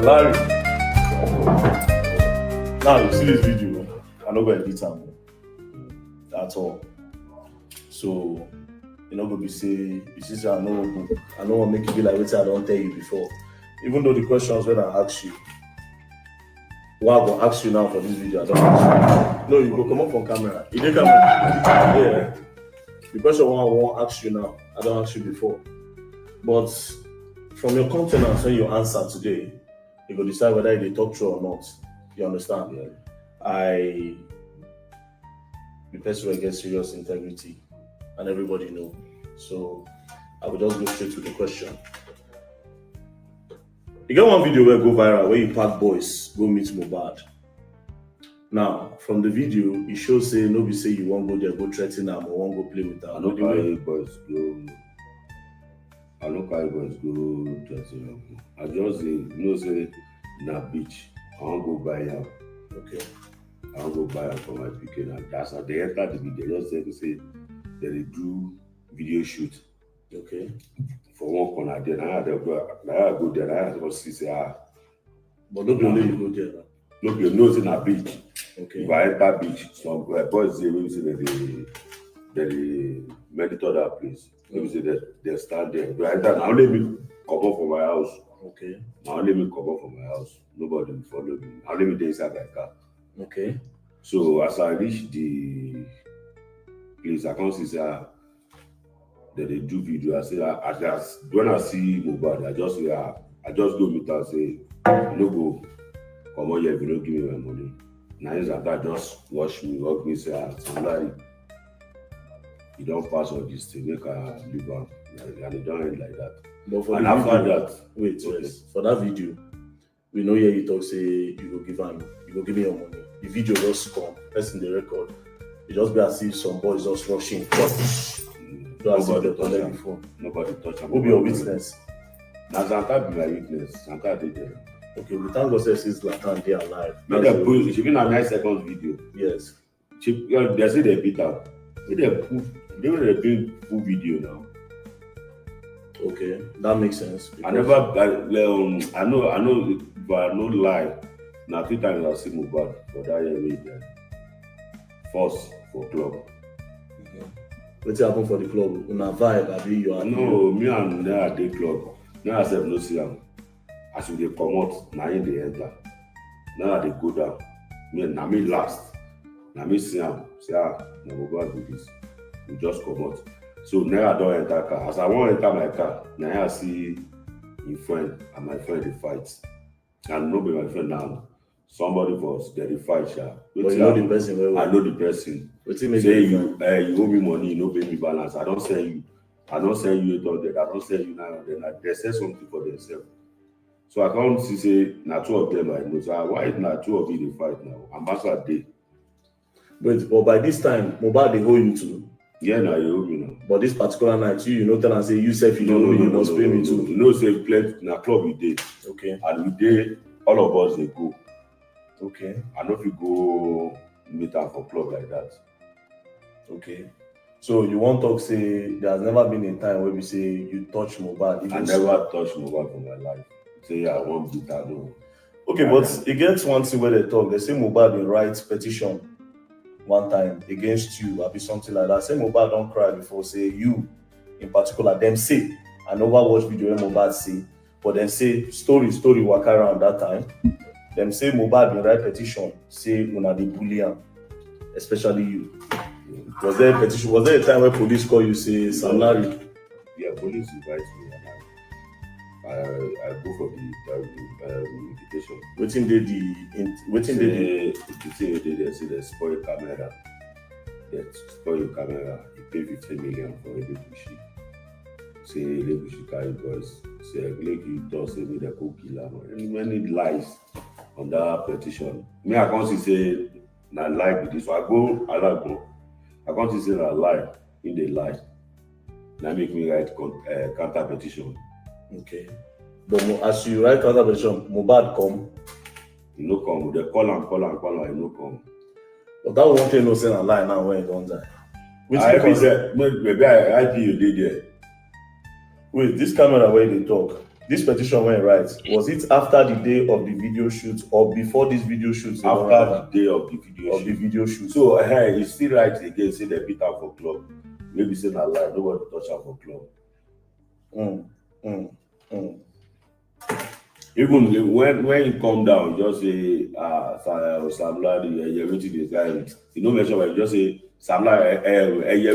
Larry. Now you see this video, I'm not gonna edit am at all. So you know, go be say, you see, I know want make you be like what I don't tell you before. Even though the questions when I ask you, what I'm gonna ask you now for this video, I don't ask you. No, you go come up from camera. You did camera. Yeah. The question one I won't ask you now, I don't ask you before. But from your countenance when you answer today, you go decide whether they talk true or not. You understand? Yeah. The person will get serious integrity, and everybody know. So I will just go straight to the question. You get one video where go viral where you pack boys go meet Mohbad. Now from the video, it shows say nobody say you won't go there, go threaten them or won't go play with them. I don't carry boys go threaten them. I just say na beach. I won't go buy am. Okay. I won't go buy am for my pikin, and that's how they enter the video. Just say they do video shoot. Okay. For one corner there, now I go there. Now I go see say But don't only you go there now. No, you know it's in a beach. Okay. If I enter beach, some boys say maybe say that they monitor that place. Maybe say that they stand there. But I enter now, let me come up from my house. Okay. Now let me come up from my house. Nobody will follow me. Now let me dey inside my car. Okay. So as I reach the place, I can't see say that they do video. I say when I see Mohbad, I just go meet her say, no go come on here if you don't give me my money. Now is that just watch me say, somebody you don't pass all this thing, make her leave am, and it don't end like that. But for and the after video, that, wait, okay. yes. For that video, we know here you talk say you go give me your money. The video just come, person the record. It just be as if some boys just rushing. Nobody touch him. Nobody touch him. Who be your witness? Now Zanta be my witness. Zanta did there. Okay, we thank God since Zlatan they alive. No, they put. She been a 9 seconds video. Yes. They say they beat her. They doing full video now. Okay, that makes sense. I know, but I no lie. Now 2 times I see Mohbad for that year first for club. What's happen for the club? Una vibe, abi you are. No, me and them at the club. Now I said no see them. As we dey come out, now in they enter. Now they go down. Me last. Now me see them. Say na Mohbad do this. We just come out. So now I don't enter car. As I want to enter my car, now I see my friend and my friend they fight. And nobody my friend now. Somebody was there they fight. But you know the person very well. I know the person. Say you owe me money, you no pay me balance. I don't send you 800. I don't send you 900. They say something for themselves. So I can't see say na 2 of them I know. So why na 2 of you they fight now? Ambassador day. But by this time, Mohbad they owe you too. Yeah, now you owe me now. But this particular night, you know, tell and say you say you don't know, you must pay me too. You know, say plenty na club we did. Okay. And we did, all of us they go. Okay. I know if you go meet her for club like that. Okay. So you want to say there has never been a time where we say you touch Mohbad. I never touched Mohbad for my life. Say I won't beat her, no. Okay, but it gets one thing where they talk. They say Mohbad will write petition one time against you, or be something like that. Say Mohbad don't cry before. Say you, in particular, them say. I never watch video where Mohbad say, but then say story walk around that time. Them say Mohbad will write petition. Say una dey bully am, especially you. Was there a time where police call you say Sam Larry? Yeah, police invite me and I go for the invitation. Waiting they say they spoil camera. They spoil your camera. You pay 15 million for every bushi. Say Lebushi carry boys. Say like you don't say me the cook killer. Many lies on that petition. Me I can't say na lie with this. So I can't say na lie in the lie. Now make me write counter petition. Okay. But as you write counter petition, Mohbad come. You no come. They call and you no come. But that one thing no say na lie now when you don't die. Maybe I IP you did there. Wait, this camera where they talk, This petition when right, was it after the day of the video shoot or before this video shoot? After the day of the video of the shoot. video shoot. So you still write again, say they beat am for club. Maybe say na lie, nobody touch am for club. Even when you come down, you just say Sam Larry, wetin dey guy. You no mention, but you just say Sam Larry,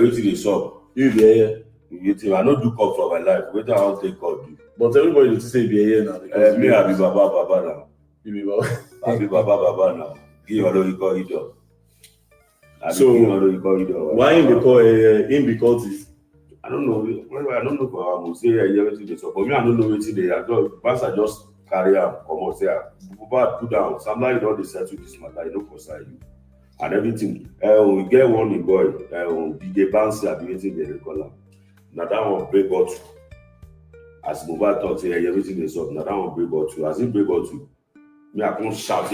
wetin dey sup. You be here. I no do call for my life. Wetin I wan take call do. But everybody dey say be here now. Me I be baba now. You be baba. I be baba now. Give Oloriko Ido. So why him dey call him because it's I don't know. I don't know for am say wetin dey sup. But me I no know wetin dey. I just carry am comot say Mohbad put down. Sam Larry don dey settle this matter. E no concern you and everything. We get one boy. DJ Bouncy abi wetin dey dey call am. Na that one break bottle. As Mohbad talk say everything dey sup. Na that one break bottle. As him break bottle, me I come shout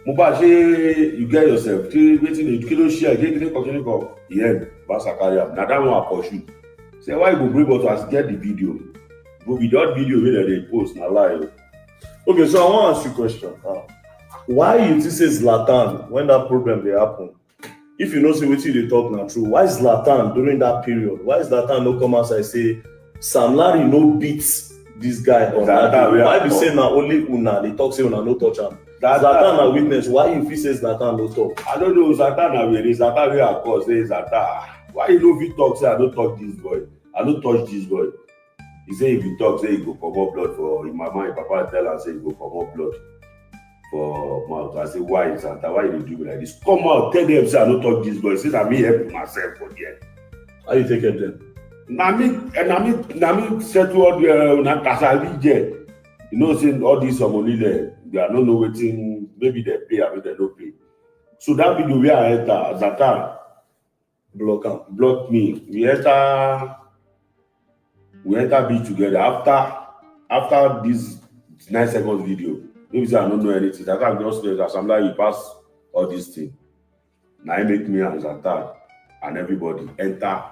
Mohbad say you get yourself. Wetin dey kilo share. Kilo. Yeah, Bouncy carry am. Na that one I pursue. Say why you go break bottle as get the video? Go be that video wey dem dey post na lie. Okay, so I wan ask you a question. Why you think say Zlatan when that problem dey happen? If you know say wetin you dey talk na true, why Zlatan during that period? Why Zlatan no come outside say Sam Larry no beat this guy on that day? Why be say na only una dey talk say una no touch am? Zlatan na witness. Why you fit say Zlatan no talk? I don't know. Zlatan na wey Zlatan wey I call say Zlatan. Why you no fit talk say I no touch this boy? I no touch this boy. He say if you talk say he go comot blood for him mama, him papa tell am say he go comot blood for mouth. I say why Zlatan? Why you dey do me like this? Come out, tell them say I no touch this boy. Say na me help myself for there. How you take it then? Na me settle all the na kasali there. You know say all this money there, they no know wetin maybe they pay or they no pay. So that video where I enter Zlatan block me. We enter beat together after this 9 seconds video. Maybe say I don't know anything. Zlatan just say that Sam Larry pass all this thing. Now he make me and Zlatan and everybody enter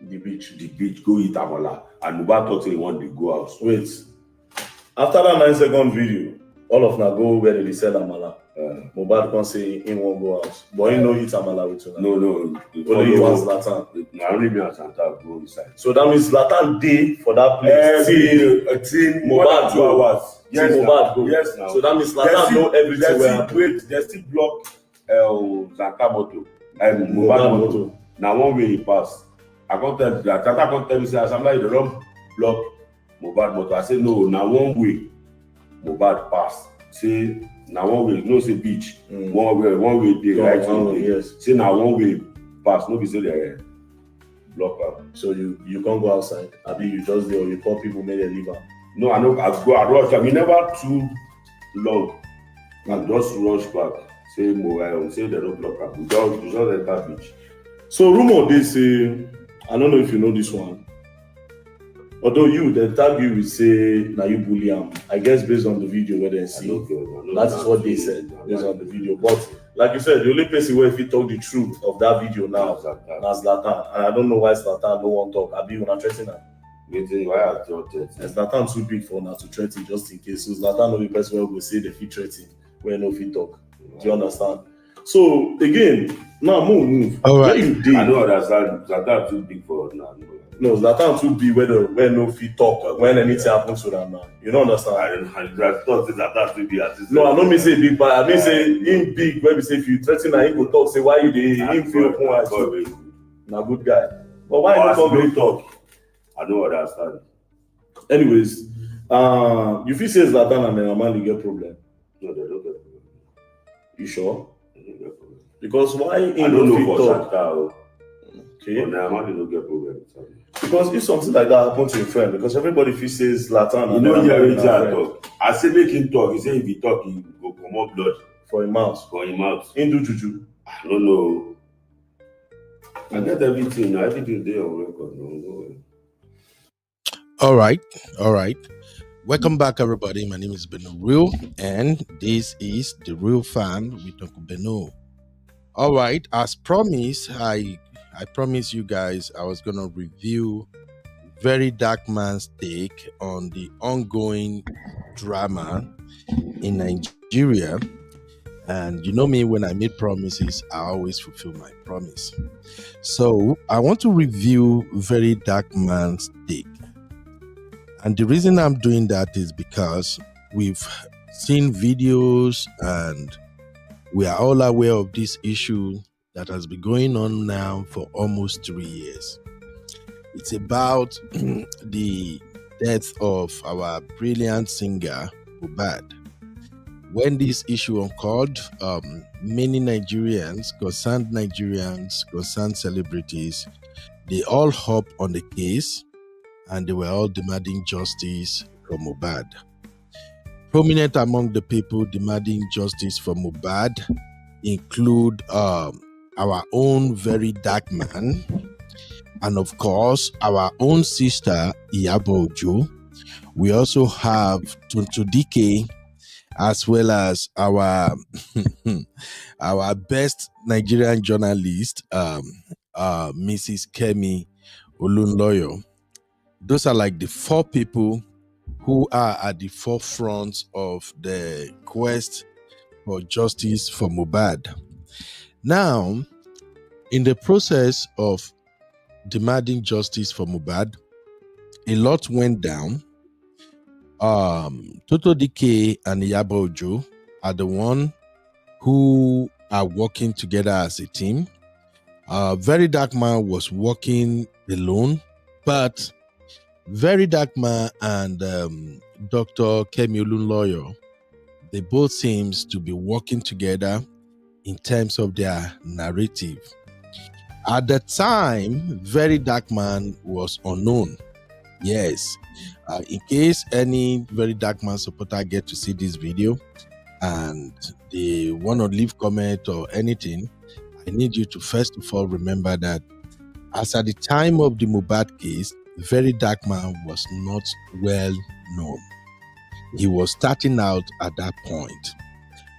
the beach, go eat amala. And Mohbad talk say he want to go out. Wait. After that 9-second video, all of na go where they sell amala. Mohbad can say he won't go out. But he no eat amala with you. No. Only you and Zlatan. Na only me and Zlatan go inside. So that means Zlatan day for that place. Till Mohbad 2 hours. Yes, Mohbad go. Yes, now. So that means Zlatan know everything where happen. Wait, they still block Zlatan motor and Mohbad motor. Now one way he pass. I can't tell Zlatan can't tell me say somebody they don't block Mohbad motor. I say no. Now one way Mohbad pass. Say now one way. No say beach. One way dey right. Yes. Say now one way pass. No be say they block am. So you can't go outside. Abi you just there or you call people make they leave am. No, I rush. We never too long. I just rush back. Say say they don't block up. We just enter beach. So rumor they say, I don't know if you know this one. Although they tag you with say now you bully him. I guess based on the video where they see. That is what they said based on the video. But like you said, the only person where if you talk the truth of that video now is Zlatan. And I don't know why Zlatan no one talk. Abi una threaten am. Why I threaten? Zlatan too big for now to threaten just in case. So Zlatan no be person where go say they fit threaten where no fit talk. Do you understand? So again, now move. All right. I don't understand. Zlatan too big for now. No, Zlatan too big where no fit talk when anything happens to them now. You don't understand? I thought Zlatan too big. No, I don't mean say big, but I mean say him big. When we say if you threaten him go talk, say why you dey him feel open eyes. Na good guy. But why you come really talk? I don't understand. Anyways, you feel say Zlatan and Normally get problem. No, they don't get problem. You sure? They don't get problem. Because why I don't know for talk? Santa. Okay. But Normally don't get problem. Because if something like that happen to a friend, because everybody feels says Zlatan, you know, hear it talk. I say make him talk. He say if he talk, he go comot blood for him mouth. Him do juju. I don't know. I get everything. Everything there on record. No. All right. Welcome back, everybody. My name is Beno Real, and this is The Real Fan with Uncle Beno. All right, as promised, I promised you guys I was gonna review Verydarkman's take on the ongoing drama in Nigeria. And you know me, when I make promises, I always fulfill my promise. So I want to review Verydarkman's take. And the reason I'm doing that is because we've seen videos and we are all aware of this issue that has been going on now for almost 3 years. It's about the death of our brilliant singer, Mohbad. When this issue occurred, many Nigerians, concerned celebrities, they all hopped on the case and they were all demanding justice for Mohbad. Prominent among the people demanding justice for Mohbad include our own Verydarkman, and of course, our own sister, Iyabo Ojo. We also have Tonto DK, as well as our our best Nigerian journalist, Mrs. Kemi Olunloyo. Those are like the 4 people who are at the forefront of the quest for justice for Mohbad. Now, in the process of demanding justice for Mohbad, a lot went down. Toto DK and Iyabo Ojo are the one who are working together as a team. Verydarkman was working alone, but Verydarkman and Dr. Kemi Olunloyo, they both seems to be working together in terms of their narrative. At the time, Verydarkman was unknown. Yes, in case any Verydarkman supporter get to see this video and they want to leave comment or anything, I need you to first of all remember that as at the time of the Mohbad case, Verydarkman was not well known. He was starting out at that point.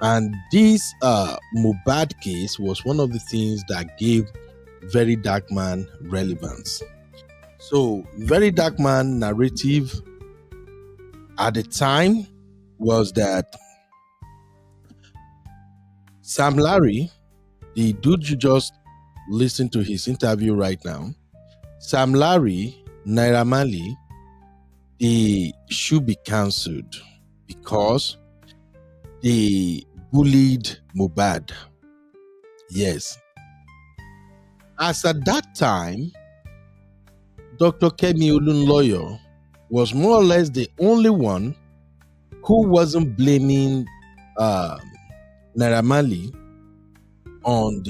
And this Mohbad case was one of the things that gave Verydarkman relevance. So Verydarkman narrative at the time was that Sam Larry, the dude you just listened to his interview right now, Sam Larry, Naira Marley, they should be cancelled because they bullied Mohbad. Yes. As at that time, Dr. Kemi Olunloyo was more or less the only one who wasn't blaming Naira Marley on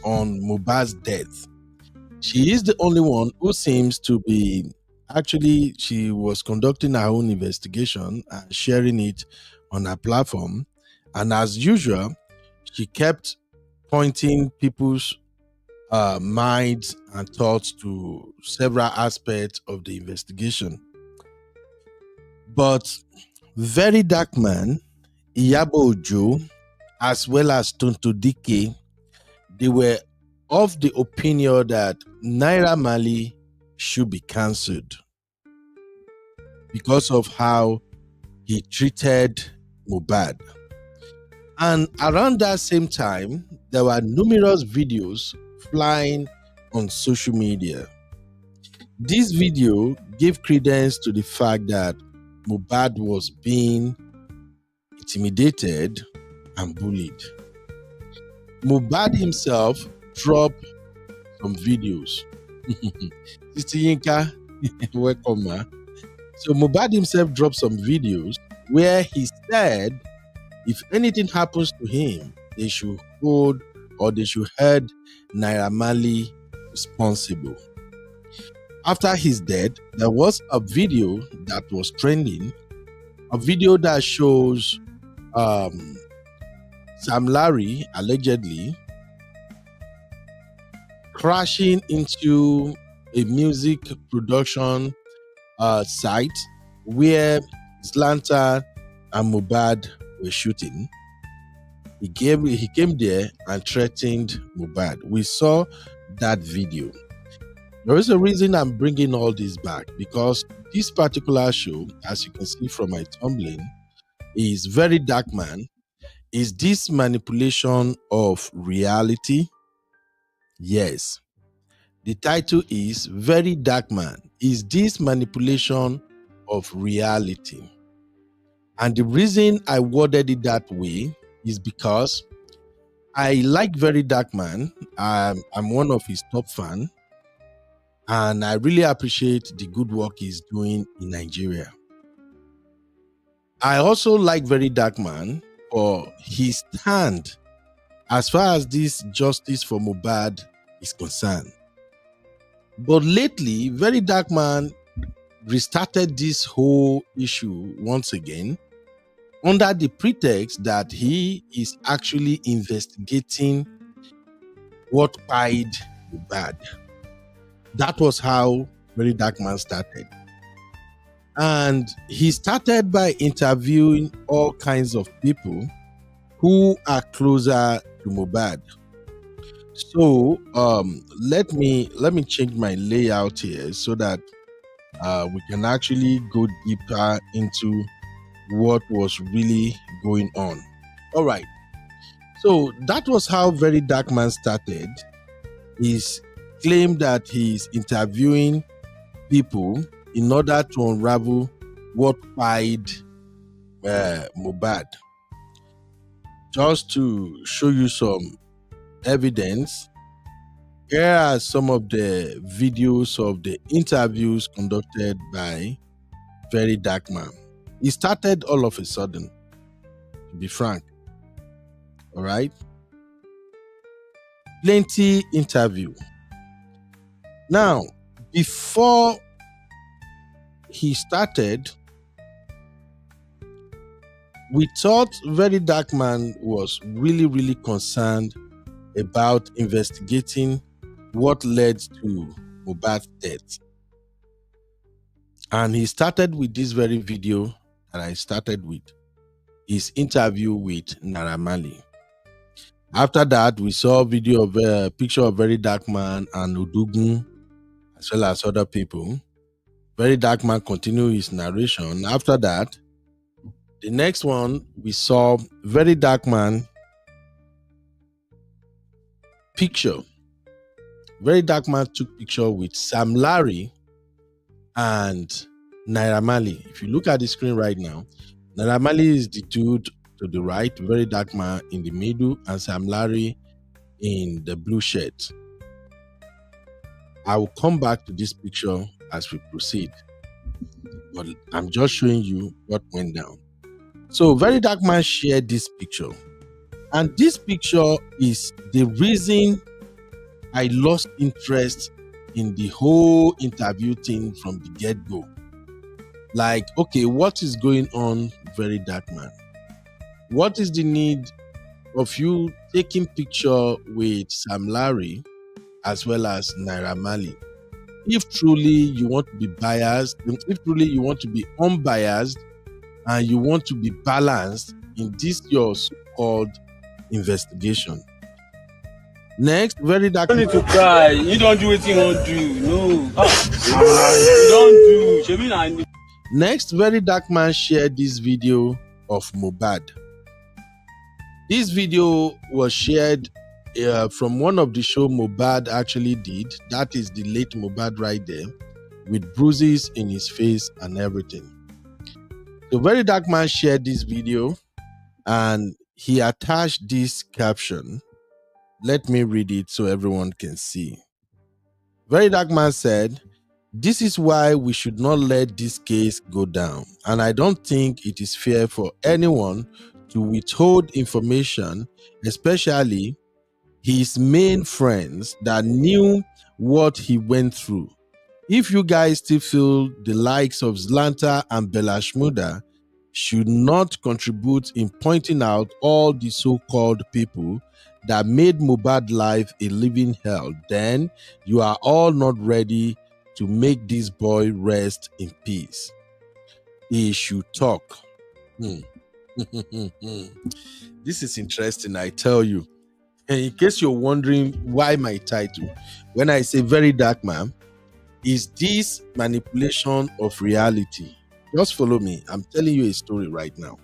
on Mohbad's death. She is the only one who seems to be, actually, she was conducting her own investigation and sharing it on her platform. And as usual, she kept pointing people's minds and thoughts to several aspects of the investigation. But Verydarkman, Iyabo Ojo, as well as Tonto DK, they were of the opinion that Naira Marley should be cancelled because of how he treated Mohbad. And around that same time, there were numerous videos flying on social media. This video gave credence to the fact that Mohbad was being intimidated and bullied. Mohbad himself dropped some videos. Sister Yinka, welcome, ma. So Mohbad himself dropped some videos where he said if anything happens to him, they should hold or they should hold Naira Marley responsible. After his death, there was a video that was trending, a video that shows Sam Larry allegedly crashing into a music production site where Zlanta and Mohbad were shooting. He came there and threatened Mohbad. We saw that video. There is a reason I'm bringing all this back, because this particular show, as you can see from my tumbling, is Verydarkman. Is this manipulation of reality? Yes. The title is Verydarkman. Is this manipulation of reality? And the reason I worded it that way is because I like Verydarkman. I'm one of his top fans, and I really appreciate the good work he's doing in Nigeria. I also like Verydarkman for his stand as far as this justice for Mohbad is concerned. But lately, Verydarkman restarted this whole issue once again under the pretext that he is actually investigating what pied Mohbad. That was how Verydarkman started. And he started by interviewing all kinds of people who are closer to Mohbad. So let me change my layout here so that we can actually go deeper into what was really going on. All right. So that was how Verydarkman started. He's claimed that he's interviewing people in order to unravel what pied Mohbad. Just to show you some evidence, here are some of the videos of the interviews conducted by Verydarkman. He started all of a sudden, to be frank. All right. Plenty interview. Now, before he started, we thought Verydarkman was really concerned about investigating what led to Mohbad's death. And he started with this very video that I started with, his interview with Naira Marley. After that, we saw a video of a picture of Verydarkman and Odugun, as well as other people. Verydarkman continued his narration. After that, the next one, we saw Verydarkman picture. Verydarkman took picture with Sam Larry and Naira Marley. If you look at the screen right now, Naira Marley is the dude to the right, Verydarkman in the middle, and Sam Larry in the blue shirt. I will come back to this picture as we proceed, but I'm just showing you what went down. So Verydarkman shared this picture, and this picture is the reason I lost interest in the whole interview thing from the get-go. Like, okay, what is going on, Verydarkman? What is the need of you taking picture with Sam Larry as well as Naira Marley? If truly you want to be biased, if truly you want to be unbiased, and you want to be balanced in this your so-called investigation. Next, Verydarkman. You don't need to cry. You don't do what you want to do. No. You don't do. Next, Verydarkman shared this video of Mohbad. This video was shared from one of the show Mohbad actually did. That is the late Mohbad right there, with bruises in his face and everything. So Verydarkman shared this video and he attached this caption. Let me read it so everyone can see. Verydarkman said, "This is why we should not let this case go down, and I don't think it is fair for anyone to withhold information, especially his main friends that knew what he went through. If you guys still feel the likes of Zlanta and Bella Shmurda should not contribute in pointing out all the so-called people that made Mohbad life a living hell, then you are all not ready to make this boy rest in peace. He should talk." This is interesting, I tell you. And in case you're wondering why my title, when I say Verydarkman, is this manipulation of reality? Just follow me. I'm telling you a story right now.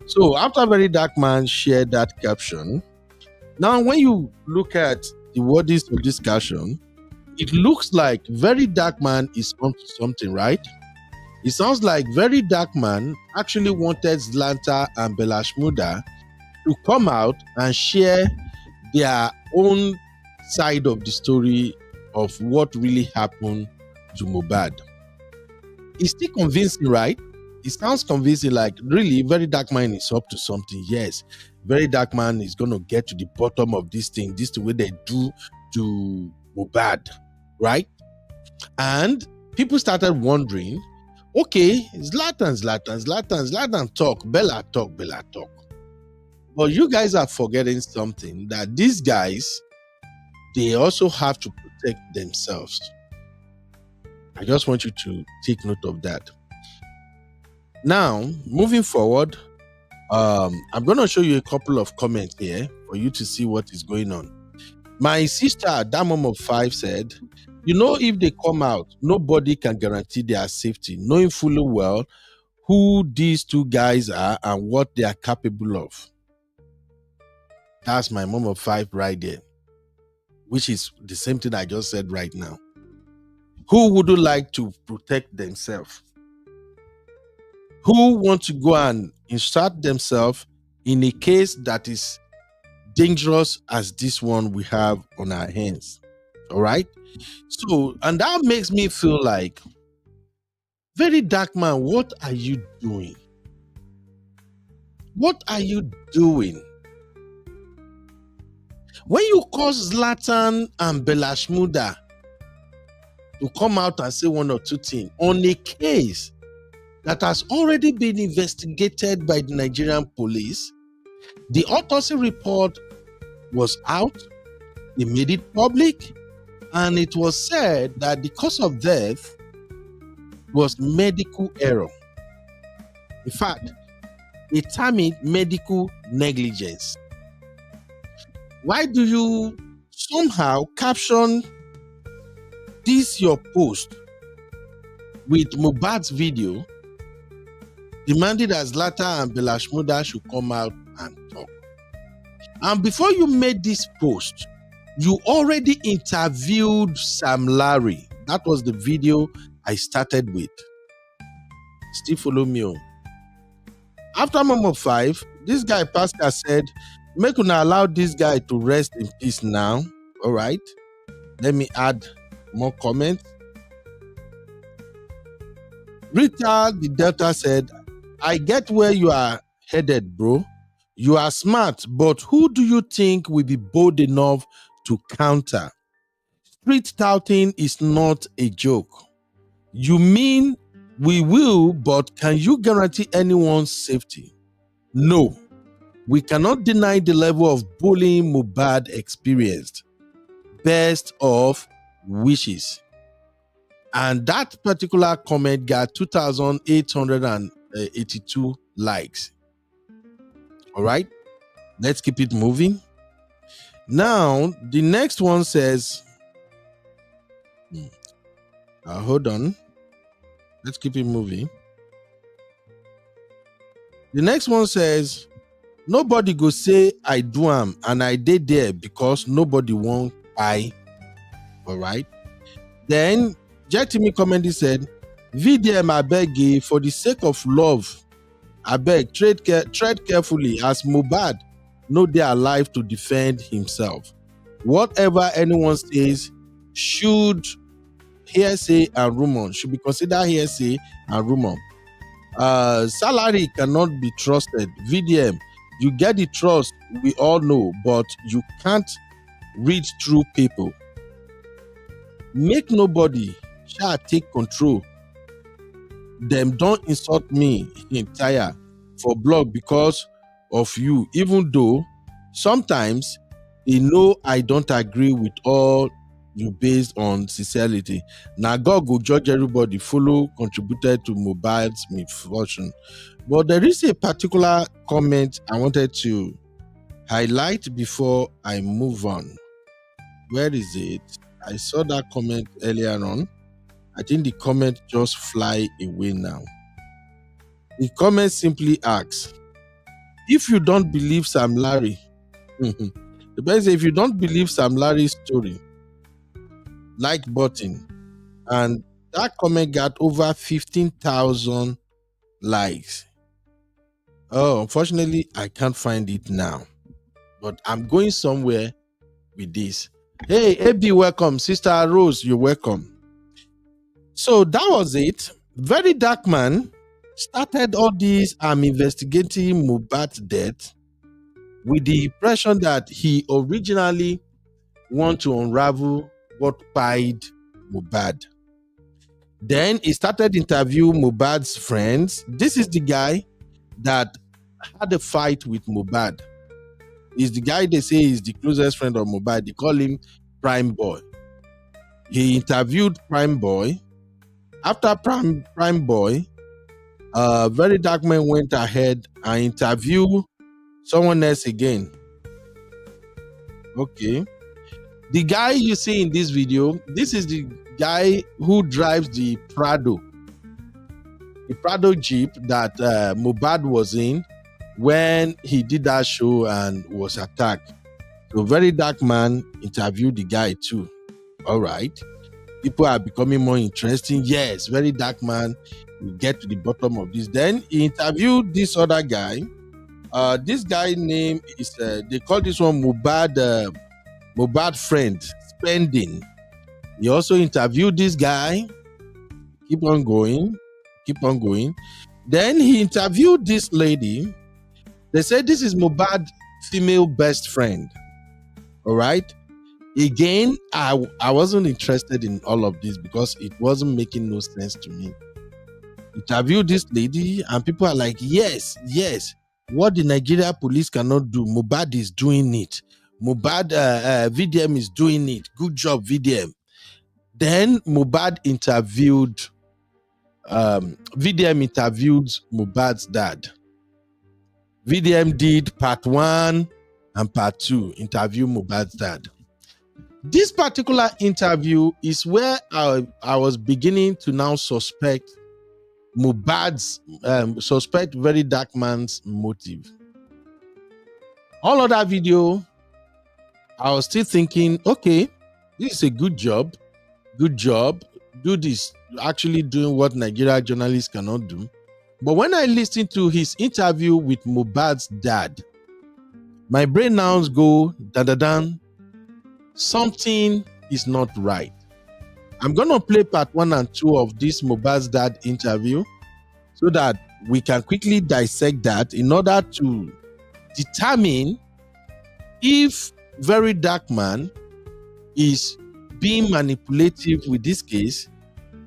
So after Verydarkman shared that caption, now when you look at the wordings of this caption, it looks like Verydarkman is onto something, right? It sounds like Verydarkman actually wanted Zlanta and Belashmuda to come out and share their own side of the story of what really happened to Mohbad. It's still convincing, right? It sounds convincing, like really Verydarkman is up to something. Yes, Verydarkman is going to get to the bottom of this thing. This is the way they do to Mohbad, right? And people started wondering, okay, Zlatan talk, Bella talk. But you guys are forgetting something, that these guys, they also have to protect themselves. I just want you to take note of that. Now, moving forward, I'm going to show you a couple of comments here for you to see what is going on. My sister, that mom of 5, said, you know, if they come out, nobody can guarantee their safety, knowing fully well who these two guys are and what they are capable of. That's my mom of 5 right there, which is the same thing I just said right now. Who would like to protect themselves? Who want to go and insert themselves in a case that is dangerous as this one we have on our hands? All right. So, and that makes me feel like, Verydarkman, what are you doing? What are you doing? When you cause Zlatan and Belashmuda to come out and say one or two things on a case that has already been investigated by the Nigerian police, the autopsy report was out, they made it public, and it was said that the cause of death was medical error. In fact, they term it medical negligence. Why do you somehow caption this your post with Mohbad's video demanding that Zlatan and Belashmuda should come out and talk? And before you made this post, you already interviewed Sam Larry. That was the video I started with. Still follow me on. After Momo 5, this guy Pascal said, make una allow this guy to rest in peace now. All right. Let me add more comments. Rita the Delta said, I get where you are headed, bro. You are smart, but who do you think will be bold enough to counter? Street touting is not a joke. You mean we will, but can you guarantee anyone's safety? No. We cannot deny the level of bullying Mohbad experienced. Best of wishes. And that particular comment got 2,882 likes. All right, let's keep it moving. Now, the next one says, hold on. Let's keep it moving. The next one says, nobody go say I do am and I did there because nobody won't buy. All right. Then Jetimi commented said, VDM I beg you, for the sake of love, I beg tread carefully as Mohbad no dey alive to defend himself. Whatever anyone says should hearsay and rumor, should be considered hearsay and rumor. Salary cannot be trusted. VDM, you get the trust, we all know, but you can't read through people. Make nobody shall take control. Them don't insult me entire for blog because of you, even though sometimes they know I don't agree with all you based on sincerity. Now God go judge everybody follow contributed to Mohbad's misfortune. But there is a particular comment I wanted to highlight before I move on. Where is it? I saw that comment earlier on. I think the comment just fly away now. The comment simply asks, if you don't believe Sam Larry, the best if you don't believe Sam Larry's story, like button, and that comment got over 15,000 likes. Oh, unfortunately, I can't find it now, but I'm going somewhere with this. Hey, AB, welcome. Sister Rose, you're welcome. So that was it. Verydarkman started all these investigating Mohbad's death with the impression that he originally want to unravel what pied Mohbad. Then he started interviewing Mohbad's friends. This is the guy that had a fight with Mohbad. He's the guy they say is the closest friend of Mohbad. They call him Prime Boy. He interviewed Prime Boy. After Prime Boy, Verydarkman went ahead and interviewed someone else again. Okay. The guy you see in this video, this is the guy who drives the Prado Jeep that Mohbad was in when he did that show and was attacked. So Verydarkman interviewed the guy too. All right. People are becoming more interesting. Yes, Verydarkman will get to the bottom of this. Then he interviewed this other guy. This guy name is, they call this one Mohbad friend, Spending. He also interviewed this guy. Keep on going. Then he interviewed this lady. They said this is Mohbad female best friend. All right. Again, I wasn't interested in all of this because it wasn't making no sense to me. Interviewed this lady and people are like, yes. What the Nigeria police cannot do, Mohbad is doing it. Mohbad VDM is doing it. Good job, VDM. Then Mohbad interviewed VDM interviewed Mohbad's dad. VDM did part 1 and part 2, interview Mohbad's dad. This particular interview is where I was beginning to now suspect Verydarkman's motive. All of that video, I was still thinking, okay, this is a good job. Do this, actually doing what Nigeria journalists cannot do. But when I listened to his interview with Mohbad's dad, my brain now go, da-da-dan, something is not right. I'm going to play part 1 and 2 of this Mohbad's dad interview so that we can quickly dissect that in order to determine if Verydarkman is being manipulative with this case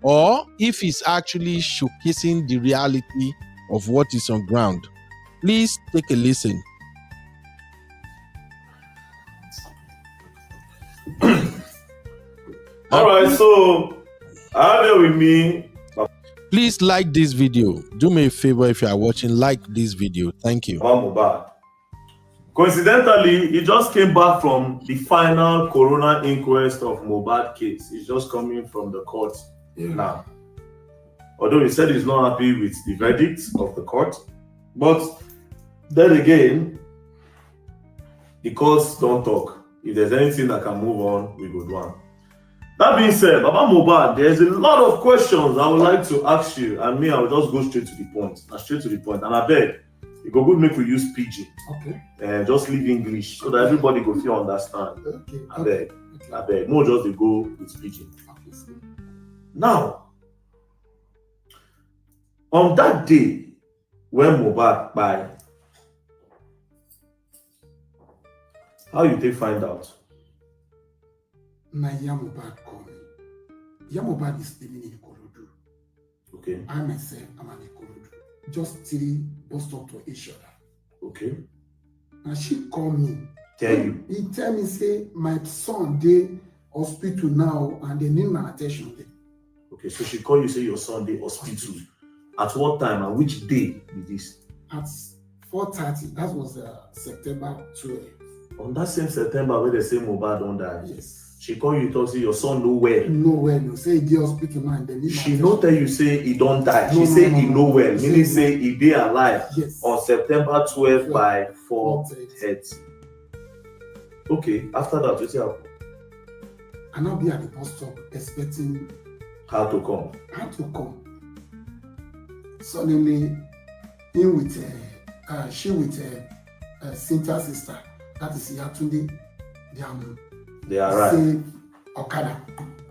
or if he's actually showcasing the reality of what is on ground. Please take a listen. All right, so I have it with me. Please like this video. Do me a favor if you are watching, like this video. Thank you. Mohbad. Coincidentally, he just came back from the final coroner inquest of Mohbad case. He's just coming from the court now. Although he said he's not happy with the verdict of the court, but then again, the courts don't talk. If there's anything that can move on, we go do. That being said, Baba Mohbad, there's a lot of questions I would like to ask you, and me, I will just go straight to the point. And I beg, you go good make we use pidgin. Okay. And just leave English so that everybody go feel understand. Okay. I beg. No, just they go with pidgin. Okay. Now, on that day when Mohbad died, how you take find out? My Mohbad called me. Mohbad is living in Ikorodu. Okay. I myself am an Ikorodu. Just 3 bus stop to each other. Okay. And she called me. Tell you. He tell me say my son dey hospital now and they need my attention there. Okay, so she call you say your son dey hospital. At what time and which day be this? At 4:30. That was September 12th. On that same September where they say Mohbad don die. Yes. She call you talk say your son no well. No well, no. Say he dey hospital now and then. She no tell you say he don't die. No, She no, say no, he no, no no. well. She Meaning say say he dey alive Yes. on September 12 by 4:30. 4:30. Okay, after that, what happen? I now be at the bus stop expecting How to come? her to come. Suddenly, in with she with Cynthia's sister, that is Yatunde, They arrive. say Okada.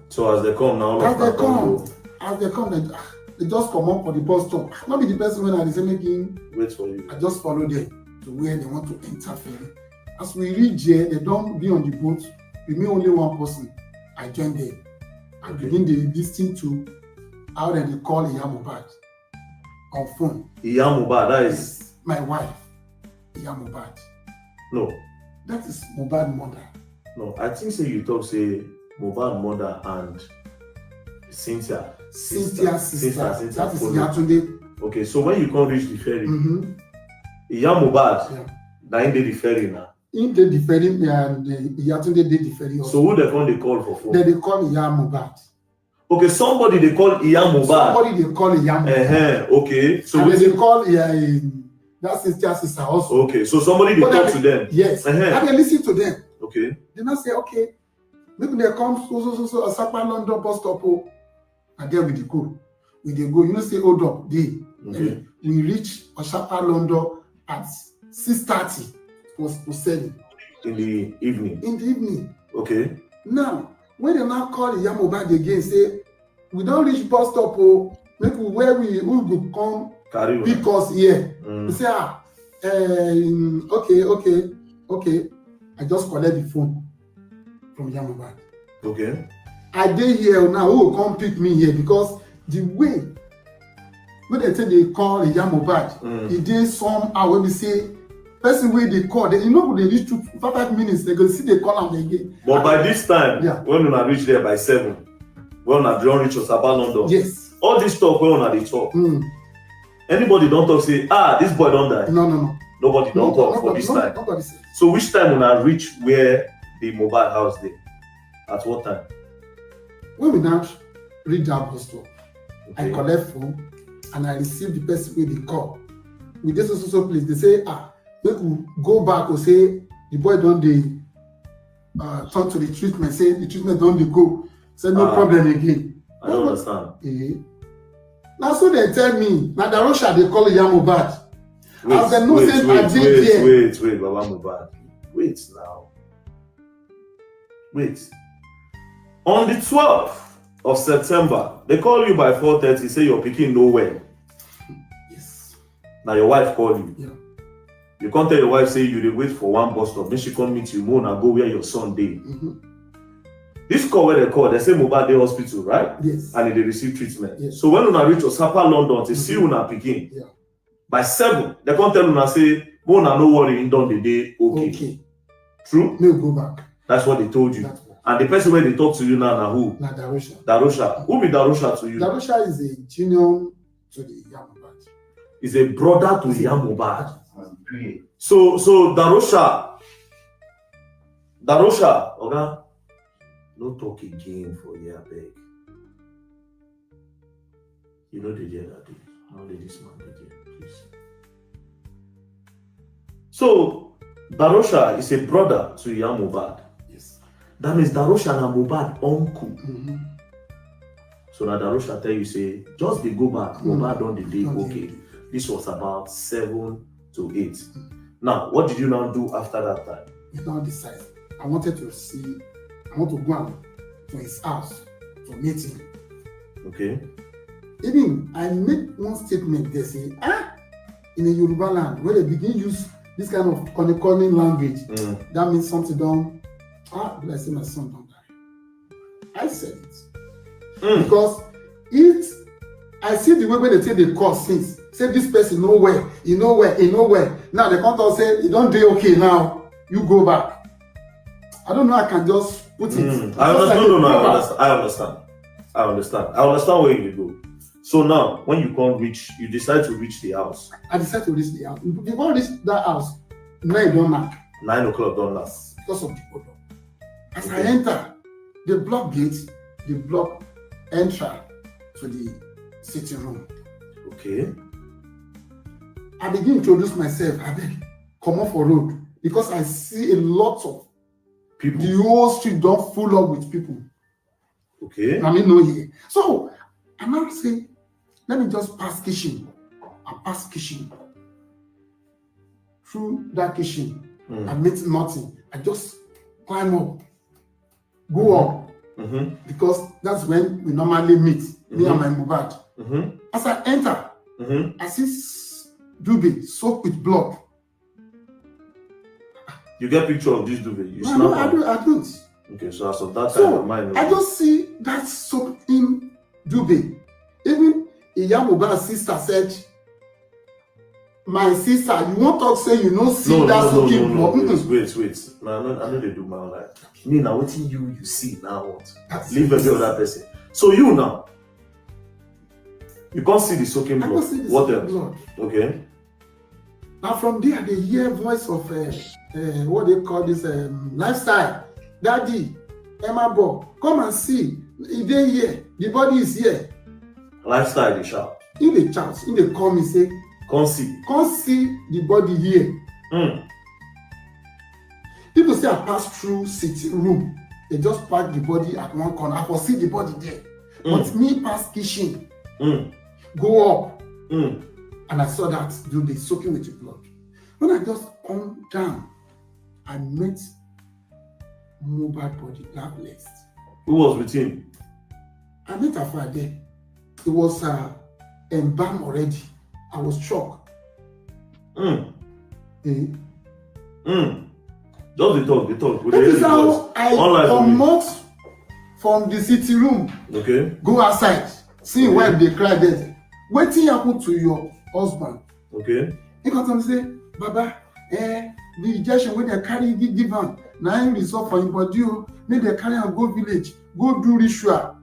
So as they come now, all As of they them come, go they just come up for the bus stop. Not be the person when I say making, wait for you. I just follow them to where they want to enter ferry. As we reach there, they don't be on the boat. With me only one person. I join them. I begin to listen to how they call Iyabo on phone. Mohbad, that is My wife, Iyabo. no. That is Mohbad mother. No, I think say you talk say Mohbad mother and Cynthia. Cynthia's sister. Cynthia That is follow. Yatunde. Okay, so when you come reach the ferry, Mm-hmm. Mohbad, Yeah. now in the ferry now. In the ferry and Yatunde did the ferry also. So who they come they call for phone? Then they call Iyabo. Okay, somebody they call Mohbad. Somebody they call Iyabo. Okay, so And then we they call that Cynthia's sister also. okay, so somebody they But talk then to them. Yes. And they listen to them. Okay, They now say, okay, maybe they come so Asapa London bus stop. Oh, and then we dey go. We dey go. You know, say hold up, day. okay. We reach Asapa London at 6:30 was selling In the evening. in the evening. Okay. Now, when they now call Iyabo again, say we don't reach bus stop. Oh, maybe where we go come Carry on. pick us here. Mm. We say okay. I just collect the phone from Iyabo. Okay. I dey here now. Who will come pick me here? Because the way when they say they call Iyabo, it dey somehow when we say person wey dey call, they, you know, they reach 5 minutes. They go see they call am again. But by this time, Yeah. when una reach there by 7, when una don reach Osaba London, Yes. all this talk when una dey talk, anybody don't talk say, this boy don't die. No. Nobody don't talk for this time. Nobody say. So which time una reach where the Mohbad house dey? At what time? When we now reach that bus stop, I Okay. collect phone and I receive the person wey dey call. We dey so place. They say, make we go back or say the boy don dey turn to the treatment. Say the treatment don dey go. Say no problem again. I don't understand. Now so they tell me, na Darosha they call Iyabo. Wait, As dem know say I dey there. wait, Baba Mohbad. Wait now. Wait. On the 12th of September, they call you by 4:30, say your pikin no well. Yes. Now your wife call you. Yeah. You can't tell your wife, say you dey wait for one bus stop, make she come meet you, more and go where your son dey. This call where they call, they say Mohbad dey hospital, right? Yes. And they receive treatment. Yes. So when una reach Osapa London to see una pikin, Yeah. by 7, they can't tell una say, more no worry, in don the day okay. Okay. True? No go back. That's what they told you. That's what. And the person where they talk to you now, na who? Na Darosha. Darosha. Who be Darosha to you? Darosha is a junior to the Iyabo. Is a brother to Mohbad. So Darosha, okay? No talk again for here, beg. You know the deal that day. How did this man get here, please? So Darosha is a brother to Mohbad. Yes. That means Darosha na Mohbad uncle. Mm-hmm. So now Darosha tell you say, just dey go back, Mohbad don dey dey Don dey okay. This was about 7 to 8. Now, what did you now do after that time? We now decide. I want to go to his house to meet him. Okay. Even I make one statement there say, in a Yoruba land where they begin use this kind of calling language, that means something don't. Let's say my son don't die. I said it because I see the way when they take the course since say this person nowhere, he nowhere. Now they come to say he don't do okay now. You go back. I don't know. I can just put it. I understand. I understand where you go. So now, when you can't reach, you decide to reach the house. I decide to reach the house. Before I reach that house, 9 don't knock. 9 o'clock don't last. Because of the odor. As I enter, They block gates, they block entry to the sitting room. Okay. I begin to introduce myself. I beg, come off for road because I see a lot of People. the whole street don't full up with people. Okay. I mean, no here. So I now say, let me just pass kitchen. I pass kitchen. Through that kitchen, I meet nothing. I just climb up, go up, because that's when we normally meet, me and my Mohbad. As I enter, I see Dube soaked with blood. You get picture of this duvet? You No, I don't. Okay, so as of that time, So mine. I just see that soaked in Dube. Even Iyabo sister said, my sister, you won't talk say you don't see that soaking blood. Wait. No, I know they do my own life. Me now, what you see now what? Leave every other person. So you now, you can't see the soaking blood. What else? Blood. Okay. And from there, they hear voice of what they call this lifestyle. Daddy, Emma Bo, come and see. If they here, the body is here. Lifestyle, they shout. In the chat, in the call me say, Can't see. can't see the body here. People say I pass through sitting room. They just park the body at one corner. I can see the body there. But me pass kitchen, go up, and I saw that dude they soaking with the blood. When I just come down, I met Mohbad body, black legs. Who was with him? I met her there. It was embalmed already. I was shocked. Just they talk. That is how I come out from the sitting room. Okay. Go outside. See when they cry there. Wetin happen to your husband? Okay. He come to me say, Baba, the injection wey they carry give am, na him result for him body o. Make they carry am go village, go do ritual.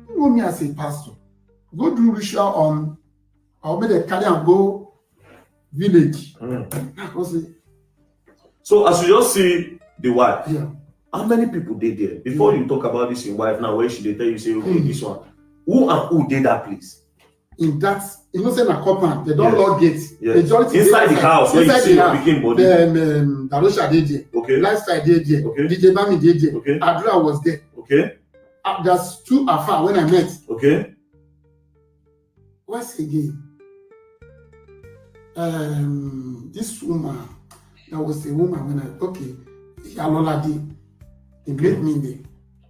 You know me as a pastor. Go do ritual on, or make they carry am go village. So as you just see the wife, yeah. How many people did there? Before you talk about this in wife now, where she they tell you say, okay, this one. Who and who did that place? In that, you know, say na compound, they don't lock gates. Yes. Inside the house, where you see your pikin body. Darosha dey there. Okay. Lifestyle dey there. Okay. DJ Bami dey there. Okay. Adura was there. Okay. There's two afar when I met. Okay. Once again, this woman, that was a woman when Yalolade, he made me there.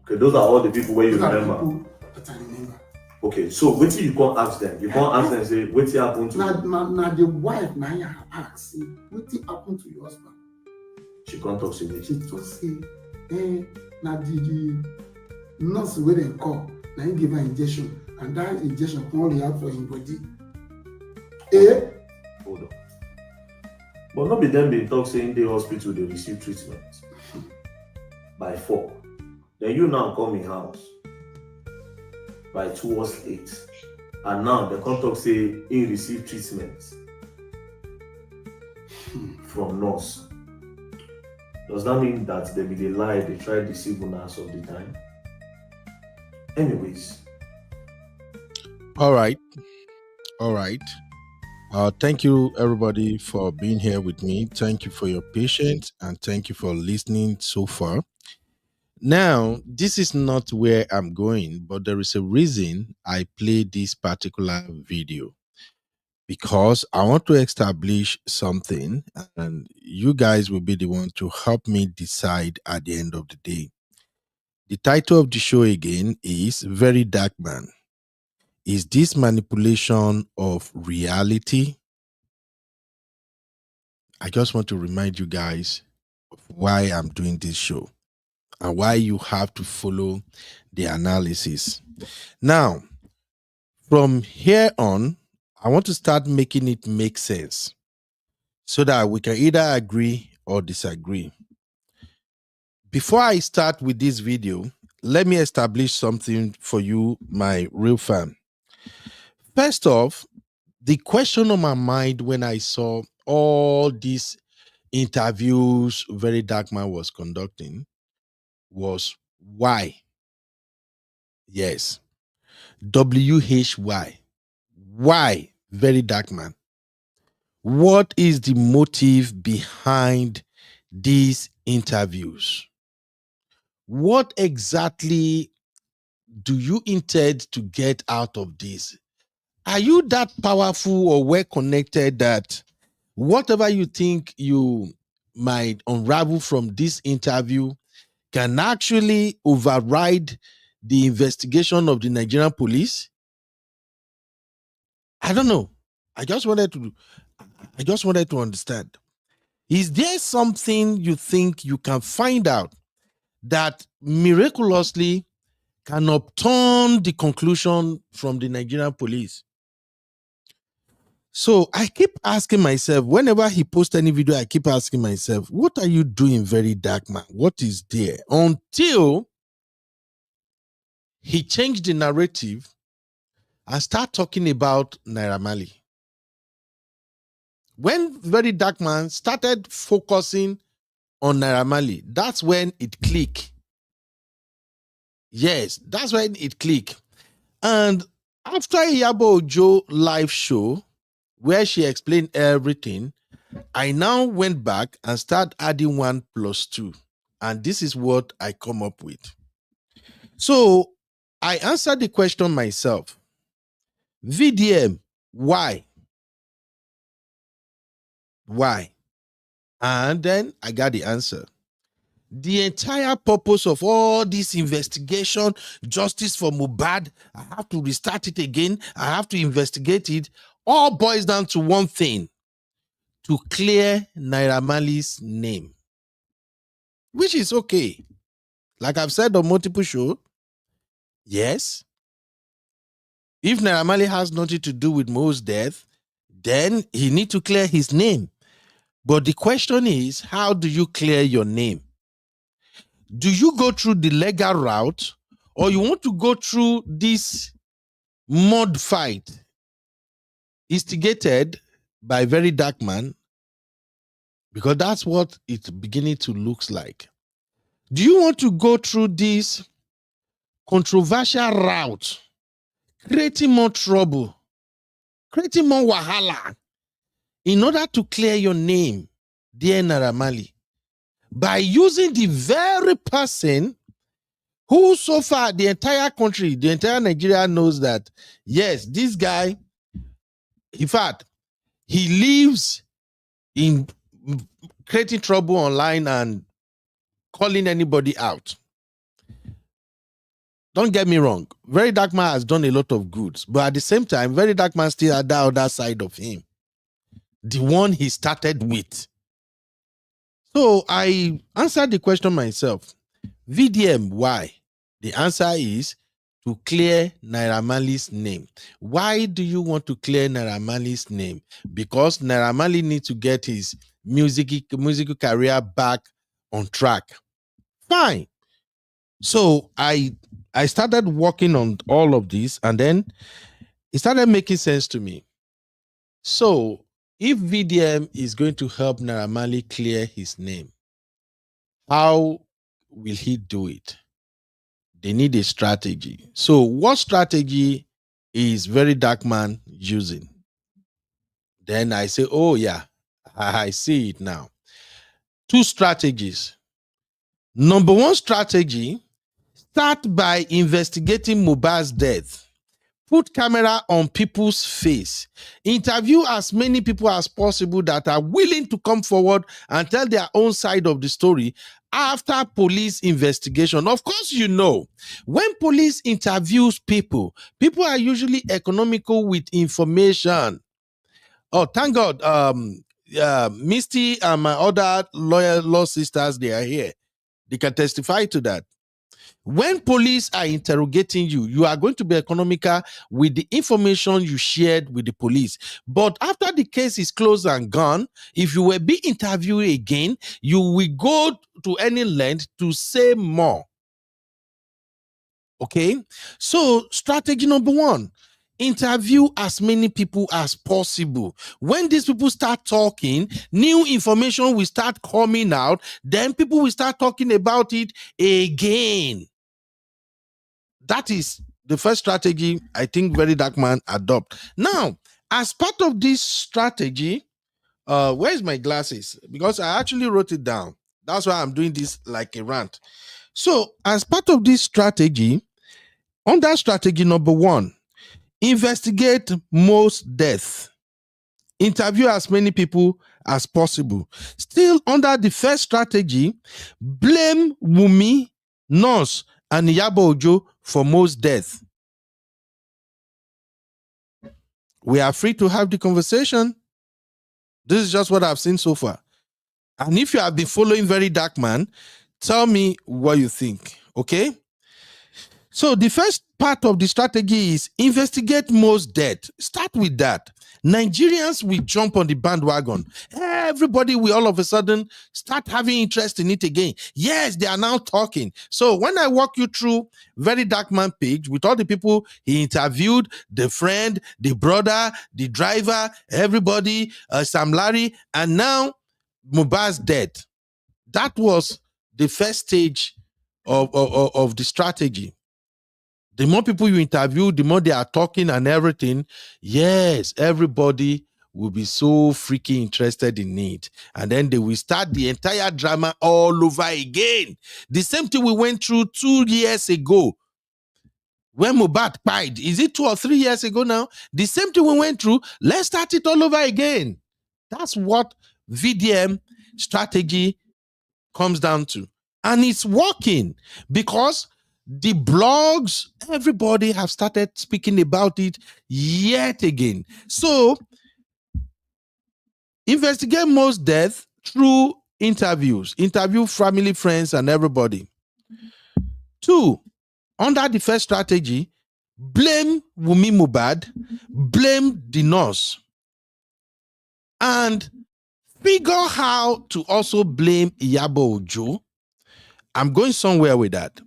Okay, those are all the people where you remember. People that I remember. Okay, so what you can't ask them? You can't ask them say, what happened to you? Now the wife now you ask, what happened to your husband? She can't talk to me. She just say, now the nurse where they call, now he give her injection, and that injection only out for him body. Hold on. But not be them being talk saying the hospital they receive treatment by 4. Then you now come in house by 2:08. And now the contact say he receive treatment from nurse. Does that mean that they be the lie, they try to deceive nurse of the time? Anyways. All right. Thank you, everybody, for being here with me. Thank you for your patience and thank you for listening so far. Now, this is not where I'm going, but there is a reason I played this particular video because I want to establish something and you guys will be the one to help me decide at the end of the day. The title of the show again is Verydarkman. Is this manipulation of reality? I just want to remind you guys of why I'm doing this show and why you have to follow the analysis. Now, from here on, I want to start making it make sense so that we can either agree or disagree. Before I start with this video, let me establish something for you, my real fan. First off, the question on my mind when I saw all these interviews Verydarkman was conducting was why? Yes. WHY. Why? Verydarkman. What is the motive behind these interviews? What exactly do you intend to get out of this? Are you that powerful or well connected that whatever you think you might unravel from this interview can actually override the investigation of the Nigerian police? I don't know. I just wanted to understand. Is there something you think you can find out that miraculously can upturn the conclusion from the Nigerian police? So I keep asking myself, whenever he posts any video, I keep asking myself, what are you doing, Verydarkman? What is there? Until he changed the narrative and start talking about Naira Marley. When Verydarkman started focusing on Naira Marley, that's when it clicked. Yes, that's when it clicked. And after Iyabo Ojo live show, where she explained everything, I now went back and start adding 1 + 2. And this is what I come up with. So I answered the question myself. VDM, why? Why? And then I got the answer. The entire purpose of all this investigation, justice for Mohbad, I have to restart it again, I have to investigate it, all boils down to one thing: to clear Naira Marley's name. Which is okay. Like I've said on multiple shows, yes, if Naira Marley has nothing to do with Mo's death, then he need to clear his name. But the question is, how do you clear your name? Do you go through the legal route, or you want to go through this mud fight instigated by Verydarkman? Because that's what it's beginning to look like. Do you want to go through this controversial route, creating more trouble, creating more wahala, in order to clear your name, dear Naira Marley, by using the very person who so far the entire country, the entire Nigeria knows that, yes, this guy, in fact, he lives in creating trouble online and calling anybody out. Don't get me wrong, Verydarkman has done a lot of goods, but at the same time, Verydarkman still had that other side of him, the one he started with. So I answered the question myself. VDM, why? The answer is to clear Naira Marley's name. Why do you want to clear Naira Marley's name? Because Naira Marley needs to get his musical career back on track. Fine. So I started working on all of this, and then it started making sense to me. So if VDM is going to help Naira Marley clear his name, how will he do it? They need a strategy. So what strategy is Verydarkman using? Then I say, oh yeah, I see it now. 2 strategies. Number 1 strategy, start by investigating Mohbad's death. Put camera on people's face. Interview as many people as possible that are willing to come forward and tell their own side of the story after police investigation. Of course, you know, when police interviews people, people are usually economical with information. Oh, thank God. Misty and my other law sisters, they are here. They can testify to that. When police are interrogating you, you are going to be economical with the information you shared with the police. But after the case is closed and gone, if you will be interviewed again, you will go to any length to say more. Okay? So, strategy number 1, interview as many people as possible. When these people start talking, new information will start coming out. Then people will start talking about it again. That is the first strategy I think Verydarkman adopt. Now, as part of this strategy, where's my glasses? Because I actually wrote it down. That's why I'm doing this like a rant. So, as part of this strategy, under strategy number 1, investigate most deaths. Interview as many people as possible. Still under the first strategy, blame Wumi, Nurse, and Iyabo Ojo for most deaths. We are free to have the conversation. This is just what I've seen so far. And if you have been following Verydarkman, tell me what you think, okay? So the first part of the strategy is investigate most death. Start with that. Nigerians will jump on the bandwagon. Everybody will all of a sudden start having interest in it again. Yes, they are now talking. So when I walk you through Verydarkman page with all the people he interviewed, the friend, the brother, the driver, everybody, Sam Larry, and now Mohbad's dead. That was the first stage of the strategy. The more people you interview, the more they are talking and everything. Yes, everybody will be so freaking interested in it. And then they will start the entire drama all over again. The same thing we went through 2 years ago. When Mohbad died, is it 2 or 3 years ago now? The same thing we went through, let's start it all over again. That's what VDM strategy comes down to. And it's working because the blogs, everybody have started speaking about it yet again. So, investigate most deaths through interviews. Interview family, friends, and everybody. 2, under the first strategy, blame Wumi Mohbad, blame the nurse, and figure how to also blame Iyabo Ojo. I'm going somewhere with that.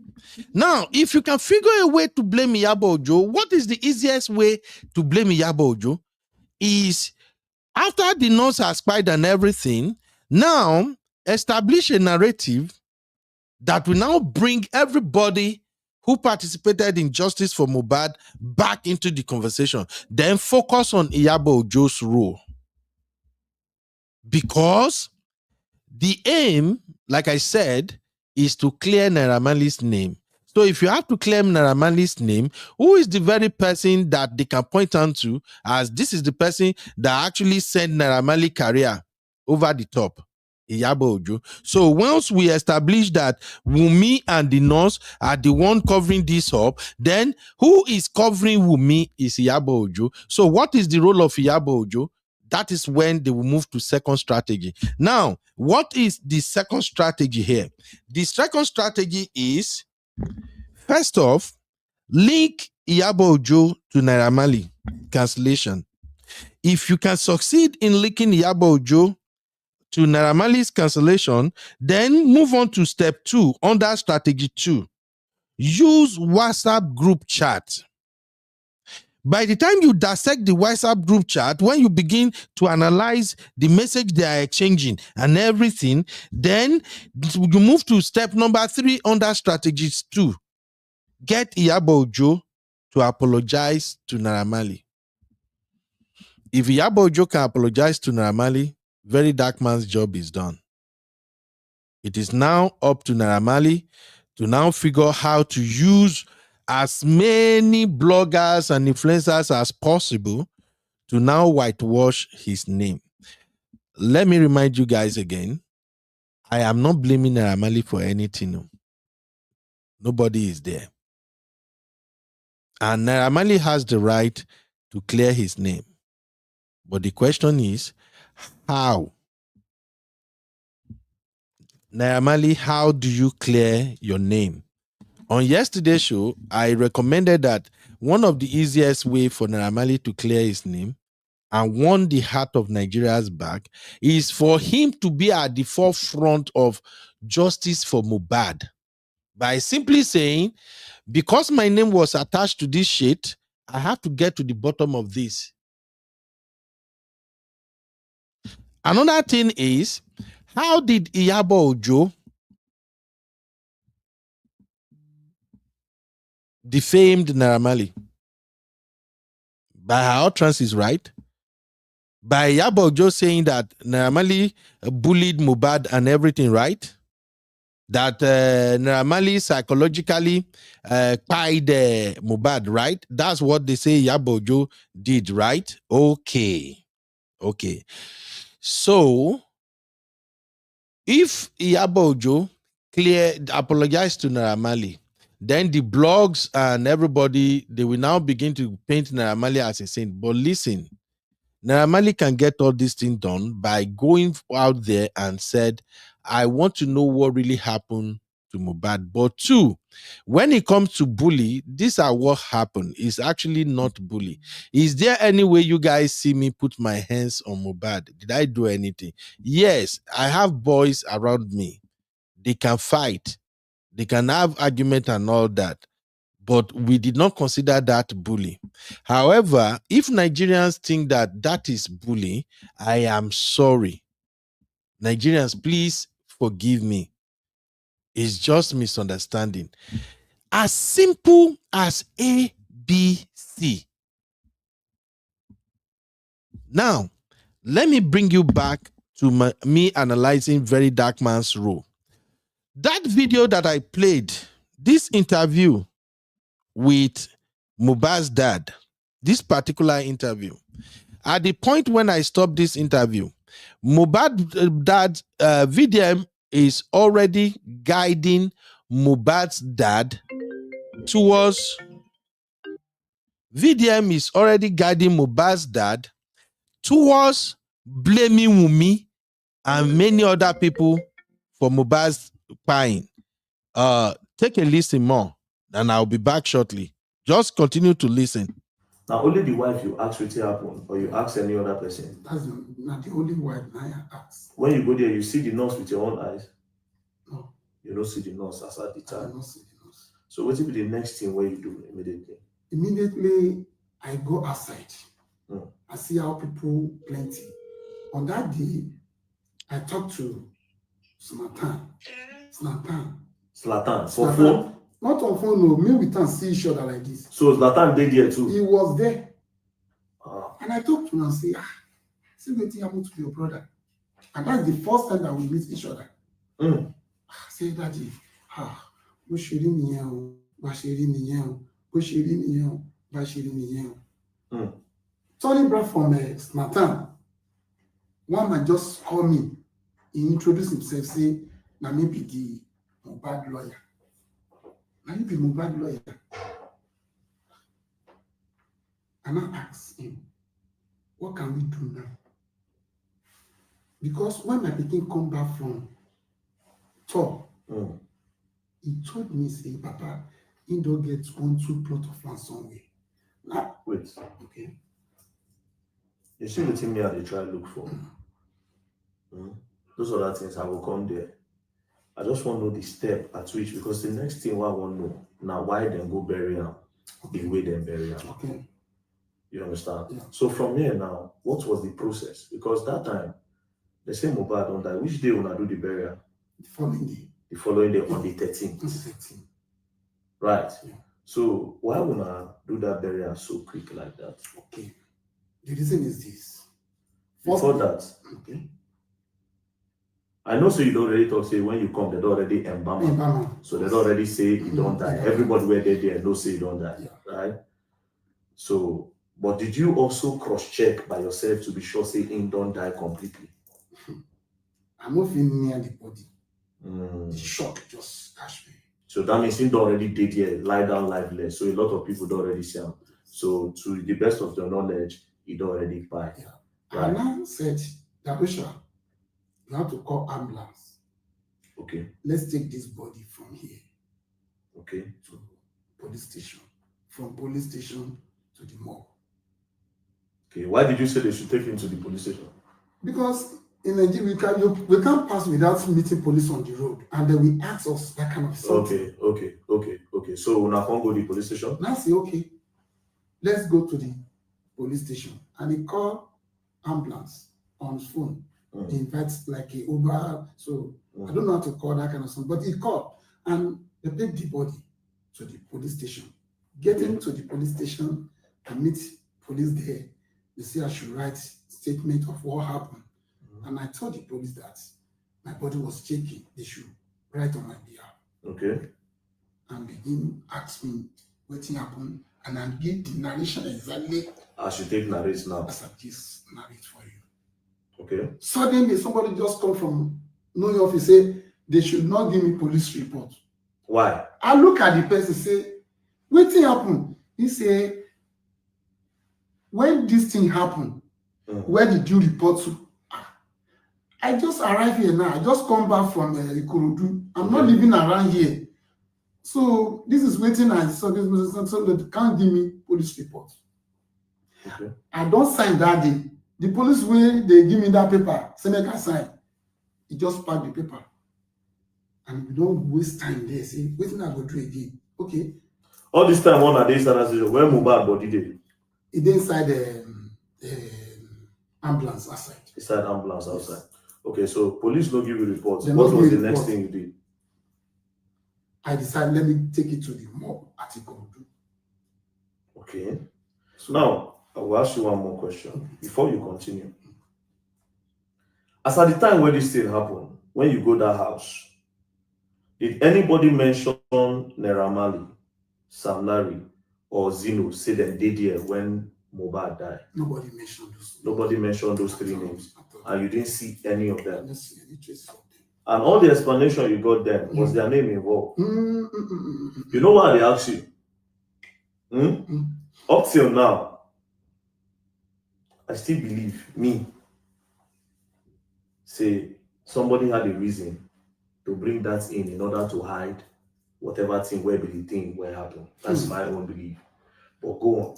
Now, if you can figure a way to blame Iyabo Ojo, what is the easiest way to blame Iyabo Ojo? Is after the nurse has spied and everything, now establish a narrative that will now bring everybody who participated in justice for Mohbad back into the conversation. Then focus on Iyabo Ojo's role. Because the aim, like I said, is to clear Naira Marley's name. So if you have to clear Naira Marley's name, who is the very person that they can point on to as this is the person that actually sent Naira Marley's career over the top? Iyabo Ojo. So once we establish that Wumi and the nurse are the one covering this up, then who is covering Wumi is Iyabo Ojo. So what is the role of Iyabo Ojo? That is when they will move to second strategy. Now, what is the second strategy here? The second strategy is, first off, link Iyabo Ojo to Naira Marley cancellation. If you can succeed in linking Iyabo Ojo to Naira Marley's cancellation, then move on to step 2 under strategy 2. Use WhatsApp group chat. By the time you dissect the WhatsApp group chat, when you begin to analyze the message they are exchanging and everything, then you move to step number 3 under strategies 2. Get Iyabo Ojo to apologize to Naira Marley. If Iyabo Ojo can apologize to Naira Marley, Verydarkman's job is done. It is now up to Naira Marley to now figure how to use as many bloggers and influencers as possible to now whitewash his name. Let me remind you guys again, I am not blaming Naira Marley for anything. Nobody is there. And Naira Marley has the right to clear his name. But the question is, how? Naira Marley, how do you clear your name? On yesterday's show, I recommended that one of the easiest way for Naira Marley to clear his name and won the heart of Nigeria's back is for him to be at the forefront of justice for Mohbad by simply saying, because my name was attached to this shit, I have to get to the bottom of this. Another thing is, how did Iyabo Ojo defamed Naira Marley? By her utterances, right? By Iyabo Ojo saying that Naira Marley bullied Mohbad and everything, right? That Naira Marley psychologically tied Mohbad, right? That's what they say Iyabo Ojo did, right? Okay. So, if Iyabo Ojo apologized to Naira Marley, then the blogs and everybody, they will now begin to paint Naira Marley as a saint. But listen, Naira Marley can get all this thing done by going out there and said, I want to know what really happened to Mohbad. But two, when it comes to bully, these are what happened. It's actually not bully. Is there any way you guys see me put my hands on Mohbad? Did I do anything? Yes, I have boys around me. They can fight. They can have argument and all that. But we did not consider that bully. However, if Nigerians think that that is bully, I am sorry. Nigerians, please forgive me. It's just misunderstanding. As simple as ABC. Now, let me bring you back to me analyzing Verydarkman's role. That video that I played, this interview with Mohbad's dad, this particular interview, at the point when I stopped this interview, Mohbad's dad, VDM is already guiding Mohbad's dad towards, VDM is already guiding Mohbad's dad towards blaming Wunmi and many other people for Mohbad's crying. Take a listen more, and I'll be back shortly. Just continue to listen. Now, only the wife you ask what happened, or you ask any other person. That's not the only wife I ask. When you go there, you see the nurse with your own eyes. No. You don't see the nurse as at the time. I don't see the nurse. So what will be the next thing where you do immediately? Immediately, I go outside. I see how people plenty. On that day, I talked to Zlatan. For phone? Not on phone, no. Me with him see each other like this. So Zlatan did there too? He was there. And I talked to him and say, see what happened to your brother. And that's the first time that we meet each other. I say, Daddy, Bashiri Niyao. Turning back from Zlatan, one man just called me. He introduced himself, say, na me be the Mohbad lawyer. Na you be Mohbad lawyer. And I asked him, what can we do now? Because when my pikin come back from tour, he told me, say, Papa, he don't get 1-2 plot of land somewhere. Now, wait. Okay. You see the thing me they try to look for. Those other things I will come there. I just want to know the step at which, because the next thing I want to know now why them go bury him, the way them bury him. Okay. You understand? Yeah. So from here now, what was the process? Because that time, they say Mohbad don't die. Which day when I do the burial? The following day. The following day on the 13th. Right. Yeah. So why would I do that burial so quick like that? Okay. The reason is this. Before that, okay. I know so you don't already talk, say when you come, they don't already embalm. So they don't already say you don't die. Everybody where they're there, no say you don't die. Yeah. Right? So, but did you also cross-check by yourself to be sure say he don't die completely? I'm not feeling near the body. The shock just catch me. So that means he don't already did here, lie down lifeless. So a lot of people don't already see him. So to the best of their knowledge, he don't already die. Yeah. Right? And I said, Dabusha, you have to call ambulance. Okay. Let's take this body from here. Okay. To police station. From police station to the morgue. Okay. Why did you say they should take him to the police station? Because in Nigeria, we can't pass without meeting police on the road, and then we ask us that kind of something. Okay. So we now can't go to the police station. Now I say, okay, let's go to the police station, and he called ambulance on his phone. He invites like a Uber, so I don't know how to call that kind of something, but he called and they take the body to the police station. Getting to the police station, I meet police there. They say I should write statement of what happened. And I told the police that my body was shaking. They should write on my behalf. Okay. And begin ask me what happened. And I give the narration exactly I should take narrate now. as I just narrate for you. Okay. Suddenly, somebody just come from New York and say they should not give me police report. Why? I look at the person say, what happened? He say, when this thing happened, where did you report to? I just arrived here now. I just come back from Ikorodu. I'm not living around here. So this is waiting I saw this so they can't give me police report. Okay. I don't sign that day. The police way they give me that paper, say make I sign. He just pack the paper. And we don't waste time there. Say, waiting I go do again. Okay. All this time one at the inside where Mohbad body dey? He dey inside the ambulance outside. Inside ambulance outside. Okay, so police no give you reports. They What no was give the me next report. thing you did? I decided let me take it to the mob at Ikorodu. Okay. So Now, I will ask you one more question before you continue. As at the time when this thing happened, when you go that house, did anybody mention Naira Marley, Sam Larry, or Zino say them did there when Mohbad died? nobody mentioned those. Nobody mentioned those three names, and you didn't see any of I them. didn't see any traces of them. And all the explanation you got then was their name involved. You know why they asked you? Up till now, I still believe me. Say somebody had a reason to bring that in order to hide whatever thing where be the thing where happened. That's my own belief. But go on.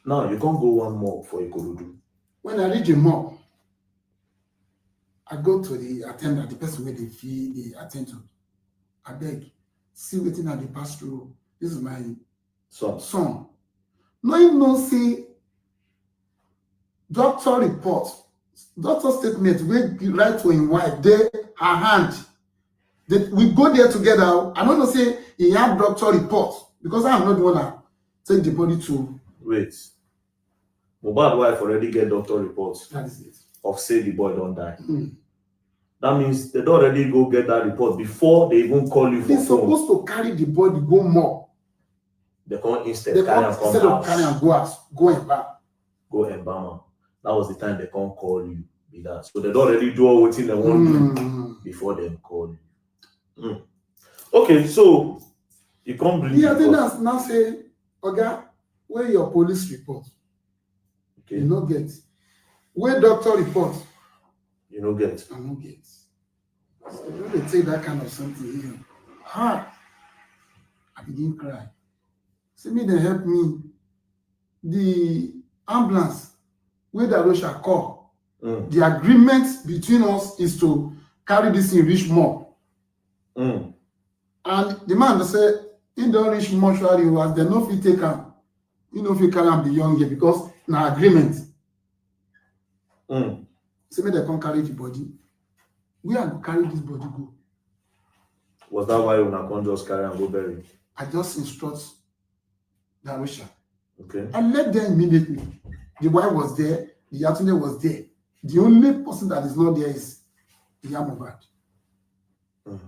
Now you can't go one more for Ikorodu. When I reach the mob, I go to the attendant, the person where they fee the attend to. I beg, see waiting at the pass through. This is my son. Knowing no see doctor report, doctor statement, we write to him wife, they her hand. We go there together. I don't know say he have doctor report because I'm not the one that take the body to. Wait. Mohbad wife already get doctor reports That is it. of say the boy don't die. That means they don't already go get that report before they even call you for They're phone. supposed to carry the body, go more. They can't instead They carry can't and come instead of house. carry and go out, go and back. Go and bama. That was the time they can't call you. Be that. So they don't already do all what they want to do before they call you. Okay, so you can't believe The attendants now say, Oga, where your police report? Okay. You no get. Where doctor report? You no get. I no get. So when they take that kind of something here, I begin cry. See me, they help me. The ambulance, where the Russia call, the agreement between us is to carry this in reach more. And the man say, he don't reach mortuary, was they no fit take him. He no fit carry him beyond here because na agreement. See me, they can't carry the body. We are to carry this body go. Was that why you can't just carry and go bury? I just instruct Darusha. Okay. I left there immediately. The wife was there, the attendant was there. The only person that is not there is Iyabo Ojo.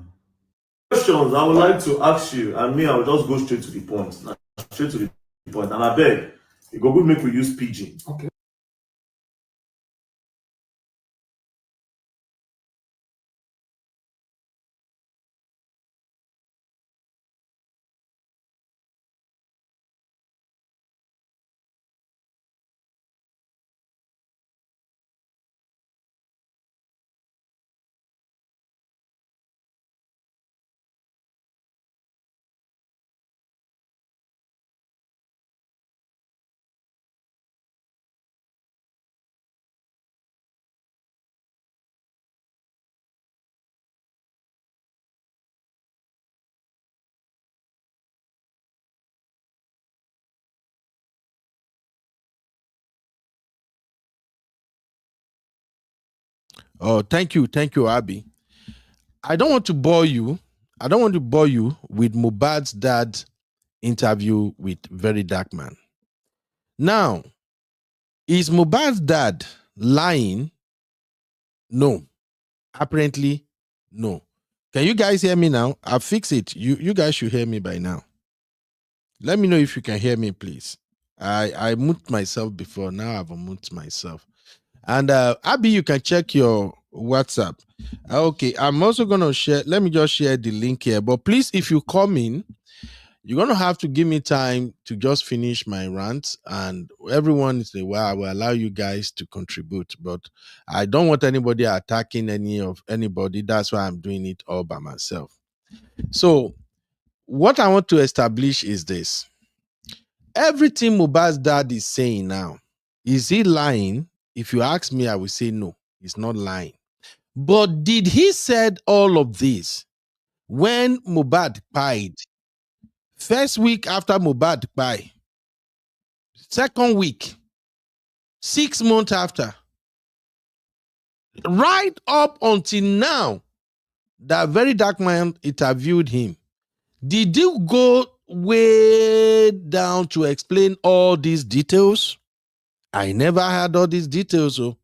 Questions I would like to ask you, and me, I will just go straight to the point. Straight to the point. And I beg, you go good make we use pidgin. Okay. Oh, thank you, Abby. I don't want to bore you. I don't want to bore you with Mohbad's dad interview with Verydarkman. Now, is Mohbad's dad lying? No. Apparently, no. Can you guys hear me now? I'll fix it. You guys should hear me by now. Let me know if you can hear me, please. I muted myself before. Now I've unmuted myself. And Abby, you can check your WhatsApp. Okay, I'm also going to share. Let me just share the link here. But please, if you come in, you're going to have to give me time to just finish my rant. And every once in a while, I will allow you guys to contribute. But I don't want anybody attacking anybody. That's why I'm doing it all by myself. So what I want to establish is this. Everything Mohbad's dad is saying now, is he lying? If you ask me, I will say no, he's not lying. But did he said all of this when Mohbad died? First week after Mohbad died, second week, 6 months after, right up until now, that Verydarkman interviewed him. Did you go way down to explain all these details? I never had all these details. So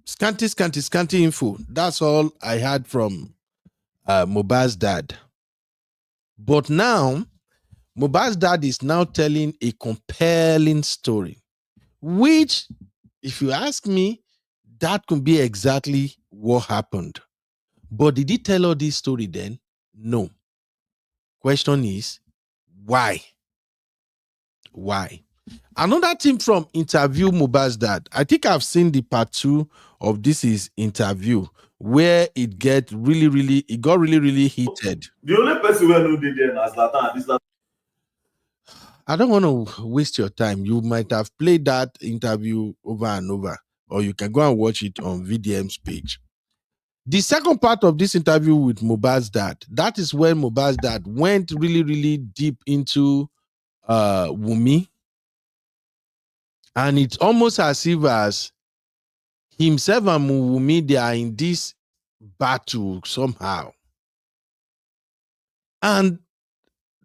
scanty info. That's all I had from Mohbad's dad. But now, Mohbad's dad is now telling a compelling story, which, if you ask me, that could be exactly what happened. But did he tell all this story then? No. Question is, why? Why? Another thing from interview Mohbad's dad. I think I've seen the part 2 of this is interview where it got really heated. The only person who know did there as Zlatan is Zlatan. I don't want to waste your time. You might have played that interview over and over, or you can go and watch it on VDM's page. The second part of this interview with Mohbad's dad, that is when Mohbad's dad went really deep into Wunmi. And it's almost as if as himself and Wunmi, they are in this battle somehow. And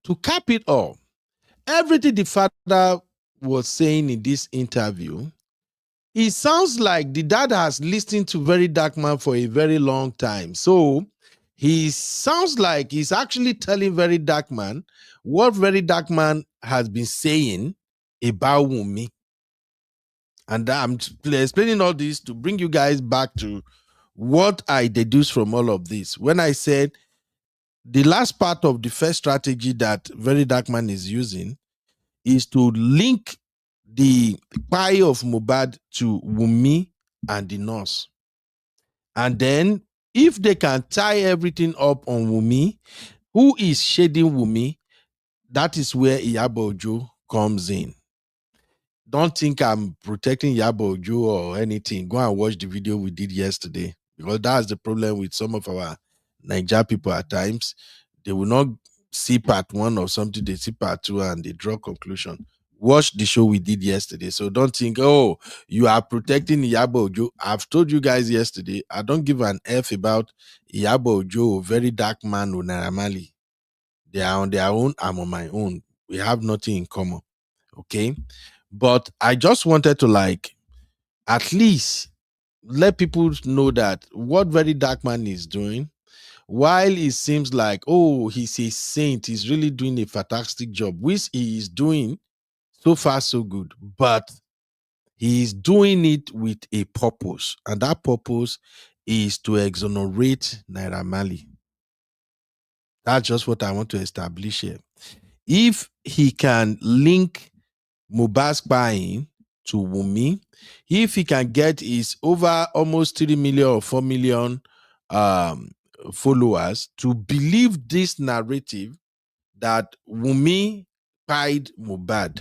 to cap it all, everything the father was saying in this interview, it sounds like the dad has listened to Verydarkman for a very long time. So he sounds like he's actually telling Verydarkman what Verydarkman has been saying about Wunmi. And I'm explaining all this to bring you guys back to what I deduced from all of this. When I said the last part of the first strategy that Verydarkman is using is to link the pie of Mohbad to Wunmi and the nurse. And then if they can tie everything up on Wunmi, who is shading Wunmi, that is where Iyabo Ojo comes in. Don't think I'm protecting Iyabo Ojo or anything. Go and watch the video we did yesterday, because that's the problem with some of our Niger people at times. They will not see part 1 or something, they see part 2 and they draw conclusion. Watch the show we did yesterday. So don't think, oh, you are protecting Iyabo Ojo. I've told you guys yesterday, I don't give an F about Iyabo Ojo, Verydarkman or Naira Marley. They are on their own, I'm on my own. We have nothing in common. Okay? But I just wanted to at least let people know that what Verydarkman is doing, while it seems like, oh, he's a saint, he's really doing a fantastic job, which he is doing so far so good, but he is doing it with a purpose, and that purpose is to exonerate Naira Marley. That's just what I want to establish here. If he can link Mohbad's buying to Wunmi, if he can get his over almost 3 million or 4 million followers to believe this narrative that Wunmi paid Mohbad,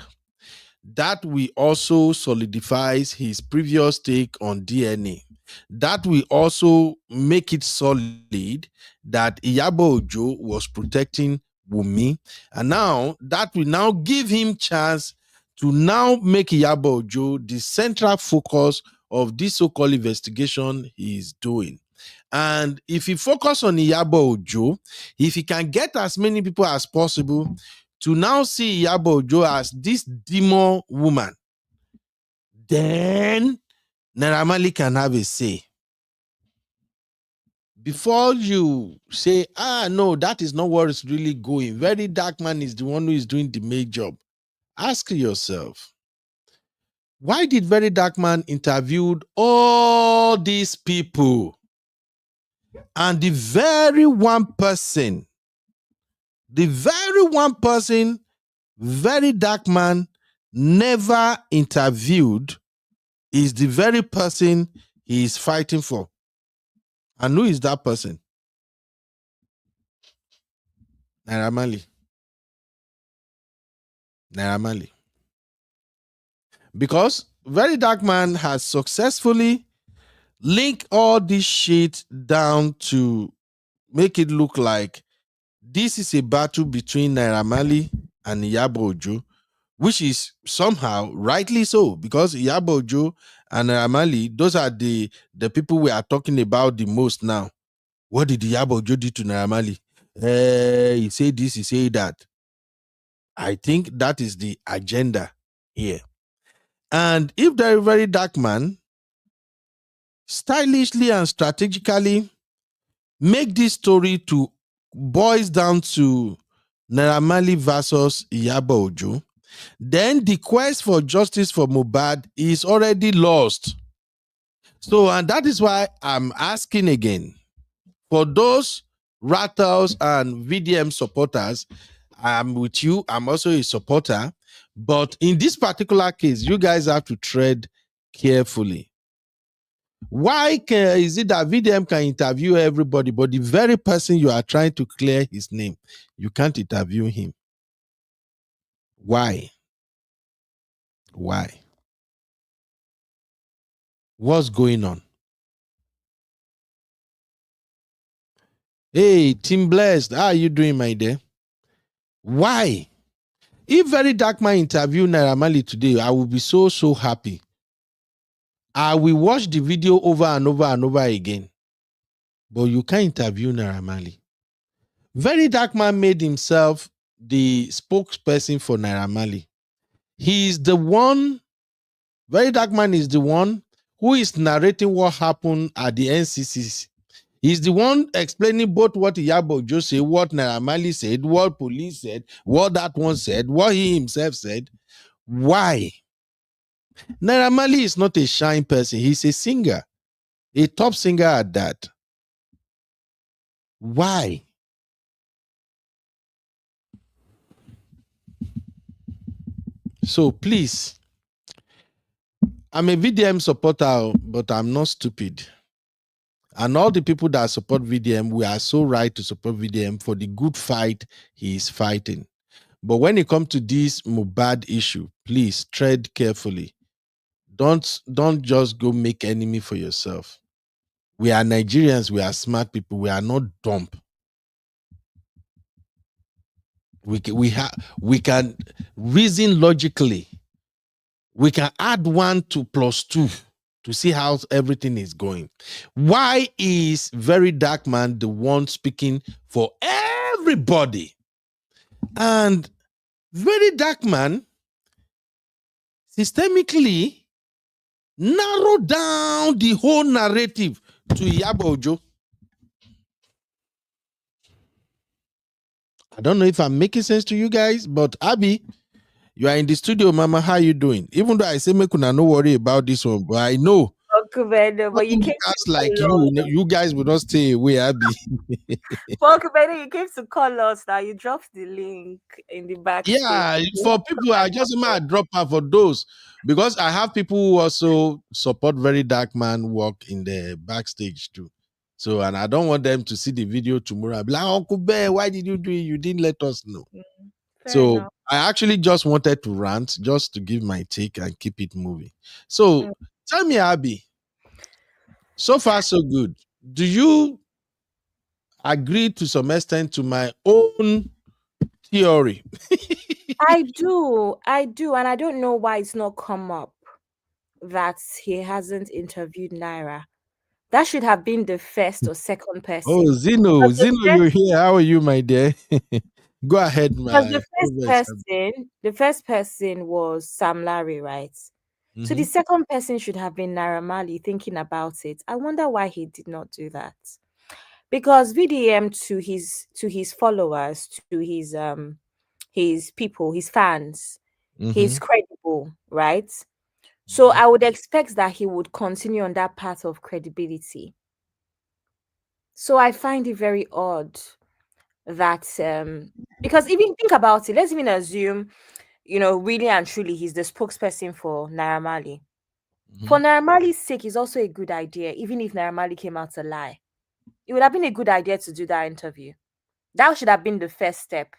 that will also solidifies his previous take on DNA. That will also make it solid that Iyabo Ojo was protecting Wunmi, and now that will now give him chance to now make Iyabo Ojo the central focus of this so-called investigation he is doing. And if he focus on Iyabo Ojo, if he can get as many people as possible to now see Iyabo Ojo as this demon woman, then Naira Marley can have a say. Before you say, no, that is not what is really going. Verydarkman is the one who is doing the main job. Ask yourself, why did Verydarkman interviewed all these people? And the very one person Verydarkman never interviewed is the very person he is fighting for. And who is that person? Naira Marley. Naira Marley. Because Verydarkman has successfully linked all this shit down to make it look like this is a battle between Naira Marley and Iyabo Ojo, which is somehow rightly so, because Iyabo Ojo and Naira Marley, those are the people we are talking about the most now. What did Iyabo Ojo do to Naira Marley? He said this, he said that. I think that is the agenda here. And if the Verydarkman stylishly and strategically make this story to boils down to Naira Marley versus Iyabo Ojo, then the quest for justice for Mohbad is already lost. So, and that is why I'm asking again, for those Rattles and VDM supporters, I'm with you. I'm also a supporter. But in this particular case, you guys have to tread carefully. Why is it that VDM can interview everybody, but the very person you are trying to clear his name, you can't interview him? Why? Why? What's going on? Hey, Team Blessed, how are you doing, my dear? Why? If Verydarkman interviewed Naira Marley today, I will be so happy. I will watch the video over and over and over again. But you can't interview Naira Marley. Verydarkman made himself the spokesperson for Naira Marley. He is the one, Verydarkman is the one who is narrating what happened at the NCCs. He's the one explaining both what Iyabo Ojo said, what Naira Marley said, what police said, what that one said, what he himself said. Why? Naira Marley is not a shy person. He's a singer, a top singer at that. Why? So please, I'm a VDM supporter, but I'm not stupid. And all the people that support VDM, we are so right to support VDM for the good fight he is fighting. But when it comes to this Mohbad issue, please tread carefully. Don't just go make enemy for yourself. We are Nigerians, we are smart people, we are not dumb. We can reason logically. We can add 1 to +2 to see how everything is going. Why is Verydarkman the one speaking for everybody? And Verydarkman systemically narrow down the whole narrative to Iyabo Ojo. I don't know if I'm making sense to you guys, but Abby, you are in the studio, Mama. How you doing? Even though I say make una no worry about this one, but I know. But you came like you guys will not stay away, Abby. You came to call us now. You dropped the link in the back. Yeah, for people, I just might drop her for those because I have people who also support Verydarkman work in the backstage too. So, and I don't want them to see the video tomorrow. I'll be like, Uncle Bear, why did you do it? You didn't let us know. So enough. I actually just wanted to rant just to give my take and keep it moving. So tell me, Abby, so far so good. Do you agree to some extent to my own theory? I do. And I don't know why it's not come up that he hasn't interviewed Naira. That should have been the first or second Oh, person. Zeno, Because the Zeno, first, you're here. How are you, my dear? Go ahead, because my progress. the first person was Sam Larry, right? So the Mm-hmm. second person should have been Naira Marley. Thinking about it, I wonder why he did not do that. Because VDM, to his followers, to his people, his fans, Mm-hmm. he's credible, right? So I would expect that he would continue on that path of credibility. So I find it very odd that because even think about it, let's even assume, really and truly he's the spokesperson for Naira Marley. Mm-hmm. For Naira Marley's sake, it's also a good idea, even if Naira Marley came out to lie. It would have been a good idea to do that interview. That should have been the first step.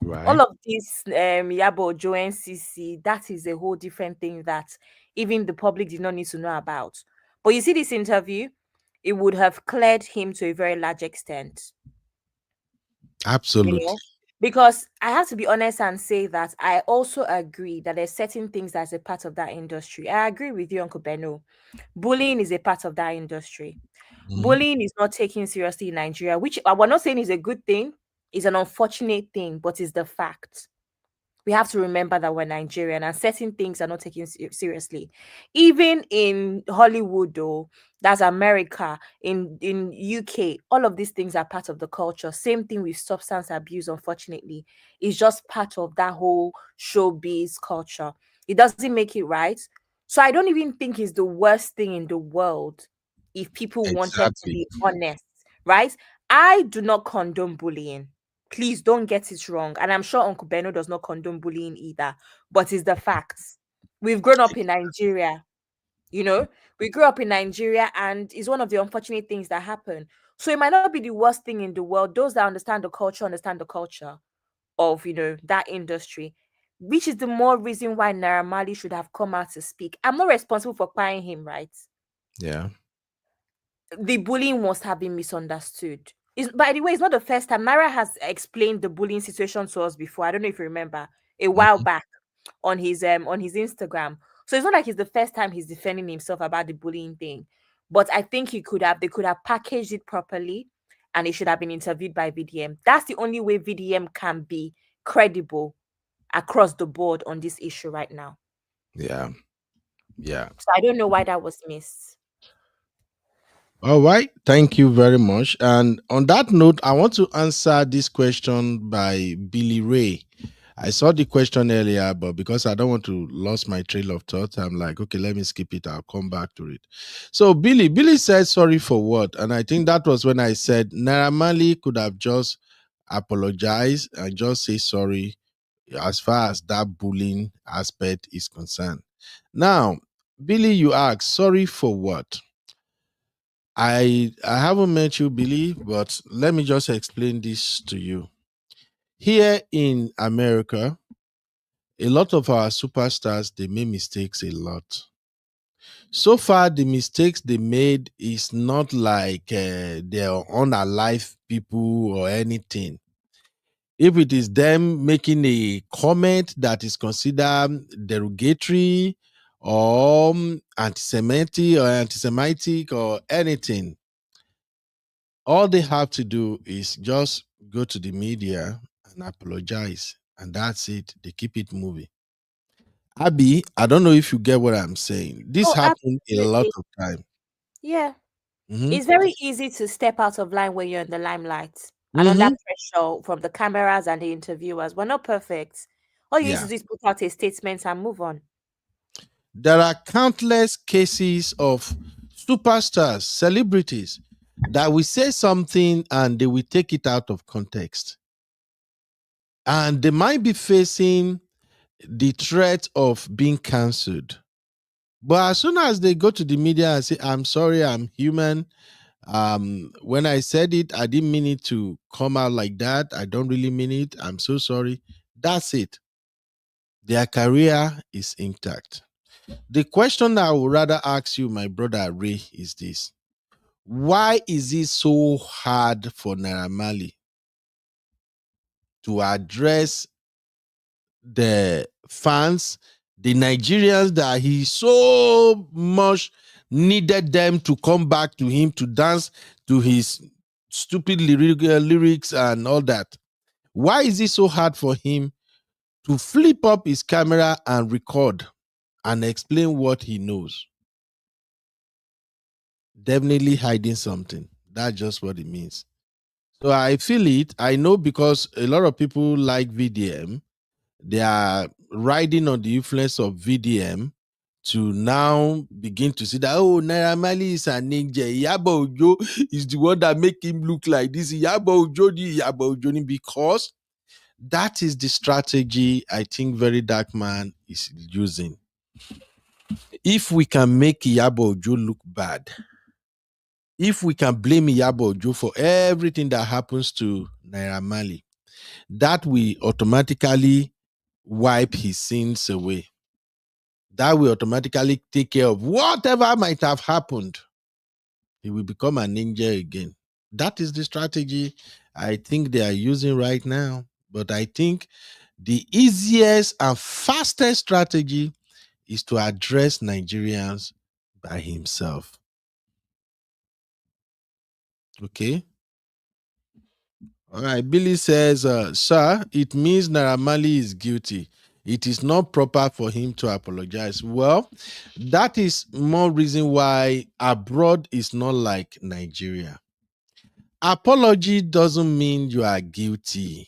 All Right. of this Iyabo Ojo NCC, that is a whole different thing that even the public did not need to know about. But you see this interview, it would have cleared him to a very large extent, you Absolutely. know. Because I have to be honest and say that I also agree that there's certain things that's a part of that industry. I agree with you, Uncle Beno. Bullying is a part of that industry. Mm-hmm. Bullying is not taken seriously in Nigeria, which we're not saying is a good thing, is an unfortunate thing, but is the fact. We have to remember that we're Nigerian and certain things are not taken seriously. Even in Hollywood, though, that's America, in UK, all of these things are part of the culture. Same thing with substance abuse, unfortunately. It's just part of that whole showbiz culture. It doesn't make it right. So I don't even think it's the worst thing in the world if people wanted to Exactly. be honest, right? I do not condone bullying. Please don't get it wrong. And I'm sure Uncle Beno does not condone bullying either, but it's the facts. We've grown up in Nigeria, you know, we grew up in Nigeria, and it's one of the unfortunate things that happen. So it might not be the worst thing in the world. Those that understand the culture of, that industry, which is the more reason why Naira Marley should have come out to speak. I'm not responsible for buying him, right? Yeah. The bullying must have been misunderstood. By the way, it's not the first time. Naira has explained the bullying situation to us before. I don't know if you remember a while Mm-hmm. back on his Instagram. So it's not like it's the first time he's defending himself about the bullying thing. But I think they could have packaged it properly, and it should have been interviewed by VDM. That's the only way VDM can be credible across the board on this issue right now. Yeah. Yeah. So I don't know why that was missed. All right. Thank you very much. And on that note, I want to answer this question by Billy Ray. I saw the question earlier, but because I don't want to lose my trail of thought, I'm like, okay, let me skip it. I'll come back to it. So Billy said sorry for what? And I think that was when I said Naira Marley could have just apologized and just say sorry as far as that bullying aspect is concerned. Now, Billy, you ask, sorry for what? I haven't met you, Billy, but let me just explain this to you. Here in America, a lot of our superstars they make mistakes a lot. So far, the mistakes they made is not like they're unalive people or anything. If it is them making a comment that is considered derogatory or anti-Semitic or anything, all they have to do is just go to the media and apologize, and that's it. They keep it moving. Abby, I don't know if you get what I'm saying. This Oh, happened a lot absolutely. of time. Yeah. Hmm. It's very easy to step out of line when you're in the limelight and under Hmm. pressure from the cameras and the interviewers. We're not perfect. All you need to Yeah. do is put out a statement and move on. There are countless cases of superstars, celebrities that will say something and they will take it out of context. And they might be facing the threat of being cancelled. But as soon as they go to the media and say, I'm sorry, I'm human. When I said it, I didn't mean it to come out like that. I don't really mean it. I'm so sorry. That's it. Their career is intact. The question I would rather ask you, my brother Ray, is this. Why is it so hard for Naira Marley to address the fans, the Nigerians that he so much needed them to come back to him to dance to his stupid lyrics and all that? Why is it so hard for him to flip up his camera and record and explain what he knows? Definitely hiding something. That's just what it means. So I feel it. I know because a lot of people like VDM. They are riding on the influence of VDM to now begin to see that, oh, Naira Marley is a ninja. Iyabo Ojo is the one that make him look like this. Iyabo Ojo, because that is the strategy I think Verydarkman is using. If we can make Iyabo Ojo look bad, if we can blame Iyabo Ojo for everything that happens to Naira Marley, that will automatically wipe his sins away. That will automatically take care of whatever might have happened. He will become a ninja again. That is the strategy I think they are using right now. But I think the easiest and fastest strategy is to address Nigerians by himself. Okay? All right. Billy says, sir, it means Naira Marley is guilty. It is not proper for him to apologize. Well, that is more reason why abroad is not like Nigeria. Apology doesn't mean you are guilty.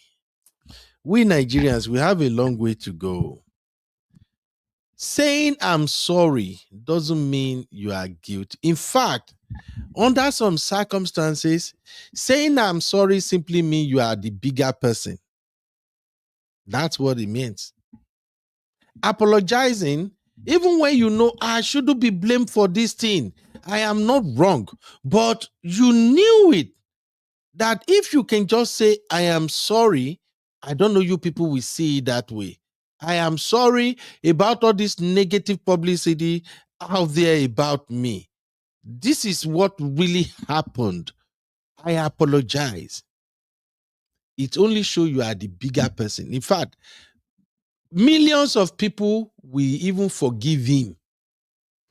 We Nigerians, we have a long way to go. Saying I'm sorry doesn't mean you are guilty. In fact, under some circumstances, saying I'm sorry simply means you are the bigger person. That's what it means. Apologizing, even when you know I shouldn't be blamed for this thing, I am not wrong, but you knew it, that if you can just say, I am sorry, I don't know you people will see it that way. I am sorry about all this negative publicity out there about me. This is what really happened. I apologize. It only shows you are the bigger person. In fact, millions of people will even forgive him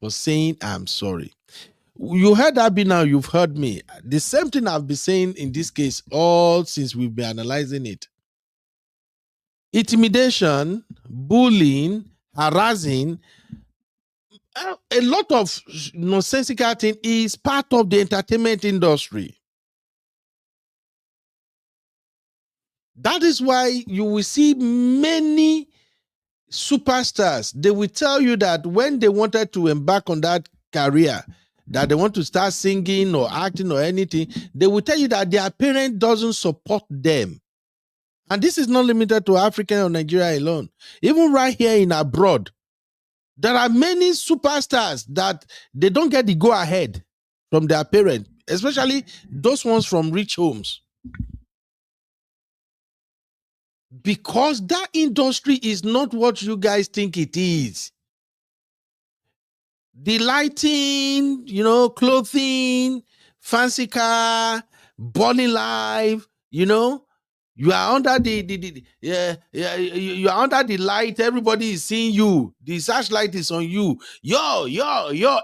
for saying, I'm sorry. You heard Abby now, you've heard me. The same thing I've been saying in this case all since we've been analyzing it. Intimidation, bullying, harassing, a lot of nonsensical thing is part of the entertainment industry. That is why you will see many superstars. They will tell you that when they wanted to embark on that career, that they want to start singing or acting or anything, they will tell you that their parent doesn't support them. And this is not limited to Africa or Nigeria alone. Even right here in abroad, there are many superstars that they don't get the go-ahead from their parents, especially those ones from rich homes. Because that industry is not what you guys think it is. The lighting, clothing, fancy car, balling life, you are under you are under the light. Everybody is seeing you. The searchlight is on you. Yo.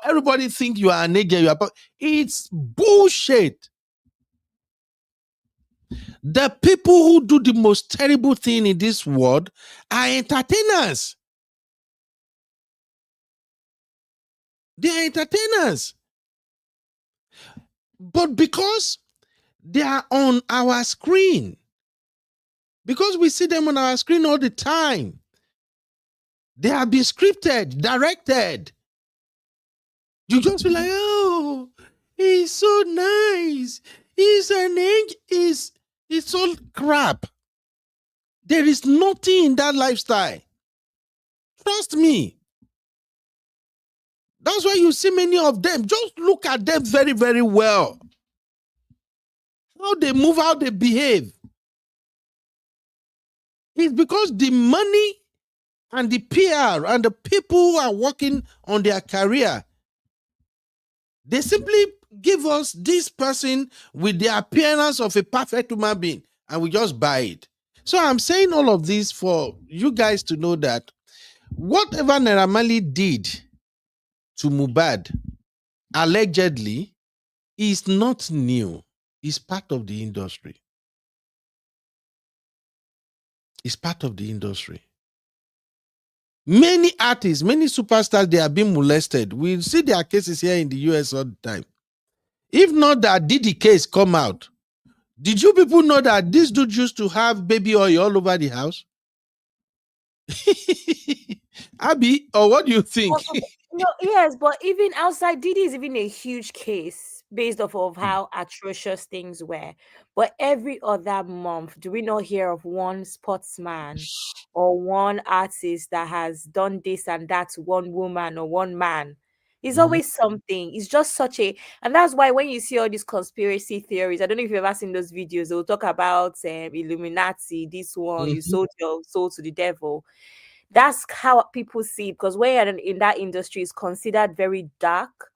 Everybody think you are a nigger. It's bullshit. The people who do the most terrible thing in this world are entertainers. They are entertainers. But because they are on our screen, because we see them on our screen all the time, they have been scripted, directed. You just feel like, oh, he's so nice. He's an angel. It's all crap. There is nothing in that lifestyle. Trust me. That's why you see many of them. Just look at them very, very well. How they move, how they behave. It's because the money and the PR and the people who are working on their career, they simply give us this person with the appearance of a perfect human being and we just buy it. So I'm saying all of this for you guys to know that whatever Naira Marley did to Mohbad, allegedly, is not new. It's part of the industry. It's part of the industry. Many artists, many superstars, they are being molested. We see their cases here in the US all the time. If not that Diddy case come out, did you people know that this dude used to have baby oil all over the house? Abby, or what do you think? Also, no, yes, but even outside, Didi is even a huge case based off of how atrocious things were. But every other month, do we not hear of one sportsman or one artist that has done this and that to one woman or one man? It's Mhm, always something. It's just such a, and that's why when you see all these conspiracy theories, I don't know if you've ever seen those videos. They'll talk about Illuminati. This one, you mhm, sold your soul to the devil. That's how people see it, because when you're in that industry, is considered very dark.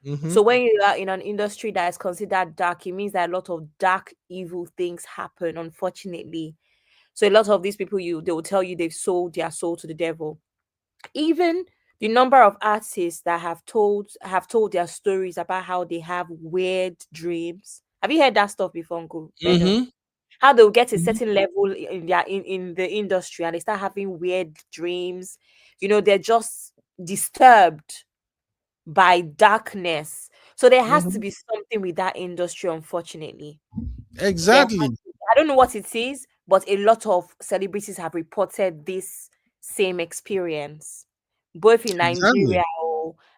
mhm, So when you are in an industry that is considered dark, it means that a lot of dark, evil things happen, unfortunately. So a lot of these people, they will tell you they've sold their soul to the devil. Even the number of artists that have told their stories about how they have weird dreams. Have you heard that stuff before, Uncle Bedo? mhm, How they'll get a mhm. certain level in the industry and they start having weird dreams. They're just disturbed by darkness. So there has to Mhm. be something with that industry, unfortunately. There has Exactly. to be. I don't know what it is, but a lot of celebrities have reported this same experience, both in Exactly. Nigeria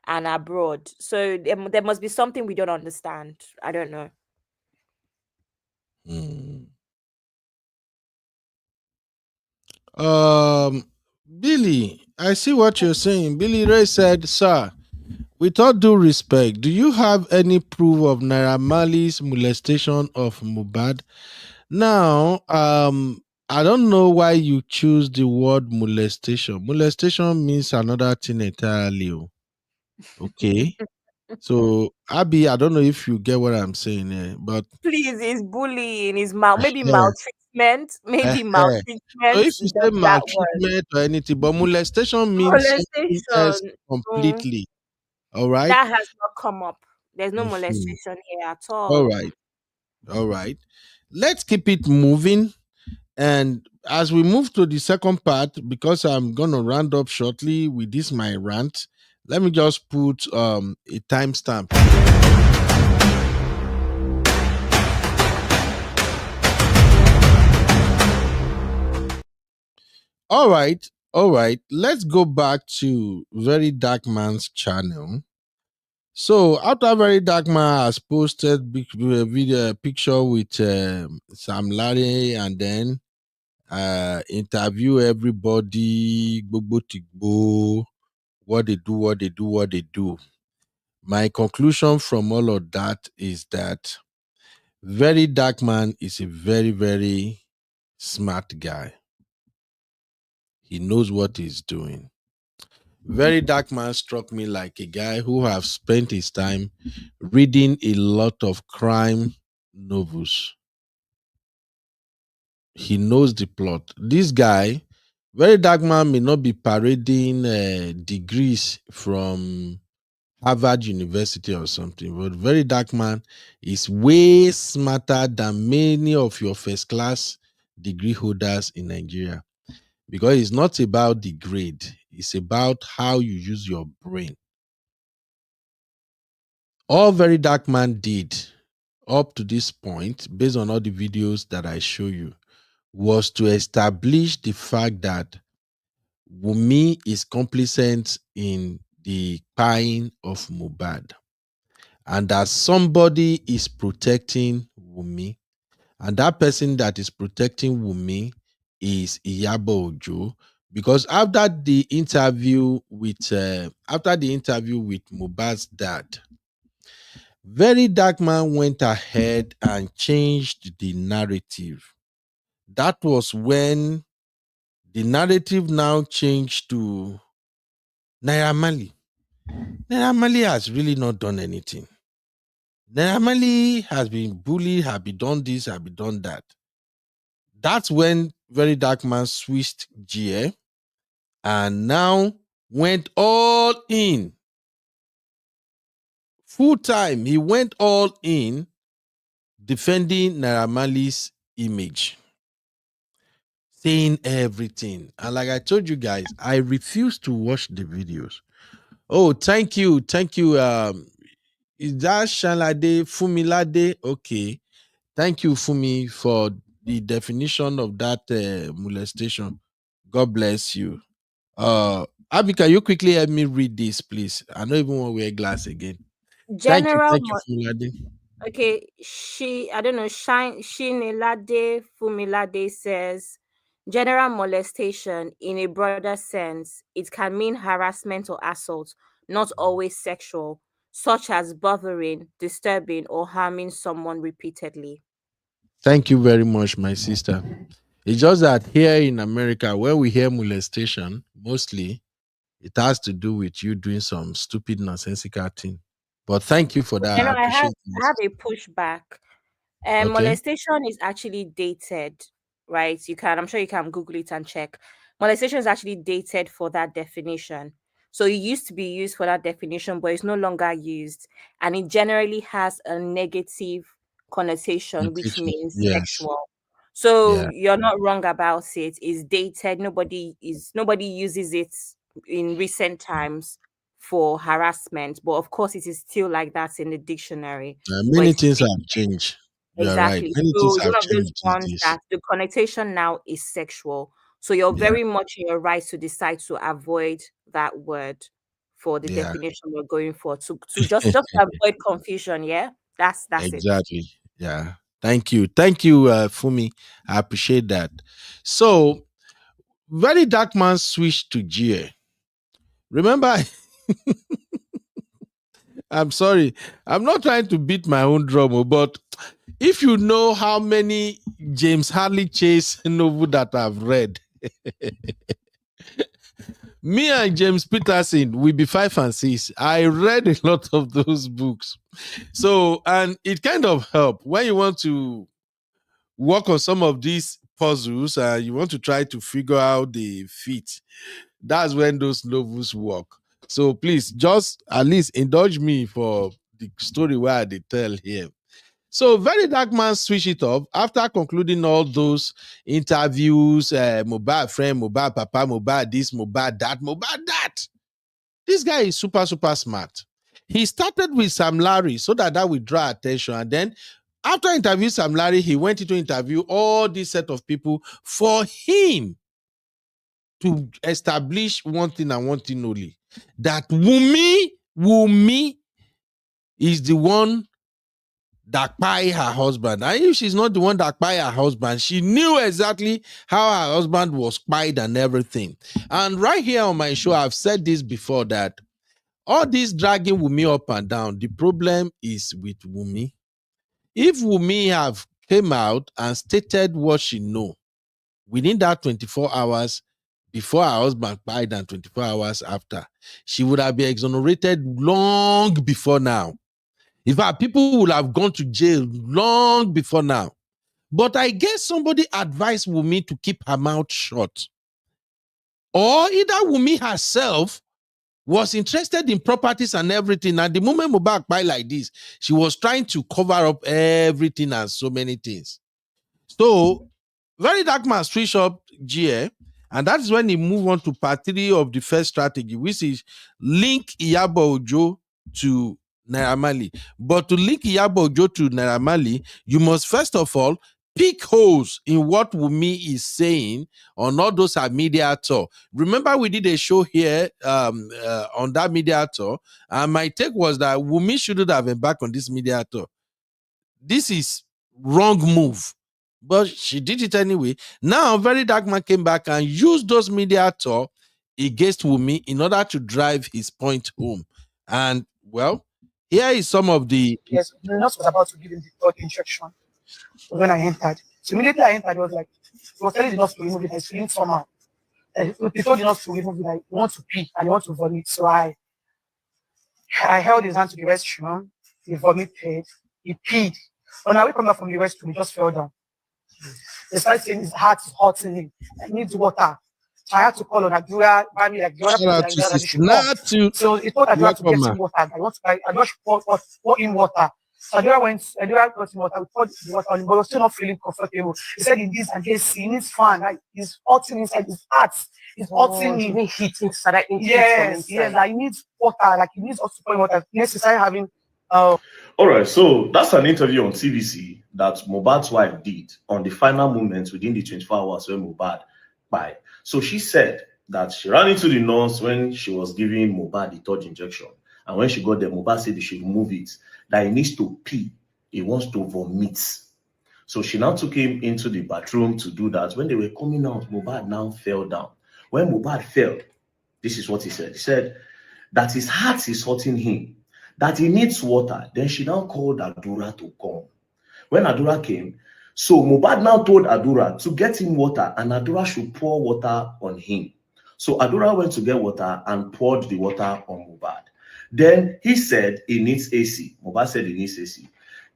and abroad. So there must be something we don't understand. I don't know. Mm. Um, Billy, I see what you're saying. Billy Ray said, "Sir, with all due respect, do you have any proof of Naira Marley's molestation of Mubad?" Now, I don't know why you choose the word molestation. Molestation means another thing entirely. Okay. So, Abby, I don't know if you get what I'm saying here, but Please, is bullying, is maybe eh, maltreatment, maybe so maltreatment, if you say just that word. maltreatment or anything, but molestation means something else Molestation. mm, completely. All right. that has not come up. There's no Mhm. molestation here at All all. right. All right. Let's keep it moving. And as we move to the second part, because I'm gonna round up shortly with this my rant, let me just put a timestamp. All right, all right. Let's go back to Very Dark Man's channel. So after Very Dark Man has posted big video picture with Sam Larry and then interview everybody, gbogbo tigbo, what they do, what they do, what they do. My conclusion from all of that is that Very Dark Man is a very, very smart guy. He knows what he's doing. Very Dark Man struck me like a guy who have spent his time reading a lot of crime novels. He knows the plot. This guy, Very Dark Man, may not be parading degrees from Harvard University or something, but Very Dark Man is way smarter than many of your first class degree holders in Nigeria, because it's not about the grade, it's about how you use your brain. All Very Dark Man did up to this point, based on all the videos that I show you, was to establish the fact that Wumi is complicit in the buying of Mohbad, and that somebody is protecting Wumi, and that person that is protecting Wumi is Iyabo Ojo. Because after the interview with Mohbad's dad, Very Dark Man went ahead and changed the narrative. That was when the narrative now changed to Naira Marley. Naira Marley has really not done anything. Naira Marley has been bullied, has been done this, has been done that. That's when Very Dark Man switched gear and now went all in full time. He went all in defending Naira Marley's image, saying everything. And like I told you guys, I refuse to watch the videos. Oh, thank you. Is that Shanlade Fumilade? Okay. Thank you, Fumi, for the definition of that molestation. God bless you. Abby, can you quickly help me read this, please? I don't even want to wear glass again. General Thank you, Fumilade. Okay, I don't know, Shinelade Fumilade says, general molestation in a broader sense, it can mean harassment or assault, not always sexual, such as bothering, disturbing, or harming someone repeatedly. Thank you very much, my sister. It's just that here in America, when we hear molestation, mostly it has to do with you doing some stupid, nonsensical thing. But thank you for that. You know, I appreciate I have this. a pushback. Okay. Molestation is actually dated, right? I'm sure you can Google it and check. Molestation is actually dated for that definition. So it used to be used for that definition, but it's no longer used. And it generally has a negative connotation, which Teaching. means Yes. sexual. So Yeah. you're not wrong about it. It's dated. Nobody uses it in recent times for harassment. But of course, it is still like that in the dictionary. But Many it's things have changed. You are right. exactly. Many So things it's have one of those changed these ones days. that the connotation now is sexual. So you're Yeah. very much in your right to decide to avoid that word for the Yeah. definition we're going for. To just avoid confusion, yeah? That's it. Exactly. Yeah. Thank you. Thank you, Fumi. I appreciate that. So, Very Dark Man switched to GA. Remember, I'm sorry. I'm not trying to beat my own drum, but if you know how many James Hadley Chase novel that I've read, me and James Peterson will be 5 and 6. I read a lot of those books. So, and it kind of helped when you want to work on some of these puzzles and you want to try to figure out the fit. That's when those novels work. So please just at least indulge me for the story where I did tell here. So Very Dark Man switch it up after concluding all those interviews, Mohbad friend, Mohbad papa, Mohbad this, Mohbad that. This guy is super, super smart. He started with Sam Larry so that would draw attention. And then after interviewing Sam Larry, he went into interview all this set of people for him to establish one thing and one thing only. That Wumi is the one that kpai her husband. And if she's not the one that kpai her husband, she knew exactly how her husband was kpied and everything. And right here on my show, I've said this before that all this dragging Wumi up and down, the problem is with Wumi. If Wumi have came out and stated what she know within that 24 hours before her husband died and 24 hours after, she would have been exonerated long before now. In fact, people would have gone to jail long before now. But I guess somebody advised Wumi to keep her mouth shut. Or either Wumi herself was interested in properties and everything. And the moment Mohbad buy like this, she was trying to cover up everything and so many things. So, Very Dark Man switch up GA, and that is when he moved on to part 3 of the first strategy, which is link Iyabo Ojo to Naira Marley. But to link Iyabo Ojo to Naira Marley, you must first of all pick holes in what Wumi is saying on all those media tour. Remember, we did a show here on that media tour, and my take was that Wumi shouldn't have been back on this media tour. This is wrong move, but she did it anyway. Now, Very Dark Man came back and used those media tour against Wumi in order to drive his point home. And well, here is some of the. Yes, the nurse was about to give him the third injection when I entered. So immediately I entered, it was like, he was telling the nurse to remove it. I was feeling somehow. He told the nurse to remove it. I want to pee and I want to vomit. So I held his hand to the restroom. He vomited. He peed. On our way coming back from the restroom, he just fell down. They started saying his heart is hurting him. I need water. So I had to call on Adura, Bami, like the other Shout people out that to that they Sister should come. Natu. So he told Adura to Welcome, get ma. him water. I just pour in water. So Adura got him water. We poured the water on him, but he was still not feeling comfortable. He said he needs an AC, he needs fan, like he's hurting inside his heart. He's hurting him. Even heat inside, like Yes, like he needs water, like he needs us to pour in water. Next, he started having All right, so that's an interview on TVC that Mohbad's wife did on the final moments within the 24 hours when Mohbad died. So she said that she ran into the nurse when she was giving Mohbad the third injection. And when she got there, Mohbad said they should remove it, that he needs to pee, he wants to vomit. So she now took him into the bathroom to do that. When they were coming out, Mohbad now fell down. When Mohbad fell, this is what he said. He said that his heart is hurting him, that he needs water. Then she now called Adura to come. When Adura came, so Mohbad now told Adura to get him water and Adura should pour water on him. So Adura went to get water and poured the water on Mohbad. Then he said he needs AC. Mohbad said he needs AC.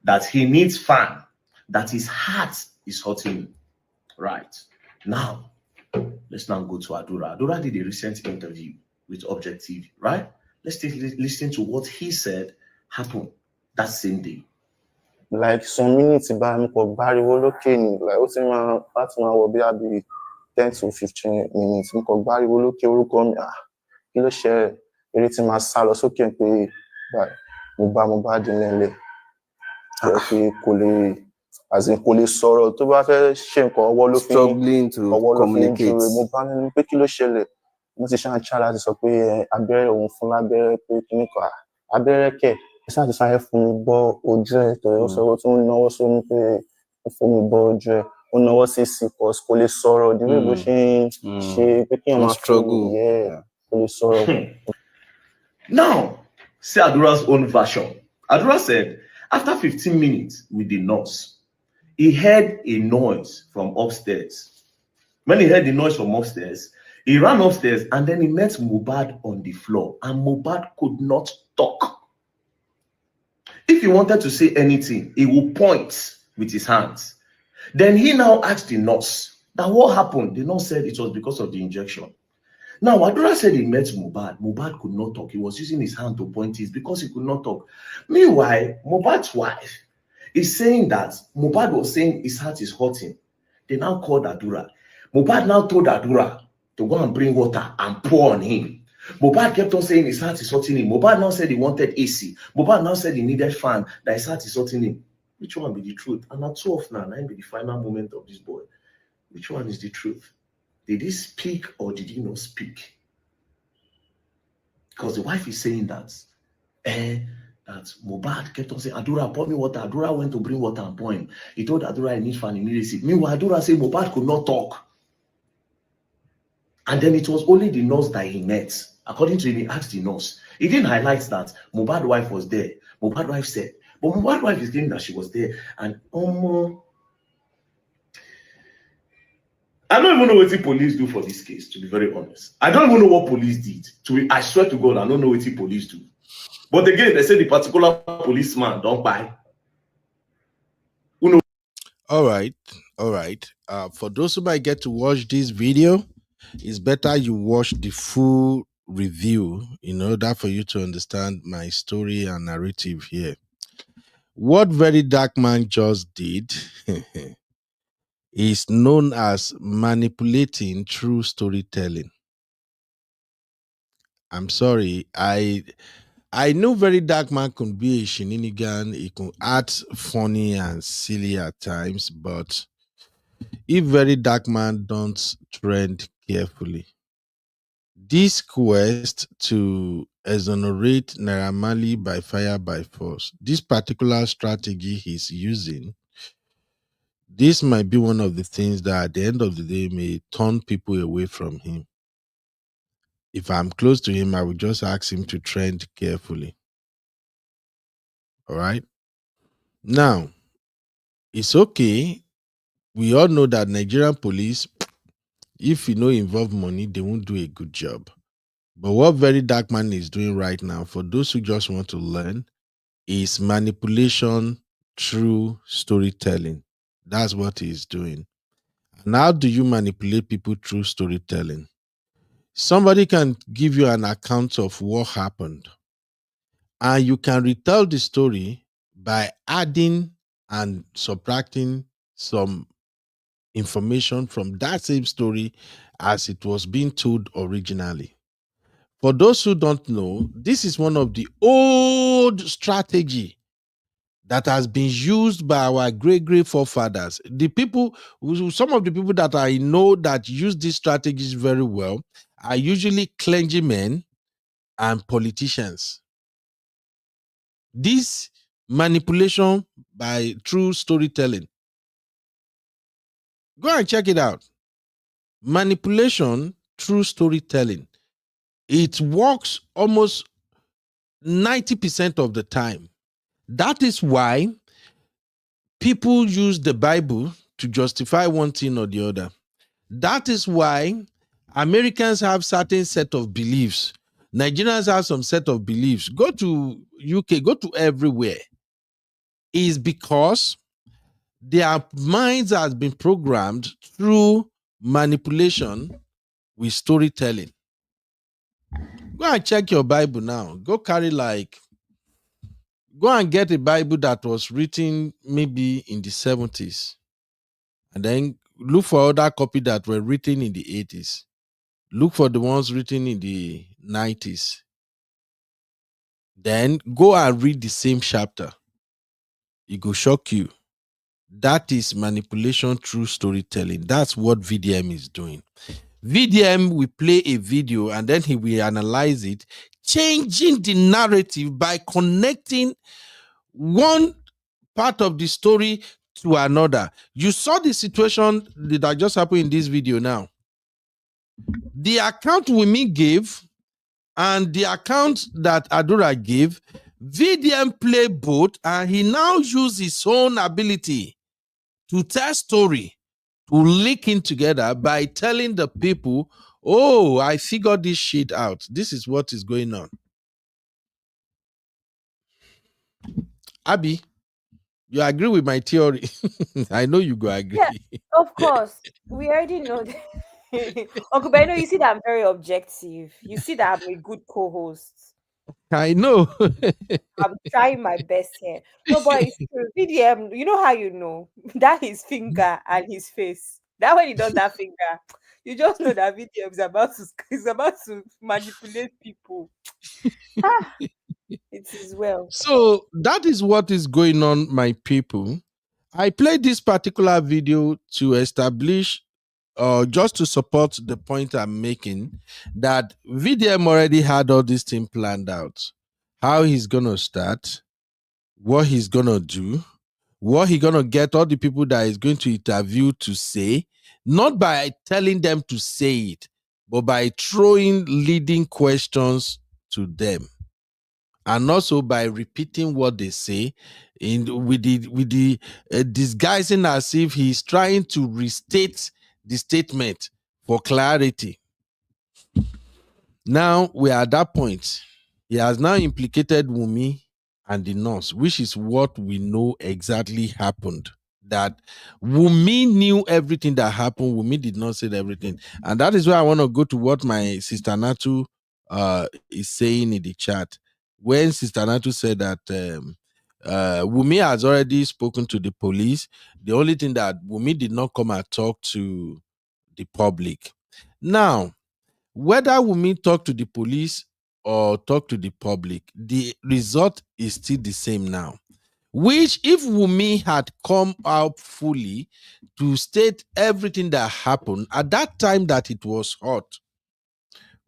That he needs fan. That his heart is hurting him. Right. Now, let's now go to Adura. Adura did a recent interview with Objective, right? Let's listen to what he said happened that same day. Like some minutes back, mo kàn gbáriwo lókè ni, like ó ti máa láti máa wọ bí i 10 to 15 minutes, mo kàn gbáriwo lókè orúkọ mi, kí ló ṣe eré tí máa sá lọ sókè pé mo bá Mohbad nílẹ̀, pé kò lè sọ̀rọ̀ tó bá fẹ́ ṣe nǹkan ọwọ́ ló fi struggling to communicate. Mo bá nínú pé kí ló ṣẹlẹ̀, mo ti ṣáà láti sọ pé abẹ́rẹ́ òun fún lábẹ́rẹ́ pé kí ní kan abẹ́rẹ́ kẹ̀ ṣáà ti sáré fún mi bọ́ ojú ẹ̀ tó yọ sọ́wọ́ tó ń náwó sómi pé ó fún mi bọ́ ojú ẹ̀ ó náwó sí cos kò lè sọ̀rọ̀ ìdílé bó ṣe ń ṣe pé kí wọ́n struggle kò lè sọ̀rọ̀. Now, see Adura's own version. Adura said after 15 minutes with the nurse, he heard a noise from upstairs. When he heard the noise from upstairs, he ran upstairs and then he met Mohbad on the floor and Mohbad could not talk. If he wanted to say anything, he would point with his hands. Then he now asked the nurse that what happened. The nurse said it was because of the injection. Now, Adura said he met Mohbad. Mohbad could not talk. He was using his hand to point it because he could not talk. Meanwhile, Mohbad's wife is saying that Mohbad was saying his heart is hurting. They now called Adura. Mohbad now told Adura to go and bring water and pour on him. Mohbad kept on saying his heart is hurting him. Mohbad now said he wanted AC. Mohbad now said he needed fan, that his heart is hurting him. Which one be the truth? And at 12 now, be the final moment of this boy. Which one is the truth? Did he speak or did he not speak? Because the wife is saying that Mohbad kept on saying, Adura, pour me water. Adura went to bring water and pour him. He told Adura he needs fan immediately. Meanwhile, Adura said Mohbad could not talk. And then it was only the nurse that he met. According to him, he asked the nurse. He didn't highlight that Mohbad's wife was there. Mohbad's wife said, but Mohbad's wife is claiming that she was there. And I don't even know what the police do for this case, to be very honest. I don't even know what police did. I swear to God, I don't know what the police do. But again, they say the particular policeman don't buy. All right. For those who might get to watch this video, it's better you watch the full review in order for you to understand my story and narrative here. What Verydarkman just did is known as manipulating through storytelling. I'm sorry, I knew Verydarkman could be a shenanigan. He could act funny and silly at times, but if Verydarkman don't trend carefully, this quest to exonerate Naira Marley by fire by force, this particular strategy he's using, this might be one of the things that at the end of the day may turn people away from him. If I'm close to him, I would just ask him to trend carefully. All right. Now, it's okay. We all know that Nigerian police, if you know involve money, they won't do a good job. But what Verydarkman is doing right now, for those who just want to learn, is manipulation through storytelling. That's what he's doing. And how do you manipulate people through storytelling? Somebody can give you an account of what happened, and you can retell the story by adding and subtracting some information from that same story as it was being told originally. For those who don't know, this is one of the old strategy that has been used by our great forefathers. The people, some of the people that I know that use these strategies very well are usually clergymen and politicians. This manipulation by true storytelling. Go and check it out. Manipulation through storytelling. It works almost 90% of the time. That is why people use the Bible to justify one thing or the other. That is why Americans have certain set of beliefs. Nigerians have some set of beliefs. Go to UK, go to everywhere. Is because their minds has been programmed through manipulation with storytelling. Go and check your Bible now. Go and get a Bible that was written maybe in the 70s. And then look for other copies that were written in the 80s. Look for the ones written in the 90s. Then go and read the same chapter. It will shock you. That is manipulation through storytelling. That's what VDM is doing. VDM will play a video and then he will analyze it, changing the narrative by connecting one part of the story to another. You saw the situation that just happened in this video now. The account Wumi gave and the account that Adura gave, VDM play both, and he now used his own ability to tell story, to link in together by telling the people, oh, I figured this shit out. This is what is going on. Abby, you agree with my theory? I know you go agree. Yeah, of course. We already know that. Uncle Beno, you see that I'm very objective. You see that I'm a good co-host. I know. I'm trying my best here. No, but it's true. VDM, you know how you know? That his finger and his face. That when he does that finger, you just know that VDM is about to manipulate people. It is well. So that is what is going on, my people. I played this particular video to establish just to support the point I'm making that VDM already had all this thing planned out. How he's going to start, what he's going to do, what he's going to get all the people that he's going to interview to say, not by telling them to say it, but by throwing leading questions to them. And also by repeating what they say with the disguising as if he's trying to restate the statement for clarity. Now we are at that point. He has now implicated Wumi and the nurse, which is what we know exactly happened. That Wumi knew everything that happened. Wumi did not say everything. And that is why I want to go to what my sister Natu is saying in the chat. When Sister Natu said that Wumi has already spoken to the police, the only thing that Wumi did not come and talk to the public. Now, whether Wumi talk to the police or talk to the public, the result is still the same now. Which, if Wumi had come out fully to state everything that happened at that time that it was hot,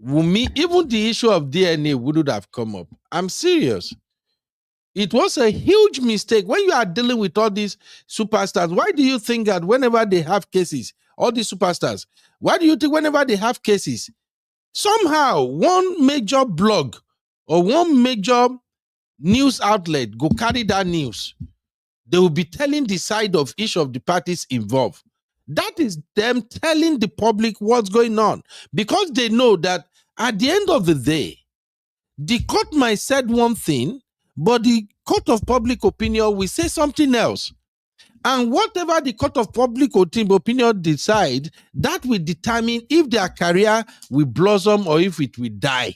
Wumi, even the issue of DNA wouldn't have come up. I'm serious. It was a huge mistake. When you are dealing with all these superstars, why do you think that whenever they have cases, all these superstars, why do you think whenever they have cases, somehow one major blog or one major news outlet go carry that news? They will be telling the side of each of the parties involved. That is them telling the public what's going on, because they know that at the end of the day, the court might said one thing, but the court of public opinion will say something else. And whatever the court of public opinion decide, that will determine if their career will blossom or if it will die.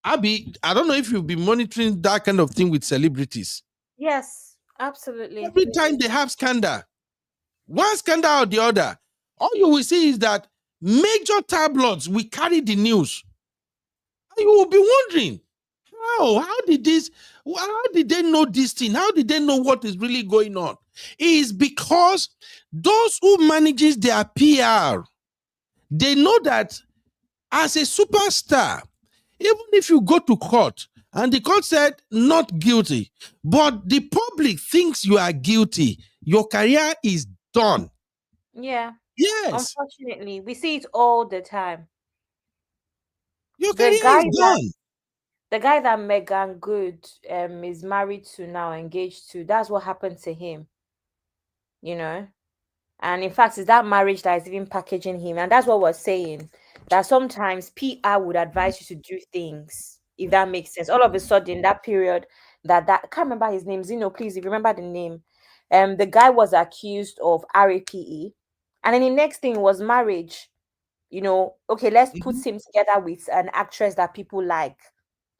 Abby, I don't know if you've been monitoring that kind of thing with celebrities. Yes, absolutely. Every time they have scandal, one scandal or the other, all you will see is that major tabloids will carry the news. And you will be wondering, how did they know this thing? How did they know what is really going on? It is because those who manages their PR, they know that as a superstar, even if you go to court and the court said not guilty, but the public thinks you are guilty, your career is done. Yeah. Yes. Unfortunately, we see it all the time. Your career is done. The guy that Megan Good is married to now, engaged to, that's what happened to him. You know? And in fact, it's that marriage that is even packaging him. And that's what we're saying. That sometimes PR would advise you to do things, if that makes sense. All of a sudden, that period that I can't remember his name. Zeno, please, if you remember the name. The guy was accused of RAPE. And then the next thing was marriage. You know, okay, let's put him together with an actress that people like.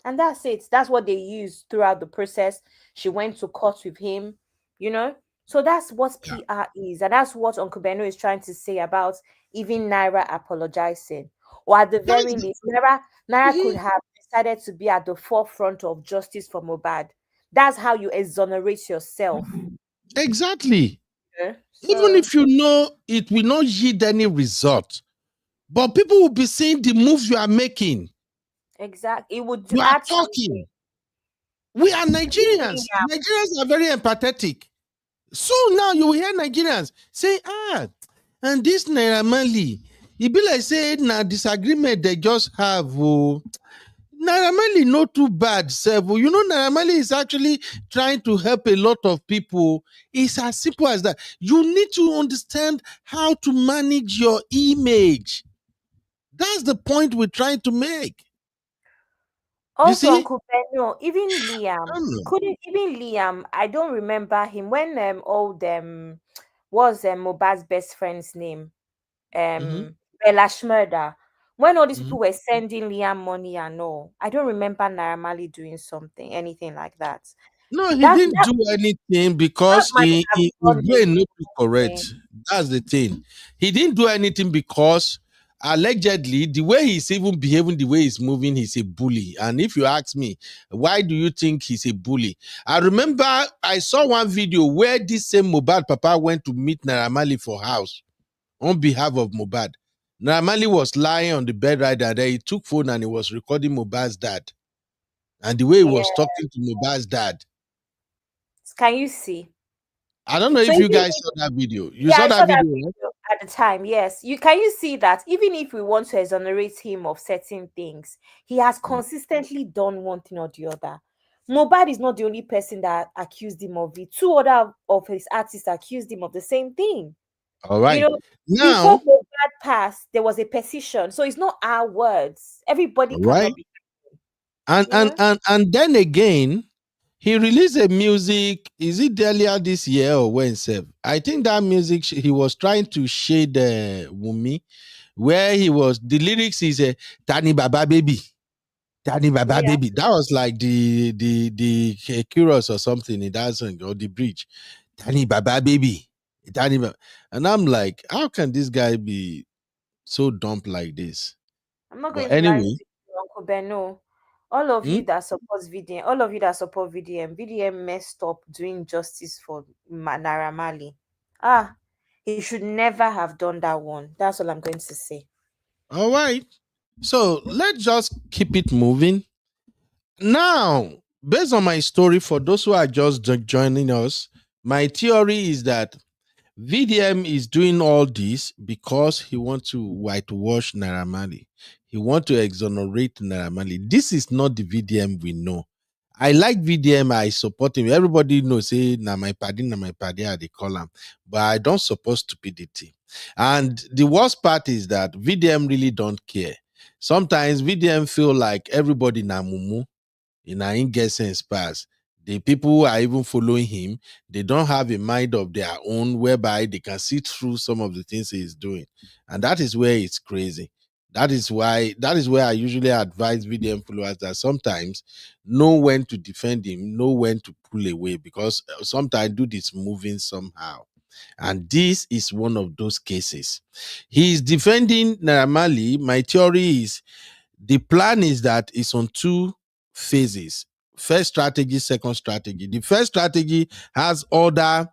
And that's it. That's what they used throughout the process. She went to court with him, you know. So that's what PR is. And that's what Uncle Beno is trying to say about even Naira apologizing. Or at the very least, Naira could have decided to be at the forefront of justice for Mohbad. That's how you exonerate yourself. Exactly. Yeah, even if you know it will not yield any result, but people will be seeing the moves you are making. Exactly. It would You are talking. We are Nigerians. Nigerians are very empathetic. So now you will hear Nigerians say, and this Naira Marley, it be like saying now disagreement they just have. Naira Marley not too bad, Sevo. You know, Naira Marley is actually trying to help a lot of people. It's as simple as that. You need to understand how to manage your image. That's the point we're trying to make. Also, Uncle Beno, even Liam, I don't remember him when was Mohbad's best friend's name? Bella Shmurda. When all these people were sending Liam money and all, I don't remember Naira Marley doing anything like that. No, he didn't do anything because he was not correct. That's the thing. He didn't do anything because allegedly the way he's even behaving, the way he's moving, he's a bully. And if you ask me, why do you think he's a bully? I remember I saw one video where this same Mohbad Papa went to meet Naira Marley for house on behalf of Mohbad. Naira Marley was lying on the bed right there. He took phone and he was recording Mohbad's dad. And the way he was talking to Mohbad's dad. Can you see? I don't know if you guys saw that video. You saw that video at the time, yes. Can you see that even if we want to exonerate him of certain things, he has consistently done one thing or the other. Mohbad is not the only person that accused him of it. 2 other of his artists accused him of the same thing. All right. You know, now, before Mohbad passed, there was a petition. So it's not our words. Everybody cannot be. And then again, he released a music. Is it earlier this year or Wednesday? I think that music he was trying to shade Wumi, where the lyrics is a Tani Baba baby, Tani Baba baby. That was like the chorus or something in that song or the bridge. Tani Baba baby, Tani Baba. And I'm like, how can this guy be so dumb like this? I'm not going to lie to you, Uncle Beno. All of you that support VDM messed up doing justice for Naira Marley. He should never have done that one. That's all I'm going to say. All right. So let's just keep it moving. Now, based on my story, for those who are just joining us, my theory is that VDM is doing all this because he wants to whitewash Naira Marley. He wants to exonerate Naira Marley. This is not the VDM we know. I like VDM. I support him. Everybody knows, say, na my party, they call him. But I don't support stupidity. And the worst part is that VDM really don't care. Sometimes VDM feel like everybody na mumu, in get sense pass. The people who are even following him, they don't have a mind of their own whereby they can see through some of the things he is doing. And that is where it's crazy. That is where I usually advise VDM followers that sometimes know when to defend him, know when to pull away, because sometimes do this moving somehow. And this is one of those cases. He is defending Naira Marley. My theory is the plan is that it's on two phases. First strategy, second strategy. The first strategy has other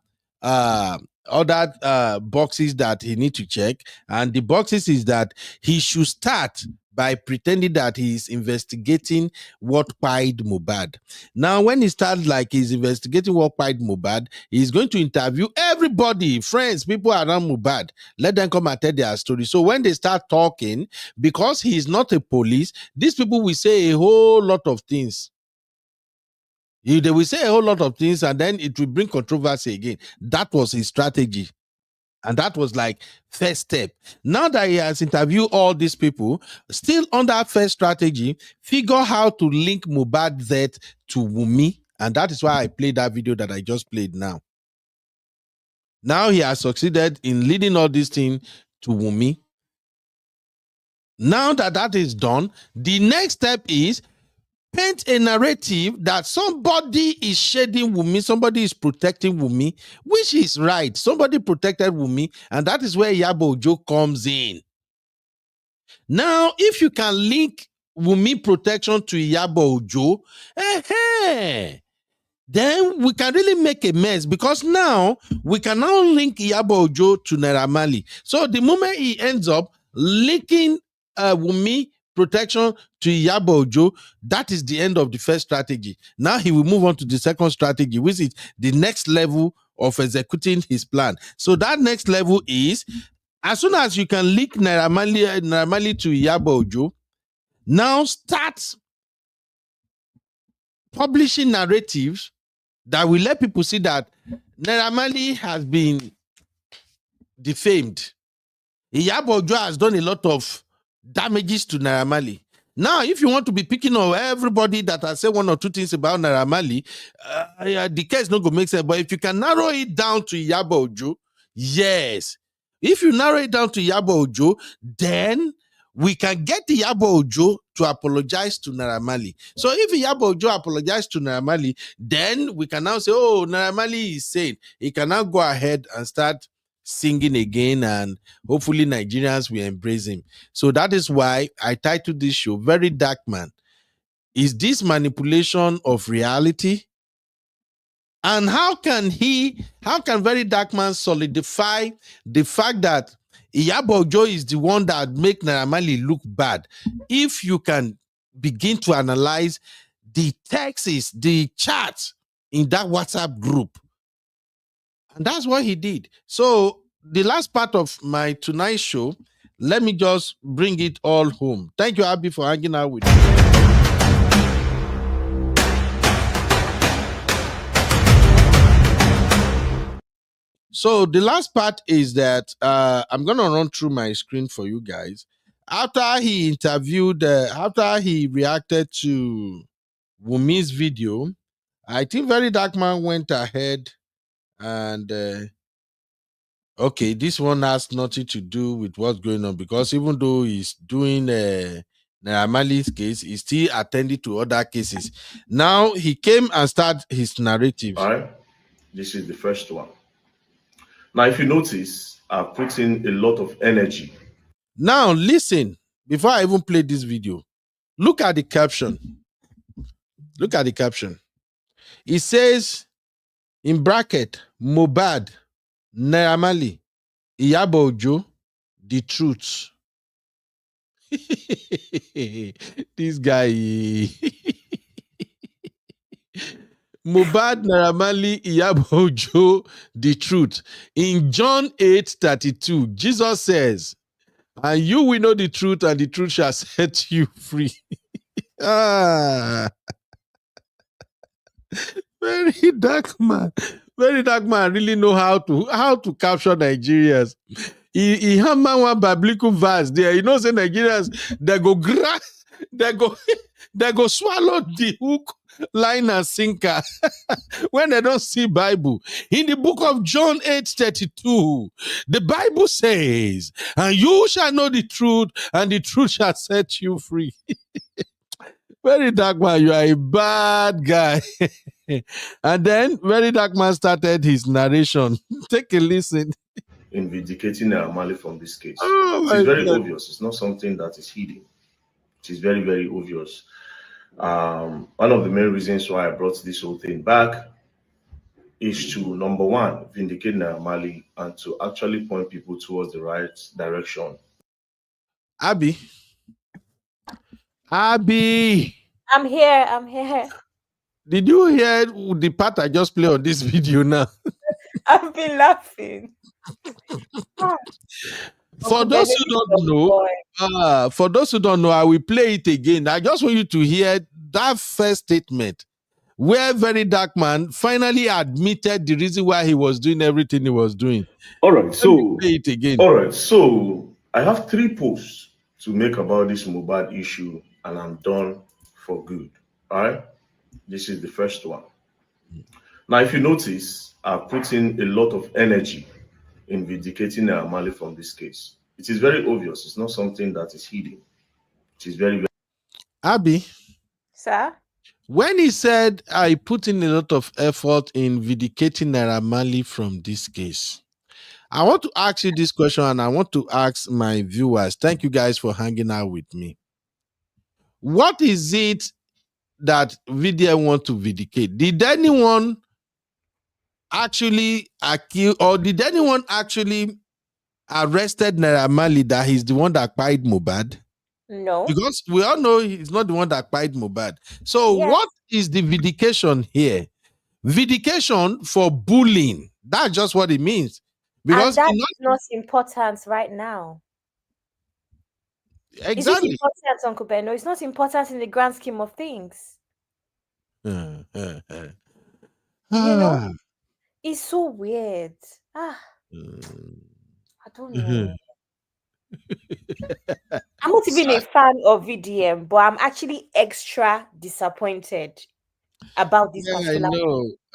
boxes that he need to check, and the boxes is that he should start by pretending that he is investigating what pied Mohbad. Now, when he starts like he's investigating what pied Mohbad, he's going to interview everybody, friends, people around Mohbad. Let them come and tell their story. So when they start talking, because he is not a police, these people will say a whole lot of things. They will say a whole lot of things, and then it will bring controversy again. That was his strategy. And that was like first step. Now that he has interviewed all these people, still on that first strategy, figure how to link Mohbad's death to Wunmi. And that is why I played that video that I just played now. Now he has succeeded in leading all these things to Wunmi. Now that that is done, the next step is paint a narrative that somebody is shading Wunmi, somebody is protecting Wunmi, which is right. Somebody protected Wunmi, and that is where Iyabo Ojo comes in. Now, if you can link Wunmi protection to Iyabo Ojo, then we can really make a mess, because now we can now link Iyabo Ojo to Naira Marley. So the moment he ends up linking Wunmi protection to Iyabo Ojo, that is the end of the first strategy. Now he will move on to the second strategy, which is the next level of executing his plan. So that next level is, as soon as you can link Naira Marley to Iyabo Ojo, now start publishing narratives that will let people see that Naira Marley has been defamed. Iyabo Ojo has done a lot of damages to Naira Marley. Now, if you want to be picking on everybody that has said one or two things about Naira Marley, the case not going to make sense. But if you can narrow it down to Iyabo Ojo, yes. If you narrow it down to Iyabo Ojo, then we can get Iyabo Ojo to apologize to Naira Marley. So if Iyabo Ojo apologizes to Naira Marley, then we can now say, oh, Naira Marley is sane. He can now go ahead and start singing again, and hopefully Nigerians will embrace him. So that is why I titled this show Verydarkman. Is this manipulation of reality? And how can Verydarkman solidify the fact that Iyabo Ojo is the one that make Naira Marley look bad? If you can begin to analyze the texts, the chats in that WhatsApp group. And that's what he did. So the last part of my tonight show, let me just bring it all home. Thank you, Abby, for hanging out with me. So the last part is that I'm going to run through my screen for you guys. After he interviewed, after he reacted to Wunmi's video, I think Verydarkman went ahead and okay, this one has nothing to do with what's going on, because even though he's doing Naira Marley's case, he's still attending to other cases. Now he came and started his narrative. All right, this is the first one. Now, if you notice, I've put in a lot of energy. Now listen, before I even play this video, look at the caption. Look at the caption. It says, in bracket, Mohbad, Naira Marley, Iyabo Ojo, the truth. This guy. Mohbad, Naira Marley, Iyabo Ojo, the truth. In John 8:32, Jesus says, and you will know the truth, and the truth shall set you free. Verydarkman. Verydarkman really know how to capture Nigerians. He hammer one biblical verse there. You know, say Nigerians, they go swallow the hook line and sinker when they don't see Bible. In the book of John 8:32, the Bible says, and you shall know the truth, and the truth shall set you free. Verydarkman, you are a bad guy. And then Verydarkman started his narration. Take a listen. In vindicating Naira from this case. Oh It is very God. obvious. It's not something that is hidden. It is very, very obvious. One of the main reasons why I brought this whole thing back is to, number one, vindicate Naira and to actually point people towards the right direction. Abby. I'm here. Did you hear the part I just played on this video now? I've been laughing. For those who don't know, I will play it again. I just want you to hear that first statement where Verydarkman finally admitted the reason why he was doing everything he was doing. All right, so play it again. All right, so I have 3 posts to make about this Mohbad issue, and I'm done for good. All right, this is the first one. Now, if you notice, I've put in a lot of energy in vindicating Naira from this case. It is very obvious. It's not something that is hidden. It is very, very... Abby, sir, when he said I put in a lot of effort in vindicating Naira from this case, I want to ask you this question, and I want to ask my viewers. Thank you guys for hanging out with me. What is it that VDM want to vindicate? Did anyone actually accuse, or did anyone actually arrested Naira that he's the one that killed Mohbad? No. Because we all know he's not the one that killed Mohbad. So Yes. what is the vindication here? Vindication for bullying. That's just what it means. Because and that's not important right now. Exactly. Is it important, Uncle Ben? No, it's not important in the grand scheme of things. You know, it's so weird. I don't know. I'm not even a fan of VDM, but I'm actually extra disappointed about this.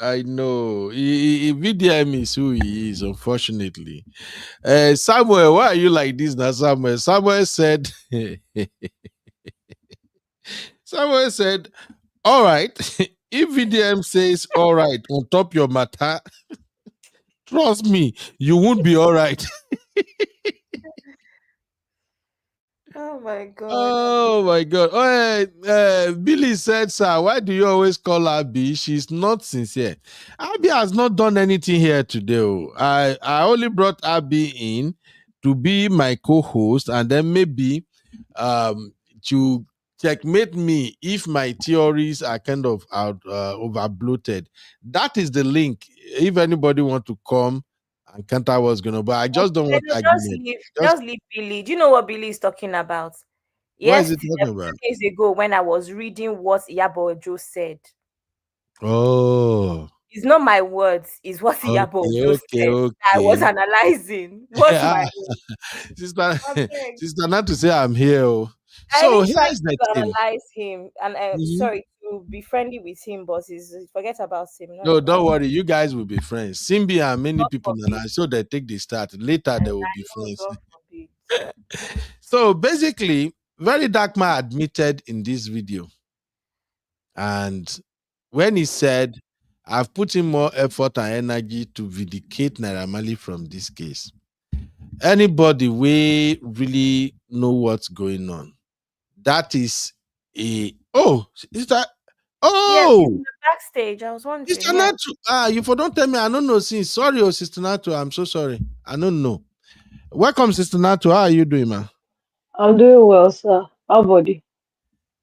I know. VDM is who he is, unfortunately. Samuel, why are you like this now, Samuel? Samuel said, all right, if VDM says all right on top your matter, trust me, you won't be all right. Oh my God. Oh my God. Billy said, sir, why do you always call her B? She's not sincere. Abby has not done anything here today. I only brought Abby in to be my co-host, and then maybe to checkmate me if my theories are kind of over bloated. That is the link. If anybody want to come and counter what's going on, but I just don't want argument. Just leave Billy. Do you know what Billy is talking about? What is it talking about? 2 days ago, when I was reading what Iyabo Ojo said. Oh. It's not my words, it's what Iyabo Ojo said. Okay. I was analyzing. What's my Sister, not to say I'm here. So here's the thing. Analyze him and sorry, to be friendly with him, but forget about him. No, don't worry. You guys will be friends. Simbi and many people, so they take the start. Later, they will be friends. So basically, Verydarkman admitted in this video, and when he said, I've put in more effort and energy to vindicate Naira from this case. Anybody we really know what's going on, that is is that yes, backstage. I was wondering. Sister Natu, you for don't tell me, I don't know since. Sorry, Sister Natu, I'm so sorry. I don't know. Welcome, Sister Natu. How are you doing, man? I'm doing well, sir. How about you?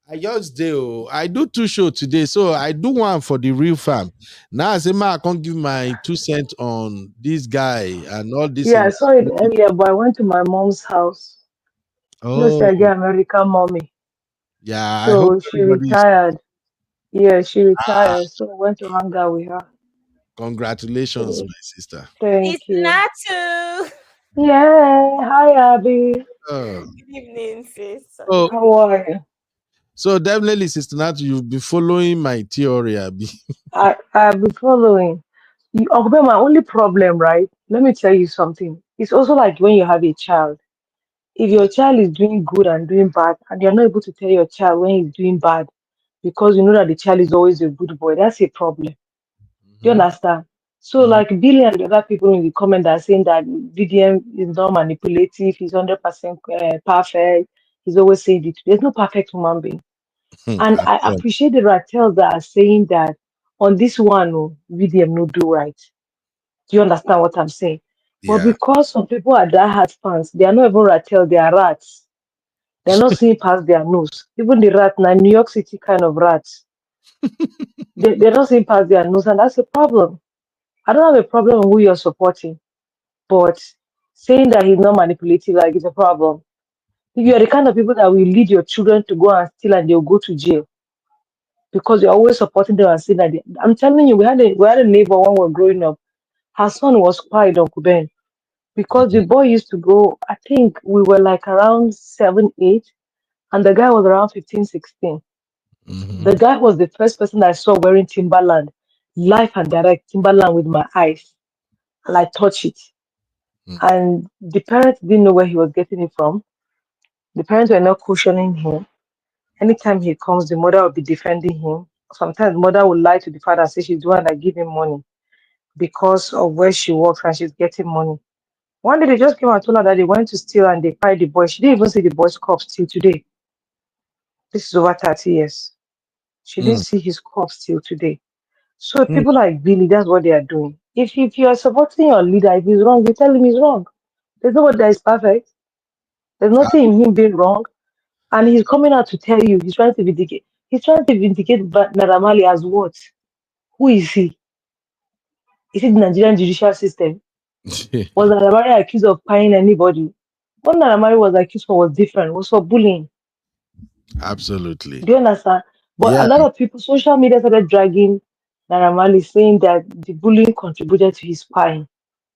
I just do. I do 2 shows today, so I do one for the real fam. Now I say, I can't give my 2 cents on this guy and all this. Yeah, I saw it earlier, but I went to my mom's house. Oh, American mommy. Yeah, so she retired. Yeah, she retired, so I went to hang out with her. Congratulations, my sister. Thank you. Natu. Yeah, hi, Abby. Good evening, sis. How are you? So definitely, Sister Nat, you'll be following my theory, Abi. I've been following. Okay, my only problem, right? Let me tell you something. It's also like when you have a child. If your child is doing good and doing bad, and you're not able to tell your child when he's doing bad because you know that the child is always a good boy, that's a problem. Do you understand? So, like Billy and the other people in the comment are saying that VDM is not manipulative, he's 100% perfect, he's always saying it. There's no perfect human being. And I appreciate the Rattels that are saying that on this one, oh, VDM no do right. Do you understand what I'm saying? But Yeah. because some people are diehard fans, they are not even Rattel, they are rats. They're not seeing past their nose. Even the rat, now New York City kind of rats, they're not seeing past their nose, and that's a problem. I don't have a problem with who you're supporting, but saying that he's not manipulative, like, it's a problem. If you're the kind of people that will lead your children to go and steal and they'll go to jail because you're always supporting them and saying that I'm telling you, we had a neighbor when we were growing up. Her son was quiet, Uncle Ben, because the boy used to go, I think we were like around 7, 8, and the guy was around 15, 16. The guy was the first person I saw wearing Timberland, live and direct Timberland with my eyes, and I touched it. And the parents didn't know where he was getting it from. The parents were not cautioning him. Anytime he comes, the mother will be defending him. Sometimes the mother will lie to the father and say she's the one that give him money because of where she works and she's getting money. One day they just came and told her that they went to steal and they fired the boy. She didn't even see the boy's corpse till today. This is over 30 years. She didn't see his corpse till today. So people like Billy, that's what they are doing. If you are supporting your leader, if he's wrong, you tell him he's wrong. There's nobody that is perfect. There's nothing in him being wrong. And he's coming out to tell you, he's trying to vindicate. He's trying to vindicate Naira Marley as what? Who is he? Is it the Nigerian judicial system? Was Naira Marley accused of paying anybody? What Naira Marley was accused for was different. It was for bullying. Absolutely. Do you understand? But a lot of people, social media started dragging Naira Marley, saying that the bullying contributed to his spine.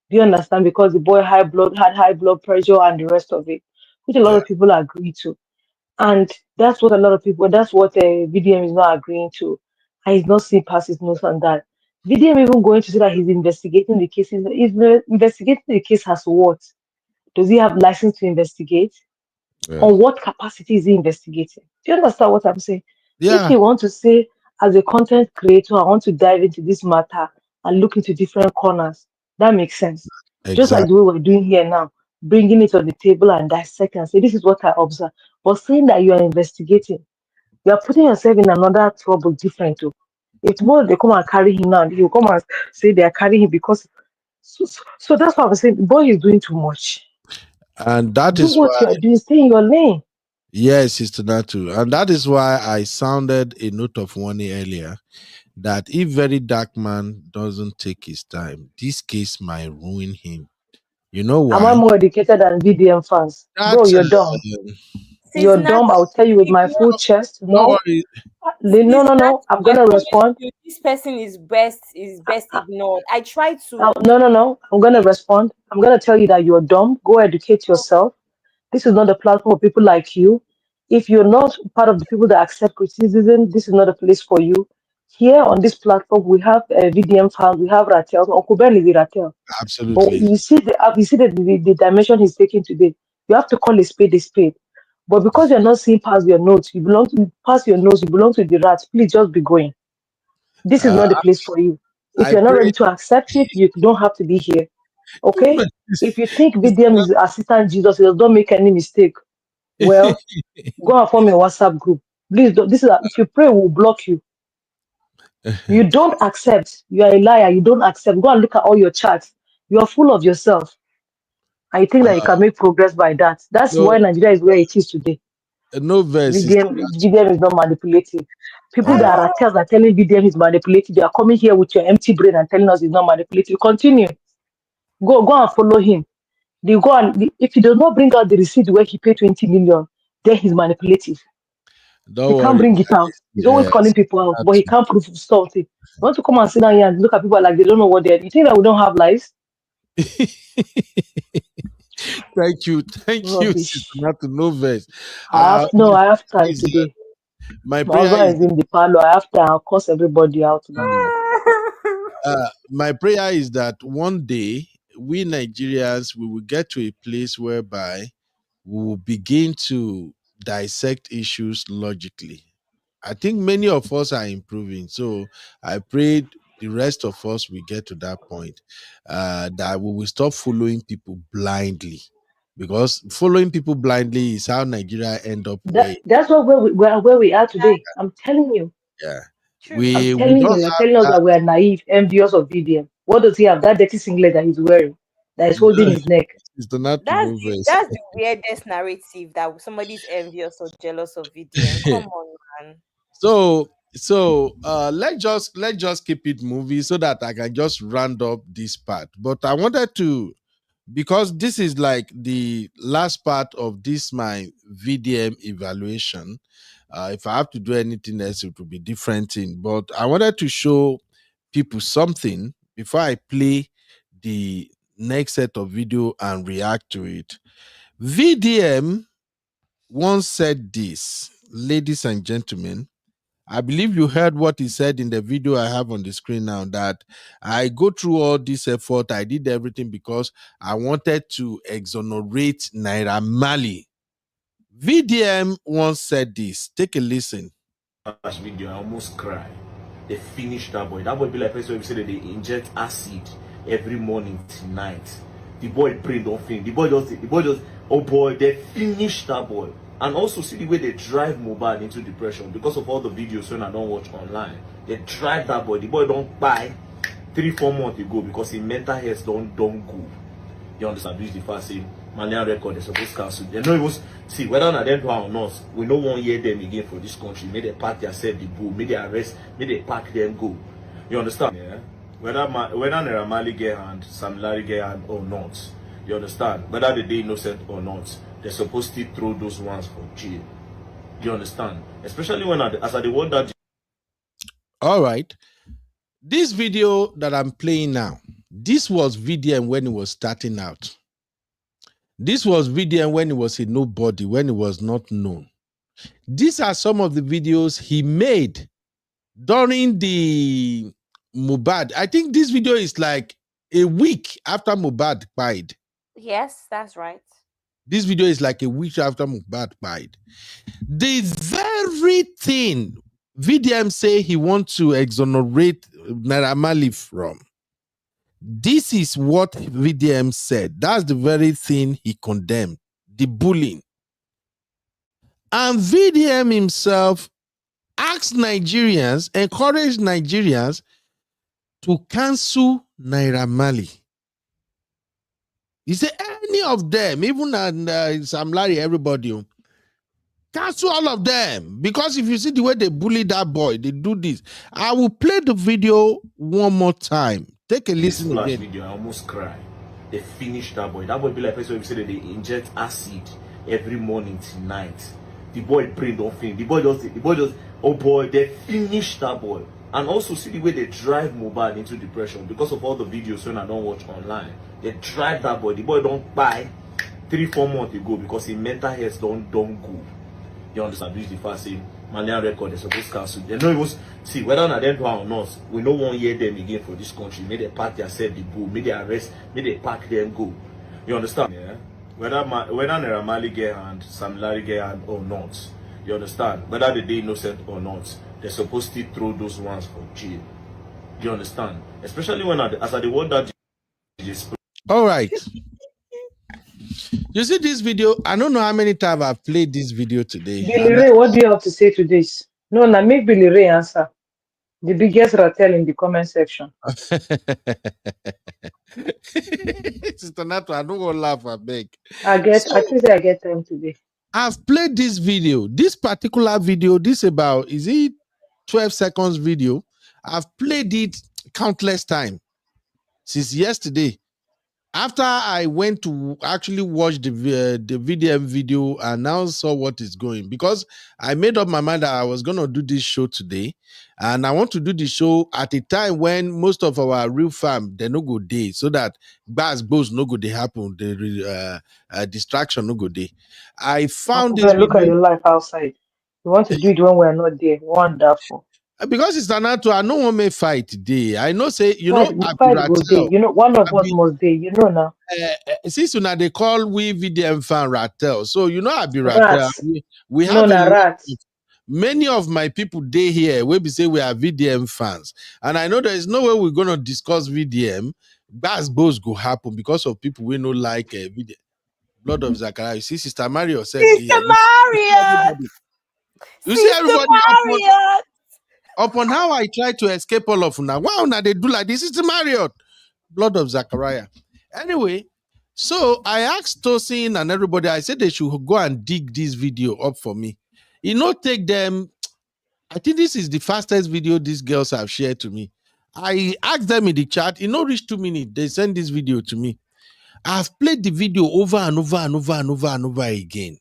Do you understand? Because the boy had high blood pressure and the rest of it, which a lot of people agree to. And that's what that's what VDM is not agreeing to. And he's not seeing past his nose on that. VDM even going to say that he's investigating the case. He's investigating the case as what? Does he have license to investigate? On what capacity is he investigating? Do you understand what I'm saying? If he wants to say, as a content creator, I want to dive into this matter and look into different corners, that makes sense. Just like the way we're doing here now, bringing it on the table and dissect and say, this is what I observe. But saying that you are investigating, you are putting yourself in another trouble different too. If tomorrow they come and carry him now, you come and say they are carrying him because. So that's what I'm saying. The boy is doing too much. And that Do is what why, you are doing, stay in your lane. yes, Sister Natu. And that is why I sounded a note of warning earlier that if Verydarkman doesn't take his time, this case might ruin him. You know Am why? I more educated than VDM fans? Bro, That's you're dumb. Sis You're dumb. Natu, I'll tell you with my full ignore. chest. no No. worry. No, Sis no, Natu, no. I'm I gonna promise respond. you, this person is best ignored. I try to. No, no, no. I'm gonna respond. I'm gonna tell you that you're dumb. Go educate yourself. This is not a platform for people like you. If you're not part of the people that accept criticism, this is not a place for you. Here on this platform, we have VDM fans, we have Ratel. Uncle Ben is a Ratel. But Absolutely. you see the dimension he's taking today. You have to call a spade a spade. But because you're not seeing past your notes, you belong to past your nose, you belong to the rats. Please just be going. This is not the place for you. If I you're not pray. ready to accept it, you don't have to be here. Okay? If you think VDM is assistant Jesus, he does not make any mistake. Well, go and form a WhatsApp group. Please don't. If you pray, we'll block you. You don't accept. You are a liar. You don't accept. Go and look at all your chats. You are full of yourself. I think that you can make progress by that. That's why No, Nigeria is where it is today. no verse, Sister VDM is not manipulative. People Natu. that are tells are telling VDM is manipulative. They are coming here with your empty brain and telling us it's not manipulative. Continue. Go and follow him. If he does not bring out the receipt where he paid 20 million, then he's manipulative. He Don't can't worry. bring it out. He's always calling Yes. people out, but he can't prove something. You want to come and sit down here and look at people like they don't know what they're. You think that we don't have lives? Thank you, Sister Rubbish. Natu. No verse. I have time Please, today. My My prayer husband is is in the parlor. I have to I'll curse everybody out now. my prayer is that one day we Nigerians we will get to a place whereby we will begin to dissect issues logically. I think many of us are improving. So I prayed the rest of us will get to that point that we will stop following people blindly. Because following people blindly is how Nigeria end up where That's what where we are today. I'm telling you. yeah. True. I'm We telling don't you. You're have telling us that. that we are naive, envious of VDM. What does he have? That dirty singlet that he's wearing that is holding his neck. It's not to That's move the us. that's the weirdest narrative that somebody's envious or jealous of VDM. Come on, man. So let's just keep it moving so that I can just round up this part. But I wanted to, because this is like the last part of this my VDM evaluation. If I have to do anything else, it will be different thing. But I wanted to show people something before I play the next set of video and react to it. VDM once said this, ladies and gentlemen. I believe you heard what he said in the video I have on the screen now, that I go through all this effort. I did everything because I wanted to exonerate Naira Marley. VDM once said this. Take a listen. Last video, I almost cry. They finished that boy. That boy be like person where we say that they inject acid every morning till night. The boy brain don't think. The boy just, oh boy, they finished that boy. And also see the way they drive Mohbad into depression because of all the videos when I don't watch online. They drive that boy. The boy don't buy 3-4 months ago because his mental health don't go. You understand? This is the first thing. Malian record is supposed to cancel. They know it was see whether not them or not. We no one hear them again for this country. May they pack themselves the bull. May they arrest. May they pack them go. You understand? Yeah. Whether Naira Marley get hand, Sam Larry get hand or not. You understand? Whether they innocent or not, they're supposed to throw those ones for jail. You understand? Especially when as I the one that. All right. This video that I'm playing now, this was VDM when it was starting out. This was VDM when he was a nobody, when he was not known. These are some of the videos he made during the Mohbad. I think this video is like a week after Mohbad died. Yes, that's right. This video is like a week after Mohbad died. The very thing VDM say he wants to exonerate Naira Marley from. This is what VDM said. That's the very thing he condemned, the bullying. And VDM himself asked Nigerians, encouraged Nigerians to cancel Naira Marley. He said, any of them, even Sam Larry, everybody, cancel all of them. Because if you see the way they bully that boy, they do this. I will play the video one more time. Take a listen Last again. video, I almost cry. They finished that boy. That boy be like person where we say that they inject acid every morning till night. The boy brain don't think. The boy just, oh boy, they finished that boy. And also see the way they drive Mohbad into depression because of all the videos when I don't watch online. They drive that boy. The boy don't buy 3-4 months ago because his mental health don't go. You understand? This is the first thing. Malian record is supposed to cancel. They know it was see whether not them or not. We no one hear them again for this country. May they pack themselves the bull. May they arrest. May they pack them go. You understand? Yeah. Whether Naira Marley get hand, Sam Larry get hand or not. You understand? Whether they innocent or not, they're supposed to throw those ones for jail. You understand? Especially when as I the one that. All right. You see this video? I don't know how many times I've played this video today. Billy Ray, what do you have to say to this? No, now make Billy Ray answer. The biggest rattle in the comment section. Sister Nato, I don't want to laugh, I beg. I think I get time today. I've played this video. This particular video, this about, is it 12 seconds video? I've played it countless times since yesterday. After I went to actually watch the VDM video and now saw what is going, because I made up my mind that I was going to do this show today, and I want to do the show at a time when most of our real fam, they no go day, so that bars both no go they happen, the distraction no go day. I found this Look at video. your life outside. You want to do it when we're not there. Wonderful. Because it's an auto, I no one may fight today. I know say Fight go day. One of us must day. Now. Since they call we VDM fan Rattel, so I be Rattel. Rats. We No, have rats. many of my people day here where we say we are VDM fans, and I know there is no way we're gonna discuss VDM. That's both go happen because of people we know like VDM. Blood of Zachariah. You see, Sister Mario herself Sister Mario. You see everybody upon how I try to escape all of now. Wow, now they do like this. Sister Mario. Blood of Zachariah. Anyway, so I asked Tosin and everybody, I said they should go and dig this video up for me. Take them. I think this is the fastest video these girls have shared to me. I asked them in the chat, reach 2 minutes. They send this video to me. I've played the video over and over and over and over and over again.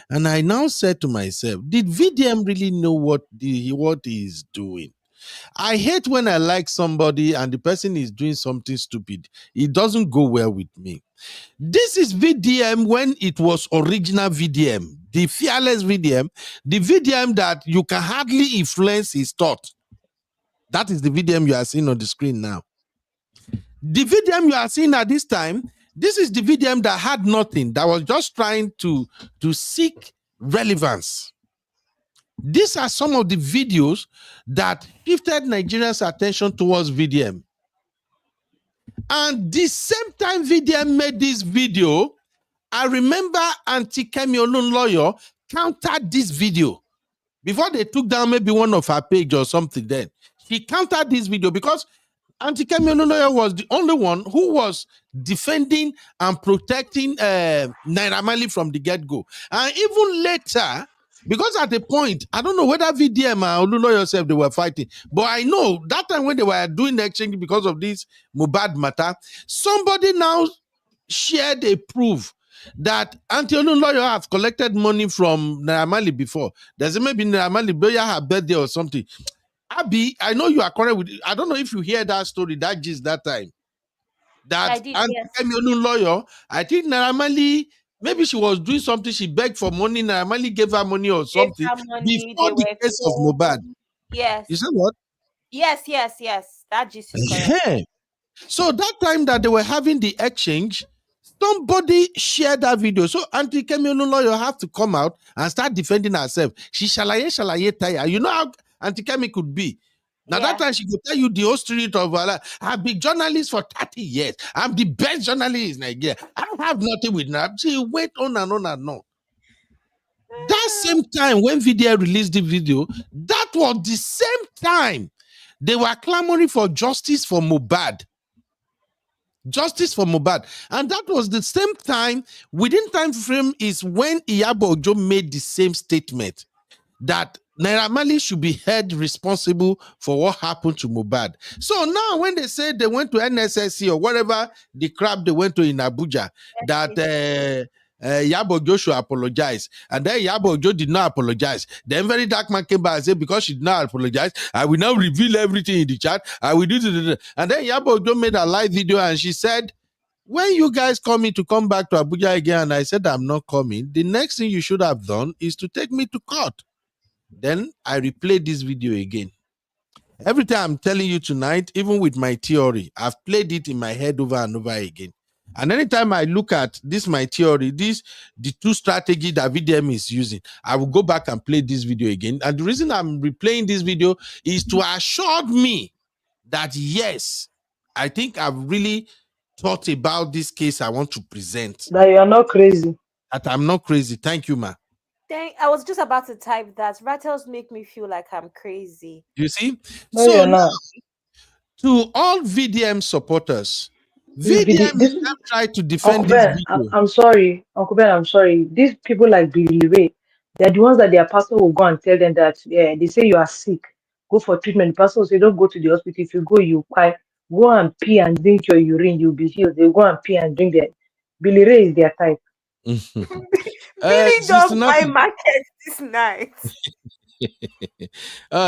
And I now said to myself, did VDM really know what he is doing? I hate when I like somebody and the person is doing something stupid. It doesn't go well with me. This is VDM when it was original VDM, the fearless VDM, the VDM that you can hardly influence his thought. That is the VDM you are seeing on the screen now. The VDM you are seeing at this time, this is the VDM that had nothing, that was just trying to seek relevance. These are some of the videos that shifted Nigerians' attention towards VDM. And the same time VDM made this video, I remember Auntie Kemi Olunloyo countered this video. Before they took down maybe one of her page or something then. She countered this video because Auntie Kemi Olunloyo was the only one who was defending and protecting Naira Marley from the get-go. And even later, because at the point, I don't know whether VDM and Olunloyo yourself they were fighting, but I know that time when they were doing the exchange because of this Mohbad matter, somebody now shared a proof that Auntie Olunloyo have collected money from Naira Marley before. There's maybe Naira Marley her birthday or something. Abby, I know you are correct with it. I don't know if you hear that story, that gist that time. That Auntie Kemi Olunloyo, I think Naira Marley, maybe she was doing something, she begged for money, Naira Marley gave her money or something before the case of Mohbad. Yes. You said what? Yes. That gist is correct. So that time that they were having the exchange, somebody shared that video. So Auntie Kemi Olunloyo have to come out and start defending herself. She shalaye tire. You know how Auntie Kemi could be. Now that time she could tell you the whole story of her life. I've been journalist for 30 years. I'm the best journalist in Nigeria. I don't have nothing with her. She went on and on and on. That same time when video released the video, that was the same time they were clamoring for justice for Mohbad. Justice for Mohbad. And that was the same time, within time frame is when Iyabo Ojo made the same statement that Naira Marley should be held responsible for what happened to Mohbad. So now when they say they went to NSSC or whatever the crap they went to in Abuja, that Iyabo Ojo should apologize. And then Iyabo Ojo did not apologize. Then Verydarkman came back and said, because she did not apologize, I will now reveal everything in the chat. I will do this. And then Iyabo Ojo made a live video and she said, when you guys call me to come back to Abuja again, and I said I'm not coming, the next thing you should have done is to take me to court. Then I replayed this video again. Every time I'm telling you tonight, even with my theory, I've played it in my head over and over again. And anytime I look at this, my theory, the two strategy that VDM is using, I will go back and play this video again. And the reason I'm replaying this video is to assure me that, yes, I think I've really thought about this case I want to present. That you are not crazy. That I'm not crazy. Thank you, ma. I was just about to type that. Rattles make me feel like I'm crazy. You see? No, so you're not. To all VDM supporters, VDM try to defend Uncle this Ben, video. I'm sorry. Uncle Ben, I'm sorry. These people like Billy Ray, they're the ones that their pastor will go and tell them that they say you are sick. Go for treatment. The pastor will say, don't go to the hospital. If you go, you cry. Go and pee and drink your urine. You'll be healed. They go and pee and drink that. Billy Ray is their type. Billy don't buy market this night.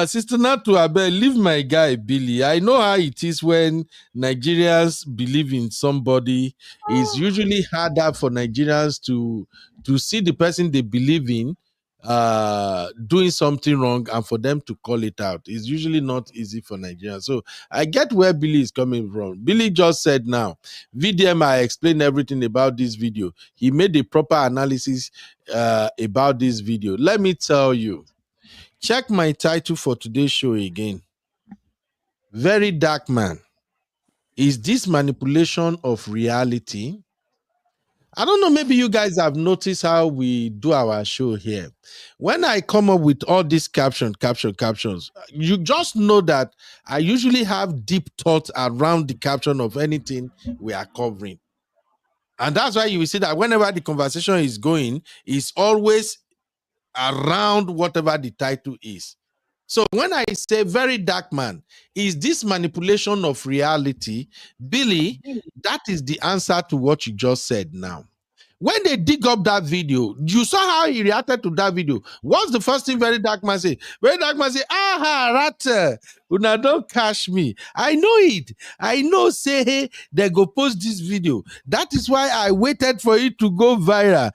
Sister Natu, leave my guy Billy. I know how it is when Nigerians believe in somebody. It's usually harder for Nigerians to see the person they believe in doing something wrong and for them to call it out. It's usually not easy for Nigerians. So I get where Billy is coming from. Billy just said now, VDM, I explained everything about this video. He made a proper analysis about this video. Let me tell you, check my title for today's show again. Verydarkman. Is this manipulation of reality? I don't know, maybe you guys have noticed how we do our show here. When I come up with all these captions, you just know that I usually have deep thoughts around the caption of anything we are covering. And that's why you will see that whenever the conversation is going, it's always around whatever the title is. So when I say Verydarkman, is this manipulation of reality? Billy, that is the answer to what you just said now. When they dig up that video, you saw how he reacted to that video. What's the first thing Verydarkman say? Verydarkman say, aha, rat, una don't catch me. I know it. I know, say, hey, they go post this video. That is why I waited for it to go viral.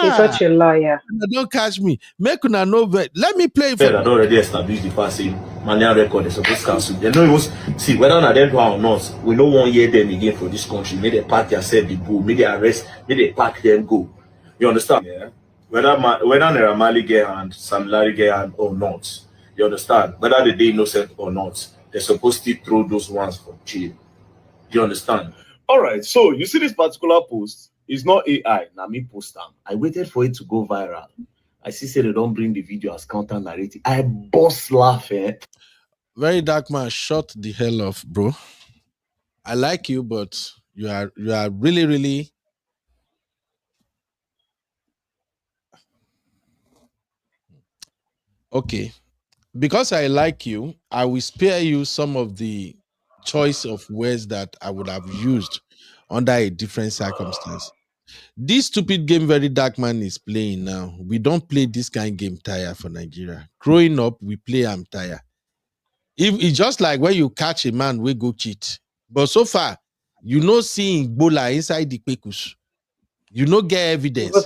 He's such a liar. Don't catch me. Make una know. Let me play for I don't already establish the passing manual record. They're supposed to cancel. They know it was see whether or them do or not. We no one hear them again for this country. May they pack yourself the bull. May they arrest. May they pack them go. You understand? Yeah. Whether Naira Marley get hand, Sam Larry get hand or not. You understand? Whether they innocent or not, they're supposed to throw those ones for jail. You understand? All right. So you see this particular post. It's not AI. Now me post them. I waited for it to go viral. I see say they don't bring the video as counter narrative. I bust laughing. Verydarkman, shut the hell off, bro. I like you, but you are really, really. Okay. Because I like you, I will spare you some of the choice of words that I would have used under a different circumstance. This stupid game Verydarkman is playing now. We don't play this kind of game tire for Nigeria. Growing up, we play am tire. If it's just like when you catch a man, we go cheat. But so far, you know seeing Bola inside the pekus. You no get evidence.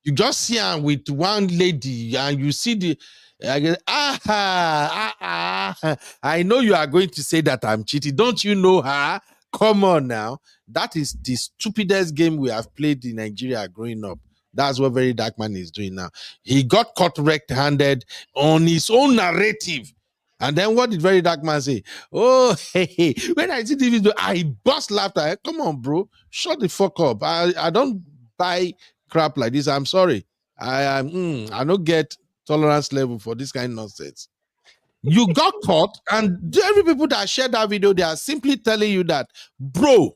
You just see him with one lady and you see the I know you are going to say that I'm cheating. Don't you know her? Come on now. That is the stupidest game we have played in Nigeria growing up. That's what Verydarkman is doing now. He got caught red-handed on his own narrative. And then what did Verydarkman say? Oh, hey, when I see the video, I bust laughter. Come on, bro. Shut the fuck up. I don't buy crap like this. I'm sorry. I don't get tolerance level for this kind of nonsense. You got caught, and every people that shared that video, they are simply telling you that, bro,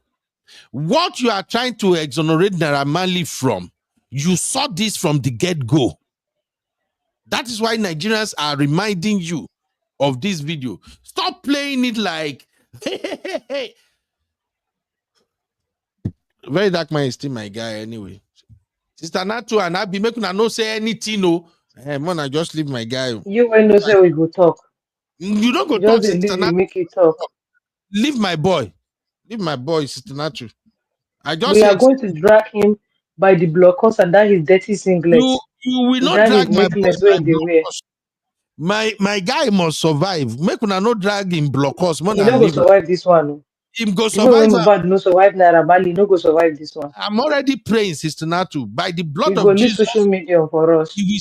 what you are trying to exonerate Naira Marley from, you saw this from the get-go. That is why Nigerians are reminding you of this video. Stop playing it like, hey. Verydarkman is still my guy anyway. Sister Natu and I be making no say anything, no. Hey, man, I just leave my guy. You when no say we go talk. You don't go you talk, just Sister Natu. Make it talk. Leave my boy. Leave my boy, Sister Natu. We are going to drag him by the blockers and that his dirty singlet. You will not drag my boy by blockers. My guy must survive. Make una no drag him blockers. He no go survive this one. Him go survive. Mohbad no survive Naira Marley. No go survive this one. I'm already praying, Sister Natu. By the blood of Jesus. Leave social media for us. He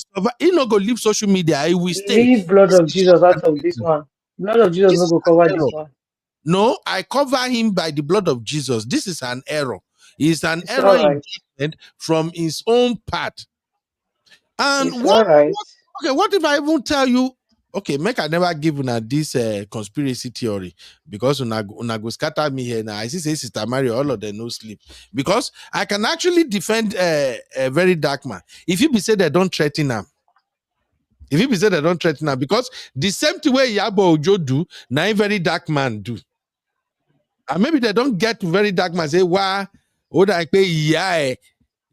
no go leave social media. He will stay. Leave blood of Jesus out of this one. Blood of Jesus no go cover this one. No, I cover him by the blood of Jesus. This is an error. It's an error in from his own part. And what if I even tell you, okay, make I never give una this conspiracy theory because una go scatter me here now. I see say Sister Mary, all of them no sleep. Because I can actually defend Verydarkman. If you be say they don't threaten him. If you be say they don't threaten him, because the same thing way Iyabo Ojo do, now Verydarkman do. And maybe they don't get to Verydarkman say, why would I pay ìyá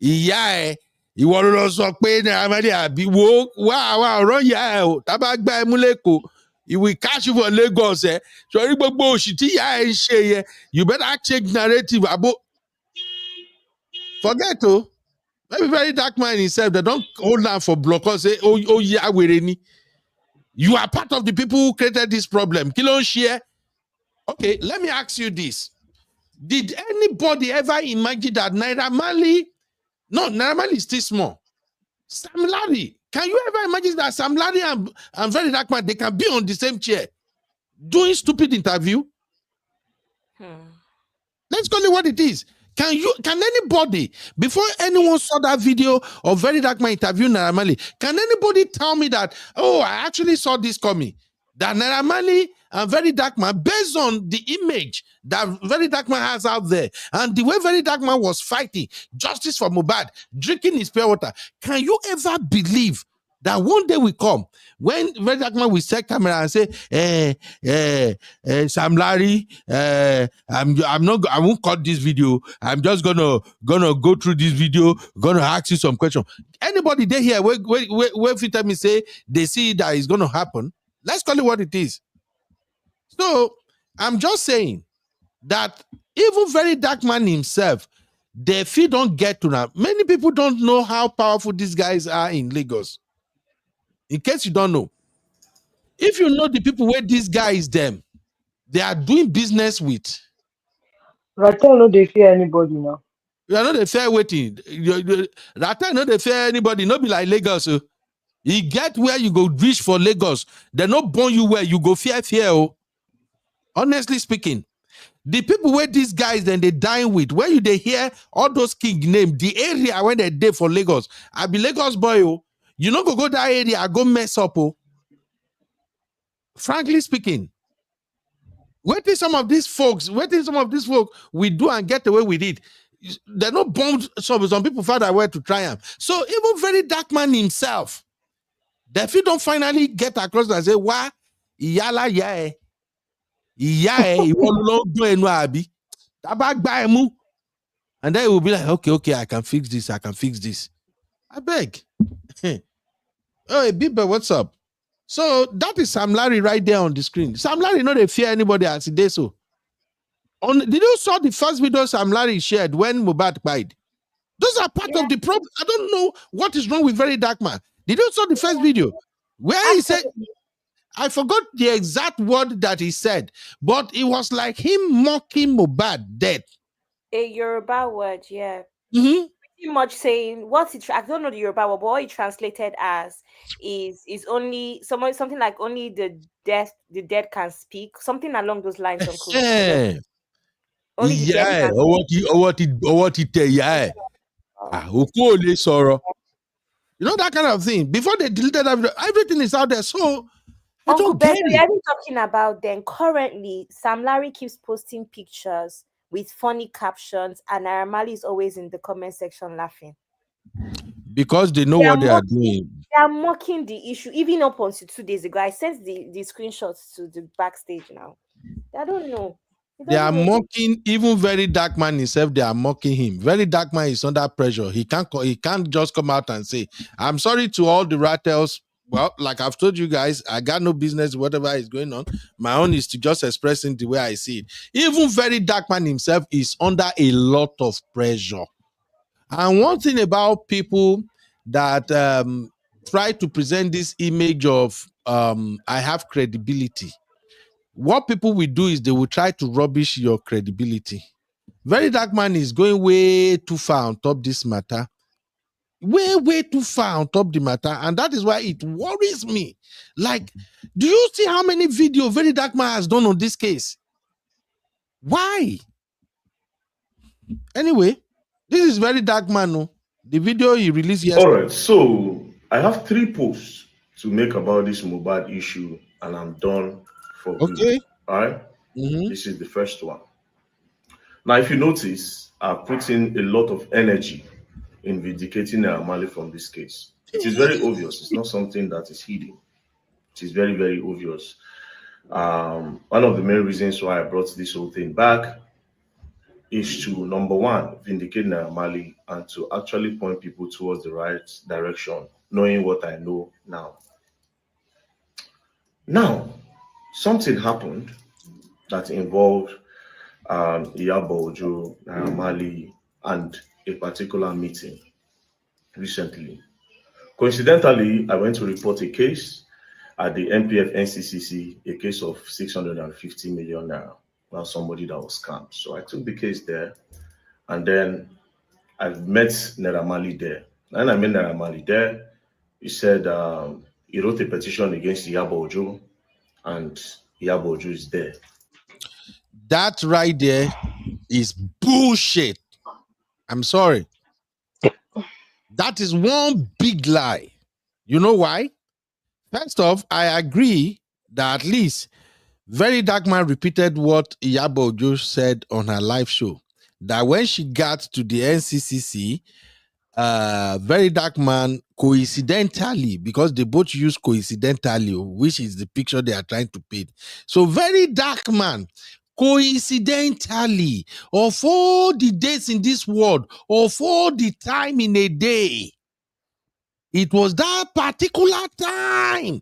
ẹ̀ ìwọ ló lọ sọ pé Naira Marley àbí wo wá ọ̀rọ̀ ìyá ẹ̀ o tábà gbá ẹ mú lẹ́kọ̀ọ́ he will catch you for Lagos ẹ̀ sọrí gbogbo òṣì tí ìyá ẹ̀ ń ṣe yẹ you better change narrative abo forget o Maybe Verydarkman himself, they don't hold down for block or say, oh yeah, we're any. You are part of the people who created this problem. Kilo share. Okay, let me ask you this. Did anybody ever imagine that Naira Marley is still small. Sam Larry, can you ever imagine that Sam Larry and Verydarkman, they can be on the same chair doing stupid interview? Let's call it what it is. Can anybody, before anyone saw that video of Verydarkman interview Naira Marley, can anybody tell me that, oh, I actually saw this coming? That Naira Marley and Verydarkman, based on the image that Verydarkman has out there, and the way Verydarkman was fighting justice for Mohbad, drinking his pure water, can you ever believe that one day will come when Verydarkman will set camera and say, Sam Larry, I won't cut this video. I'm just gonna go through this video, gonna ask you some questions. Anybody there here, where if you tell me say they see that it's gonna happen, let's call it what it is. So I'm just saying that even Verydarkman himself, the fee don't get to now. Many people don't know how powerful these guys are in Lagos. In case you don't know, if you know the people where these guys them, they are doing business with. Ratel no they fear anybody now. You are not a fair waiting. Ratel no they fear anybody. No be like Lagos. You get where you go reach for Lagos. They not born you where you go fear. Oh. Honestly speaking, the people where these guys then they dine with, where you they hear all those king names, the area when they day for Lagos. I be Lagos boy. Oh. You know go that area, I go mess up. Oh. Frankly speaking, waiting some of these folks we do and get away with it. They're not bombed. Some people found a way to triumph. So even Verydarkman himself, if you don't finally get across and say, why yala yeah, you won't do any abi. And then it will be like, okay, I can fix this. I beg. Oh, Bieber, what's up? So that is Sam Larry right there on the screen. Sam Larry, no, they fear anybody as he did so. Did you saw the first video Sam Larry shared when Mohbad died? Those are part of the problem. I don't know what is wrong with Verydarkman. Did you saw the first video where he said, I forgot the exact word that he said, but it was like him mocking Mohbad dead. A Yoruba word, yeah. Mm-hmm. Pretty much saying what it. I don't know the Yoruba word, but what it translated as is only something like only the dead can speak, something along those lines. Only the dead can speak. You know that kind of thing. Before they deleted everything is out there. So I don't get it. We are talking about then. Currently, Sam Larry keeps posting pictures with funny captions, and Naira Marley is always in the comment section laughing. Because they know what they are doing. They are mocking the issue. Even up until 2 days ago, I sent the screenshots to the backstage now. I don't know. They are mocking even Verydarkman himself. They are mocking him. Verydarkman is under pressure. He can't just come out and say, I'm sorry to all the Ratels. Well, like I've told you guys, I got no business whatever is going on. My own is to just express it the way I see it. Even Verydarkman himself is under a lot of pressure. And one thing about people that try to present this image of I have credibility, what people will do is they will try to rubbish your credibility. Verydarkman is going way too far on top this matter. Way too far on top the matter. And that is why it worries me. Like, do you see how many videos Verydarkman has done on this case? Why? Anyway, this is Verydarkman. No? The video he released yesterday. All right, so I have 3 posts to make about this Mohbad issue, and I'm done for good. All right? This is the first one. Now, if you notice, I've put in a lot of energy in vindicating Naira Marley from this case. It is very obvious. It's not something that is hidden. It is very, very obvious. One of the main reasons why I brought this whole thing back is to, number one, vindicate Naira Marley and to actually point people towards the right direction, knowing what I know now. Now, something happened that involved Iyabo Ojo, Naira Marley, and a particular meeting. recently. Coincidentally, I went to report a case at the MPF NCCC, a case of 650 million naira. Now somebody that was scammed. So I took the case there, and then I met Naira Marley there. And I met Naira Marley there. He said he wrote a petition against Iyabo Ojo, and Iyabo Ojo is there. That right there is bullshit. I'm sorry. That is one big lie. You know why? First off, I agree that at least Verydarkman repeated what Iyabo Ojo said on her live show, that when she got to the NCCC, Verydarkman coincidentally, because they both use coincidentally, which is the picture they are trying to paint. So Verydarkman coincidentally, of all the days in this world, of all the time in a day, it was that particular time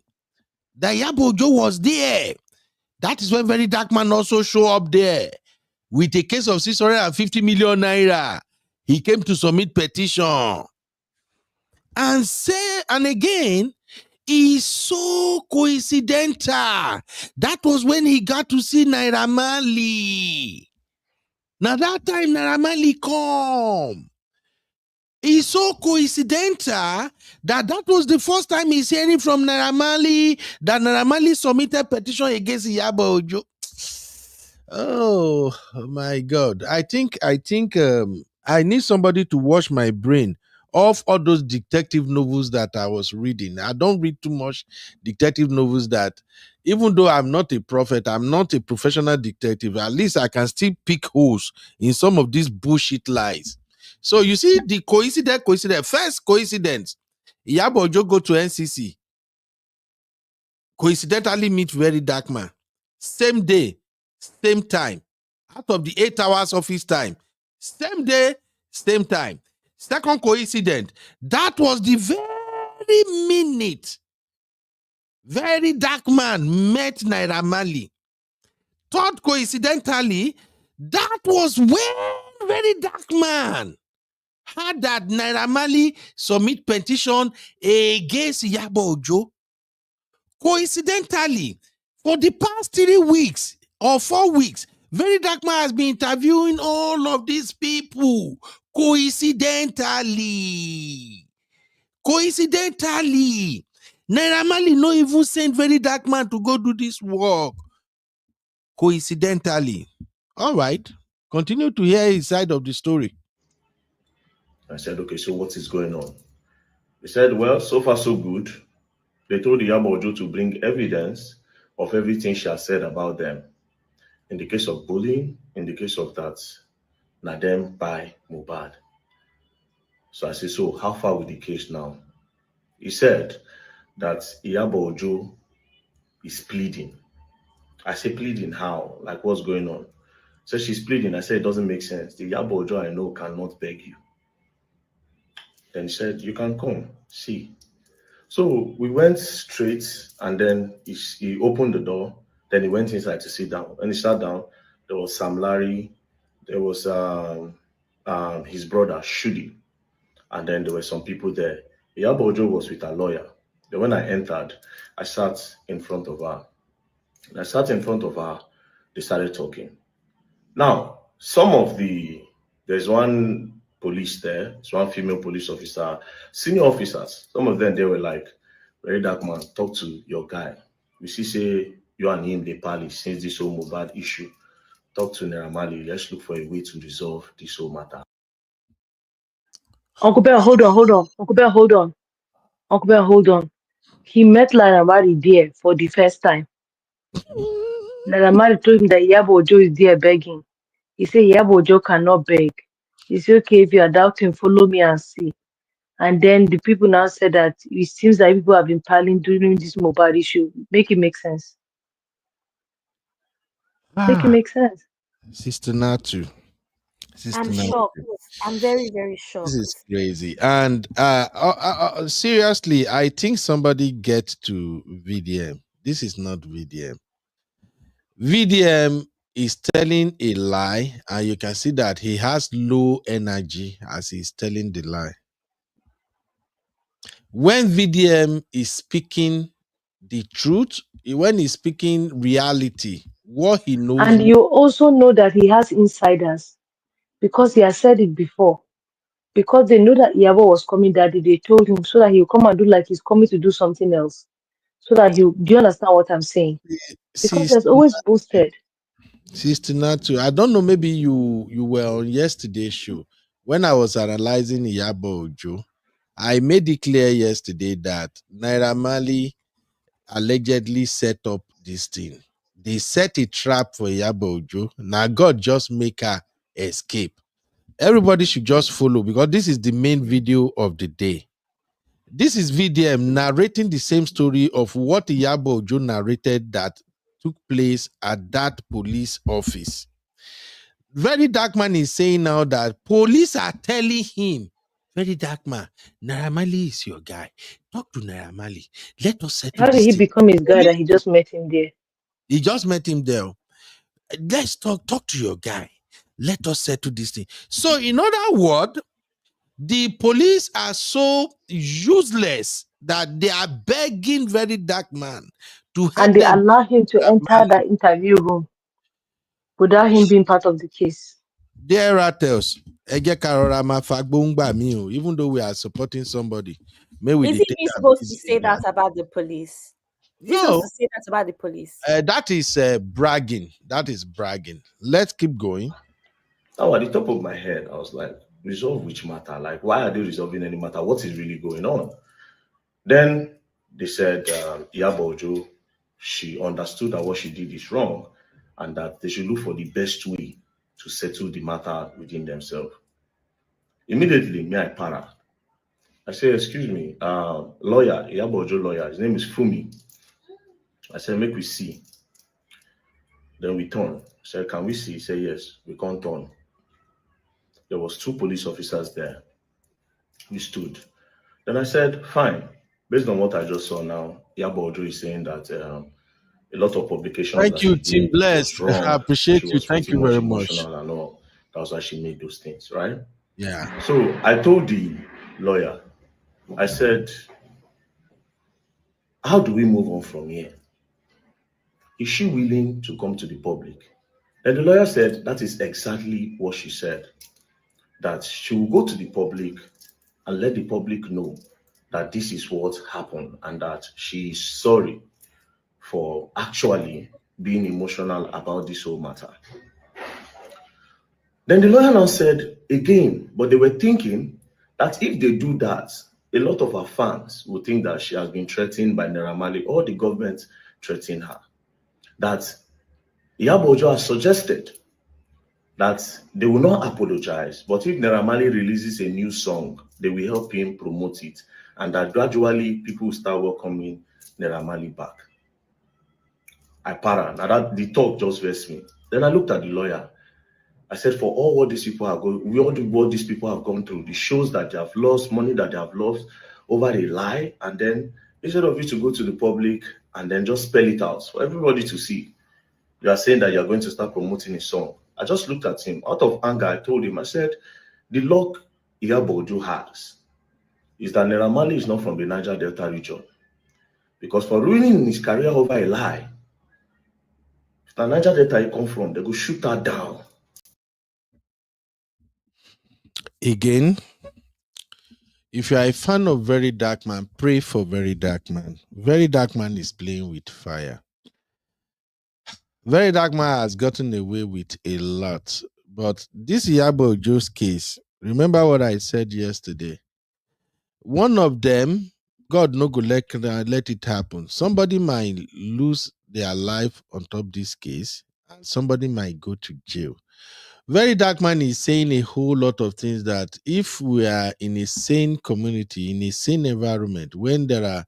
that Iyabo Ojo was there. That is when Verydarkman also show up there with a case of 650 million naira. He came to submit petition. And again, it's so coincidental. That was when he got to see Naira Marley. Now that time Naira Marley come. It's so coincidental that was the first time he's hearing from Naira Marley that Naira Marley submitted petition against Iyabo Ojo. Oh my God! I think I need somebody to wash my brain off all those detective novels that I was reading. I don't read too much detective novels that, even though I'm not a prophet, I'm not a professional detective, at least I can still pick holes in some of these bullshit lies. So you see the coincidence. First coincidence, Iyabo Ojo go to NCC. Coincidentally meet Verydarkman. Same day, same time. Out of the 8 hours office time, same day, same time. Second coincidence, that was the very minute Verydarkman met Naira Marley. Third coincidentally, that was when Verydarkman had that Naira Marley submit petition against Iyabo Ojo. Coincidentally, for the past 3 weeks or 4 weeks, Verydarkman has been interviewing all of these people. Coincidentally, Naira Marley no even sent Verydarkman to go do this work. Coincidentally. All right. Continue to hear his side of the story. I said, okay, so what is going on? He said, well, so far so good. They told Iyabo Ojo to bring evidence of everything she has said about them. In the case of bullying, in the case of that, na them by Mohbad. So I said, so how far with the case now? He said that Iyabo Ojo is pleading. I say, pleading how? Like, what's going on? So she's pleading. I said, it doesn't make sense. The Iyabo Ojo I know cannot beg you. Then he said, you can come, see. So we went straight, and then he opened the door. Then he went inside to sit down. When he sat down, there was Sam Larry, there was his brother Shudi, and then there were some people there. Iyabo Ojo was with a lawyer. Then when I entered, I sat in front of her. And I sat in front of her. They started talking. Now, there's one police there, it's one female police officer, senior officers. Some of them, they were like, Verydarkman, talk to your guy. We see, say, you and him, they pally since this whole Mohbad issue. Talk to Naira Marley. Let's look for a way to resolve this whole matter. Uncle Bear, hold on. Uncle Bear, hold on. He met Naira Marley there for the first time. Naira Marley told him that Iyabo Ojo is there begging. He said Iyabo Ojo cannot beg. He said, okay, if you are doubting, follow me and see. And then the people now said that it seems like people have been piling during this Mohbad issue. Make it make sense. Make it make sense. Sister Natu. I'm shocked. I'm very, very shocked. This is crazy. And seriously, I think somebody gets to VDM. This is not VDM. VDM is telling a lie, and you can see that he has low energy as he's telling the lie. When VDM is speaking the truth, when he's speaking reality, what he knows. And you also know that he has insiders because he has said it before. Because they know that Iyabo was coming that day, they told him so that he'll come and do like he's coming to do something else. So that do you understand what I'm saying? Because there's always boosted. Sister Natu, I don't know, maybe you were on yesterday's show. When I was analyzing Iyabo Ojo, I made it clear yesterday that Naira Marley allegedly set up this thing. They set a trap for Iyabo Ojo. Now God just make her escape. Everybody should just follow because this is the main video of the day. This is VDM narrating the same story of what Iyabo Ojo narrated that took place at that police office. Verydarkman is saying now that police are telling him, Verydarkman, Naira Marley is your guy. Talk to Naira Marley. Let us settle How did this he thing. become his guy that he just met him there? He just met him there. Let's talk to your guy. Let us settle this thing. So, in other words, the police are so useless that they are begging Verydarkman to help And they them. allow him to enter that interview room without him being part of the case. There are tales. Even though we are supporting somebody, may we Is he take even them supposed to easy. say that about the police? Is he No, supposed to say that about the police? that is bragging. That is bragging. Let's keep going. Now, at the top of my head, I was like, resolve which matter? Like, why are they resolving any matter? What is really going on? Then they said, Iyabo Ojo, she understood that what she did is wrong and that they should look for the best way to settle the matter within themselves. Immediately, me, I para. I say, excuse me, lawyer, Iyabo Ojo lawyer, his name is Fumi. I said, make we see. Then we turn. I said, can we see? He said, yes, we can't turn. There was 2 police officers there. We stood. Then I said, fine. Based on what I just saw now, Iyabo Ojo is saying that a lot of publications Thank that you, she Team did was Blessed. I wrong. appreciate She you. was Thank pretty you much very much. emotional and all. That's why she made those things, right? Yeah. So I told the lawyer, I said, how do we move on from here? Is she willing to come to the public? And the lawyer said, that is exactly what she said. That she will go to the public and let the public know that this is what happened and that she is sorry for actually being emotional about this whole matter. Then the lawyer now said again, but they were thinking that if they do that, a lot of her fans will think that she has been threatened by Naira Marley or the government threatening her. That Iyabo Ojo has suggested that they will not apologize, but if Naira Marley releases a new song, they will help him promote it, and that gradually people will start welcoming Naira Marley back. I para. Now that the talk just vexed me. Then I looked at the lawyer. I said, for all what these people are going, what these people have gone through, the shows that they have lost, money that they have lost over a lie, and then instead of you to go to the public and then just spell it out for everybody to see, you are saying that you are going to start promoting a song. I just looked at him. Out of anger, I told him, I said, the luck Iyabo Ojo has is that Naira Marley is not from the Niger Delta region. Because for ruining his career over a lie, if the Niger Delta he come from, they go shoot her down. Again, if you are a fan of Verydarkman, pray for Verydarkman. Verydarkman is playing with fire. Verydarkman has gotten away with a lot. But this Iyabo Ojo's case, remember what I said yesterday? One of them, God no go let it happen. Somebody might lose their life on top this case, and somebody might go to jail. Verydarkman is saying a whole lot of things that if we are in a sane community, in a sane environment, when there are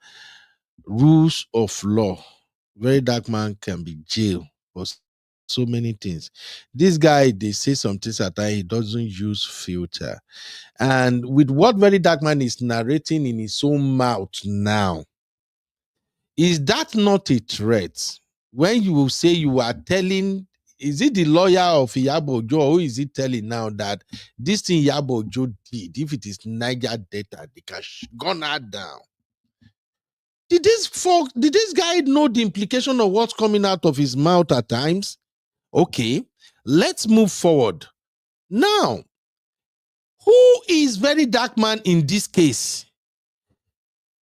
rules of law, Verydarkman can be jailed for so many things. This guy, they say some things at time, he doesn't use filter. And with what Verydarkman is narrating in his own mouth now, is that not a threat? When you say you are telling, is it the lawyer of Iyabo Ojo, or is it telling now that this thing Iyabo Ojo did, if it is Niger data, they can gun her down? Did this guy know the implication of what's coming out of his mouth at times? Okay, let's move forward. Now, who is Verydarkman in this case?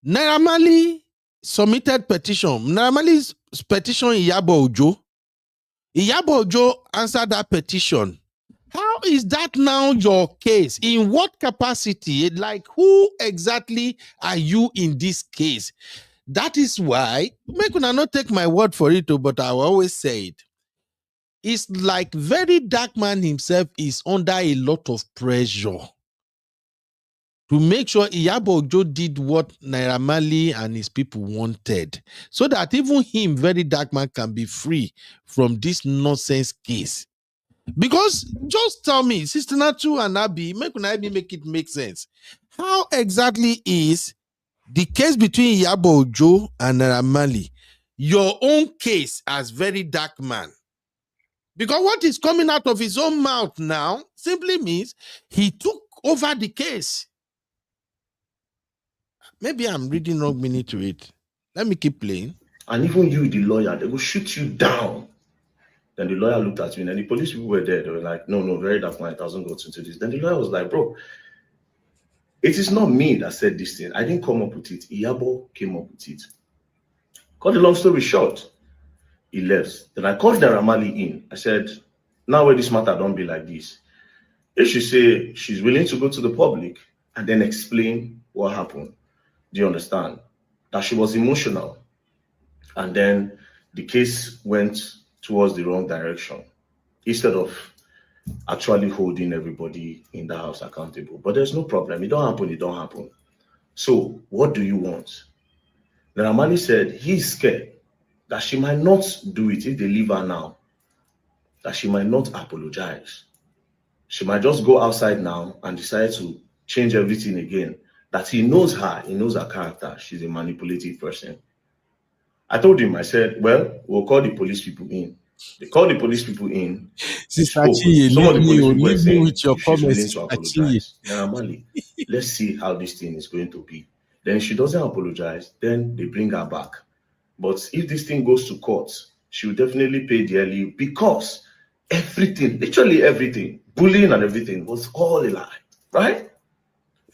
Naira Marley submitted petition. Naira Marley's petition Iyabo Ojo. Iyabo Ojo answered that petition. How is that now your case? In what capacity? Like, who exactly are you in this case? That is why, make una not take my word for it, but I will always say it. It's like Verydarkman himself is under a lot of pressure to make sure Iyabo Ojo did what Naira Marley and his people wanted, so that even him, Verydarkman, can be free from this nonsense case. Because just tell me, Sister Natu and Abi, make it make sense. How exactly is the case between Iyabo Ojo and Naira Marley your own case as Verydarkman? Because what is coming out of his own mouth now simply means he took over the case. Maybe I'm reading wrong meaning to it. Let me keep playing. And even you, the lawyer, they will shoot you down. Then the lawyer looked at me, and the police people were there. They were like, no, Verydarkman, it hasn't got into this. Then the lawyer was like, bro, it is not me that said this thing. I didn't come up with it. Iyabo came up with it. Cut the long story short, he left. Then I called Naira Marley in. I said, now where this matter don't be like this. If she say she's willing to go to the public and then explain what happened, do you understand? That she was emotional. And then the case went towards the wrong direction instead of actually holding everybody in the house accountable. But there's no problem. It don't happen. So what do you want? Naira Marley said he's scared that she might not do it if they leave her now, that she might not apologize. She might just go outside now and decide to change everything again. That he knows her character. She's a manipulative person. I told him, I said, well, we'll call the police people in. They called the police people in. Sister Some of the police people were saying, with your if she's willing comments, to apologize. Naira Marley, let's see how this thing is going to be. Then if she doesn't apologize, then they bring her back. But if this thing goes to court, she will definitely pay dearly, because everything, literally everything, bullying and everything was all a lie, right?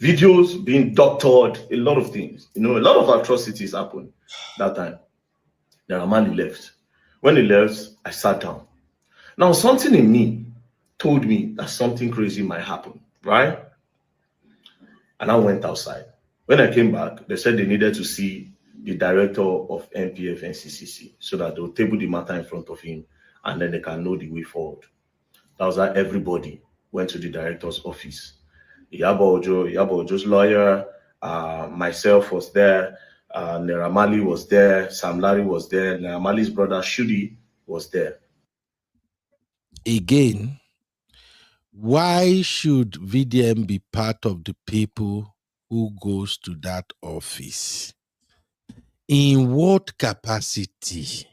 Videos being doctored, a lot of things. A lot of atrocities happened that time. Naira Marley left. When he left, I sat down. Now, something in me told me that something crazy might happen, right? And I went outside. When I came back, they said they needed to see the director of NPF NCCC so that they'll table the matter in front of him and then they can know the way forward. That was how everybody went to the director's office. Iyabo Ojo's lawyer, myself was there, Naira Marley was there, Sam Larry was there, Naira Marley's brother Shudi was there. Again, why should VDM be part of the people who goes to that office? In what capacity?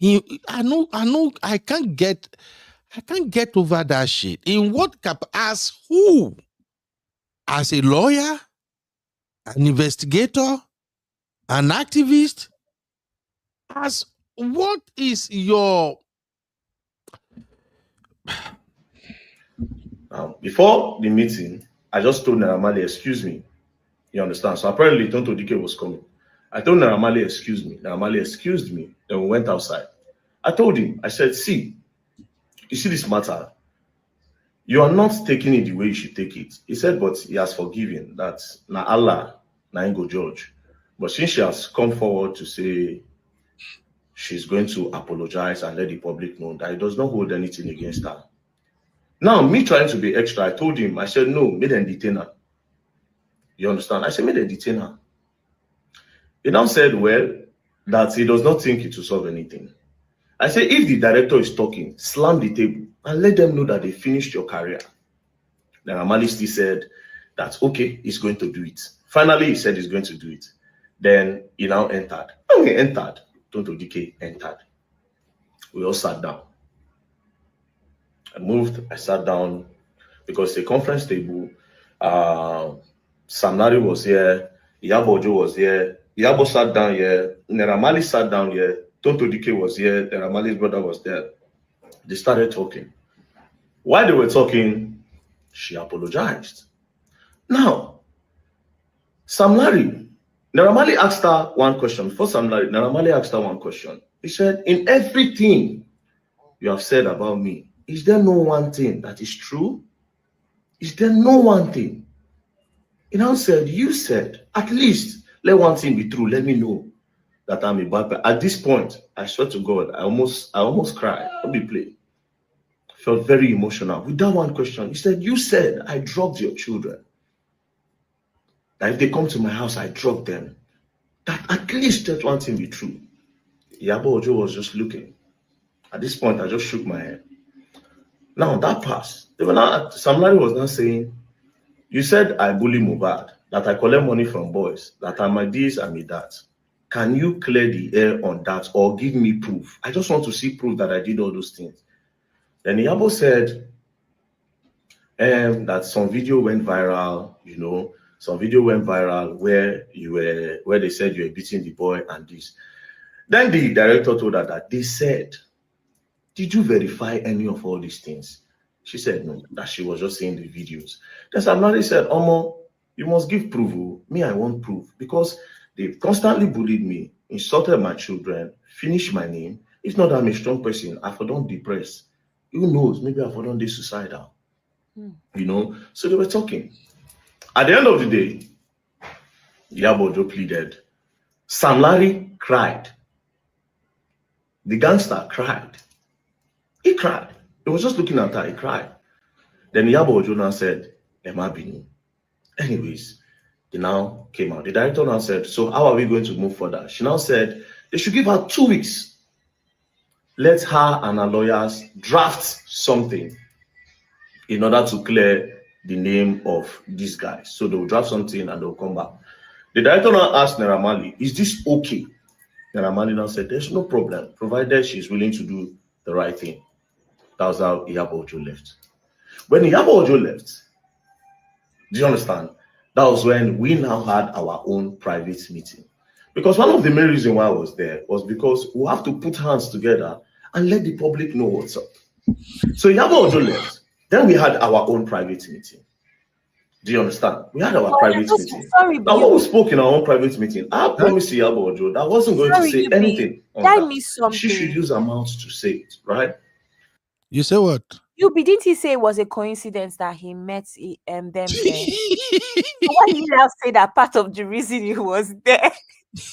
I can't get over that shit. In what as who? As a lawyer? An investigator? An activist? As what is your... Before the meeting, I just told Naira Marley, excuse me. You understand? So apparently Tonto Dike was coming. I told Naira Marley, excuse me. Naira Marley excused me. Then we went outside. I told him, I said, see, you see this matter? You are not taking it the way you should take it. He said, but he has forgiven. That na Allah, na him go judge. But since she has come forward to say she's going to apologize and let the public know that he does not hold anything against her. Now, me trying to be extra, I told him, I said, no, make them detain her. You understand? I said, make them detain her. He now said, well, that he does not think it will solve anything. I said, if the director is talking, slam the table and let them know that they finished your career. Then Naira still said that, okay, he's going to do it. Finally, he said he's going to do it. Then he now entered. When he entered, Tonto Dike entered. We all sat down. I sat down because the conference table, Sam Larry was here, Iyabo Ojo was here. Iyabo sat down here. Naira Marley sat down here. Tonto Dike was here. Naira Marley's brother was there. They started talking. While they were talking, she apologized. Now, Sam Larry, Naira Marley asked her one question. Before Sam Larry, Naira Marley asked her one question. He said, in everything you have said about me, is there no one thing that is true? Is there no one thing? He now said, you said, at least let one thing be true. Let me know that I'm a bad person. At this point, I swear to God, I almost cried. Don't be playing. Felt very emotional. With that one question, he said, you said I drugged your children. That if they come to my house, I drug them. That at least let one thing be true. Iyabo Ojo was just looking. At this point, I just shook my head. Now that passed. Sam Larry was now saying, you said I bully Mohbad, that I collect money from boys, that I'm a this, I'm a that. Can you clear the air on that or give me proof? I just want to see proof that I did all those things. Then Iyabo said that some video went viral, some video went viral where they said you were beating the boy and this. Then the director told her that they said, did you verify any of all these things? She said no, that she was just seeing the videos. Then Sam Larry said, Omo, you must give proof. Me, I want proof because they've constantly bullied me, insulted my children, finished my name. If not, I'm a strong person. I don't depressed. Who knows? Maybe I don't be suicidal. So they were talking. At the end of the day, Iyabo Ojo pleaded. Sam Larry cried. The gangster cried. He cried. He was just looking at her. He cried. Then Iyabo Ojo now said, Emma Bini. Anyways, they now came out. The director now said, so how are we going to move further? She now said, they should give her 2 weeks. Let her and her lawyers draft something in order to clear the name of these guys. So they'll draft something and they'll come back. The director now asked Naira Marley, is this okay? Naira Marley now said, there's no problem, provided she's willing to do the right thing. That was how Iyabo Ojo left. When Iyabo Ojo left, do you understand? That was when we now had our own private meeting. Because one of the main reasons why I was there was because we have to put hands together and let the public know what's up. So Iyabo Ojo left. Then we had our own private meeting. Do you understand? We had our private meeting. Sorry, now, when we spoke in our own private meeting, I promised Iyabo Ojo that I wasn't going to say anything on that. She should use her mouth to say it, right? You say what? Didn't he say it was a coincidence that he met them there? So why did you now say that part of the reason he was there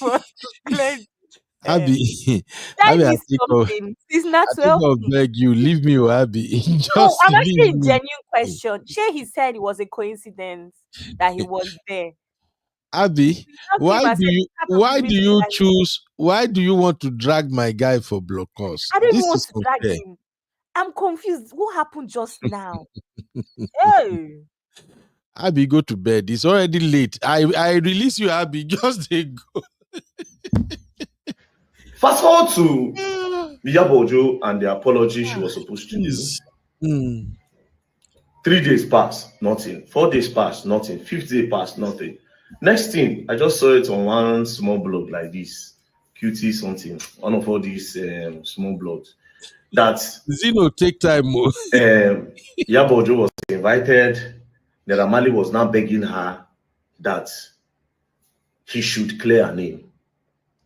was to clear? Abby, it's not well. Beg you, leave me, Abby. No, I'm actually a genuine question. Sure, he said it was a coincidence that he was there. Abby, why do you want to drag my guy for blockers? I don't even want to drag him. I'm confused. What happened just now? Hey. Abby, go to bed. It's already late. I release you, Abby. Just go. Fast forward to Iyabo Ojo and the apology she was supposed to do. 3 days passed, nothing. 4 days passed, nothing. 5th day passed, nothing. Next thing, I just saw it on one small blog like this. QT something. One of all these small blogs. That Zeno take time more. Iyabo Ojo was invited. Naira Marley was now begging her that he should clear her name.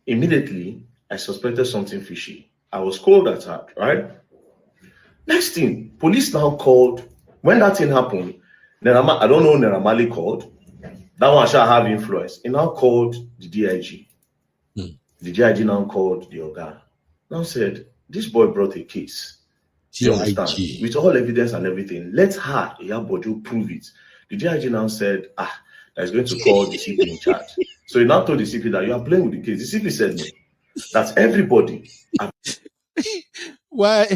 Immediately, I suspected something fishy. I was cold at heart, right? Next thing, police now called. When that thing happened, I don't know Naira Marley called. That one shall have influence. He now called the DIG. The DIG now called the Oga. Now said, this boy brought a case. You understand? With all evidence and everything. Let her, Iyabo Ojo, prove it. The DIG now said, that's going to call the CP in charge. So he now told the CP that you are playing with the case. The CP said no. That's everybody. Why?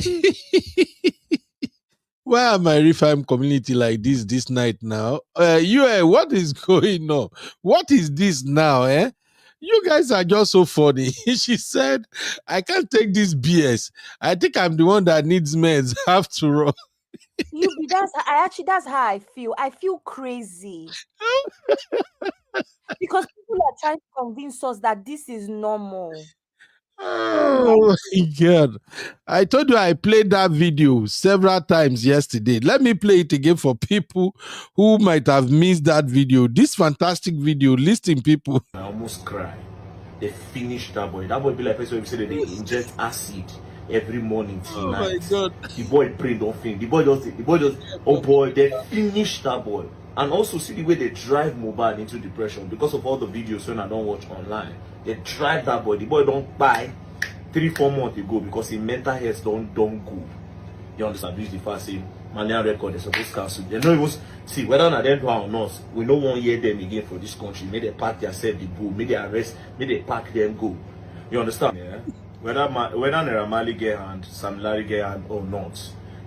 Why am I refine community like this night now? What is going on? What is this now, eh? You guys are just so funny. She said, I can't take this BS. I think I'm the one that needs meds after all. That's how I feel. I feel crazy. Because people are trying to convince us that this is normal. Oh my God. I told you I played that video several times yesterday. Let me play it again for people who might have missed that video. This fantastic video, listing people. I almost cry. They finished that boy. That boy be like person who say that they inject acid every morning till night. My God. The boy brain don't finish. The boy just oh boy, they finished that boy. And also see the way they drive Mohbad into depression because of all the videos when I don't watch online. They drive that boy. The boy don't buy 3-4 months ago because his mental health don't go. You understand? This is the first thing. Malian record they supposed to cancel. They know it was see whether or them or not. We no one hear them again for this country. May they pack themselves the bull. May they arrest. May they pack them go. You understand? Yeah. Whether Naira Marley get hand, Sam Larry get hand or not.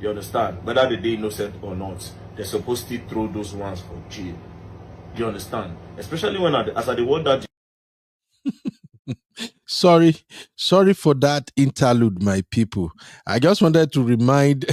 You understand? Whether they innocent or not, they're supposed to throw those ones for jail. You understand? Especially when as I the word that. Sorry for that interlude, my people. I just wanted to remind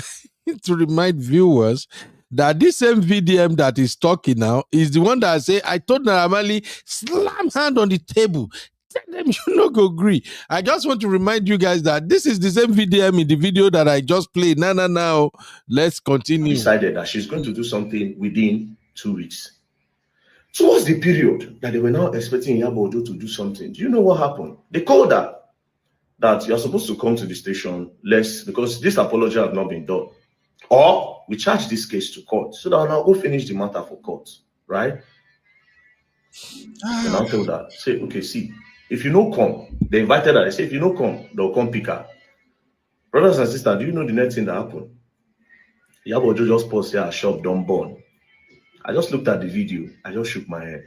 viewers that this same VDM that is talking now is the one that I say I told Naira Marley slam hand on the table. Tell them you no go agree. I just want to remind you guys that this is the same VDM in the video that I just played. Now, let's continue. Decided that she's going to do something within 2 weeks. Towards the period that they were now expecting Iyabo Ojo to do something, do you know what happened? They called her that you're supposed to come to the station less because this apology have not been done. Or we charge this case to court so that I'll now go finish the matter for court, right? And I told her, say, okay, see, if you no come, they invited her, they say, if you no come, they'll come pick her. Brothers and sisters, do you know the next thing that happened? Iyabo Ojo just paused here, shop don't burn. I just looked at the video. I just shook my head.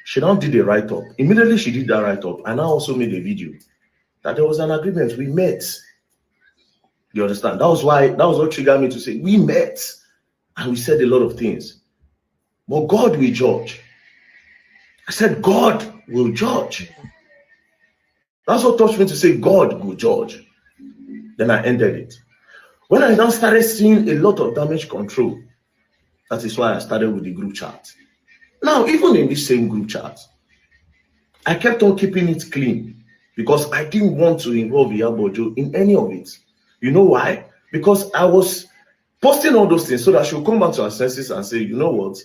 She now did a write-up. Immediately she did that write-up, and I also made a video that there was an agreement. We met. You understand? That was what triggered me to say, we met. And we said a lot of things. But God will judge. I said, God will judge. That's what touched me to say, God will judge. Then I ended it. When I now started seeing a lot of damage control, that is why I started with the group chat. Now, even in this same group chat, I kept on keeping it clean because I didn't want to involve Iyabo Ojo in any of it. You know why? Because I was posting all those things so that she'll come back to her senses and say, you know what?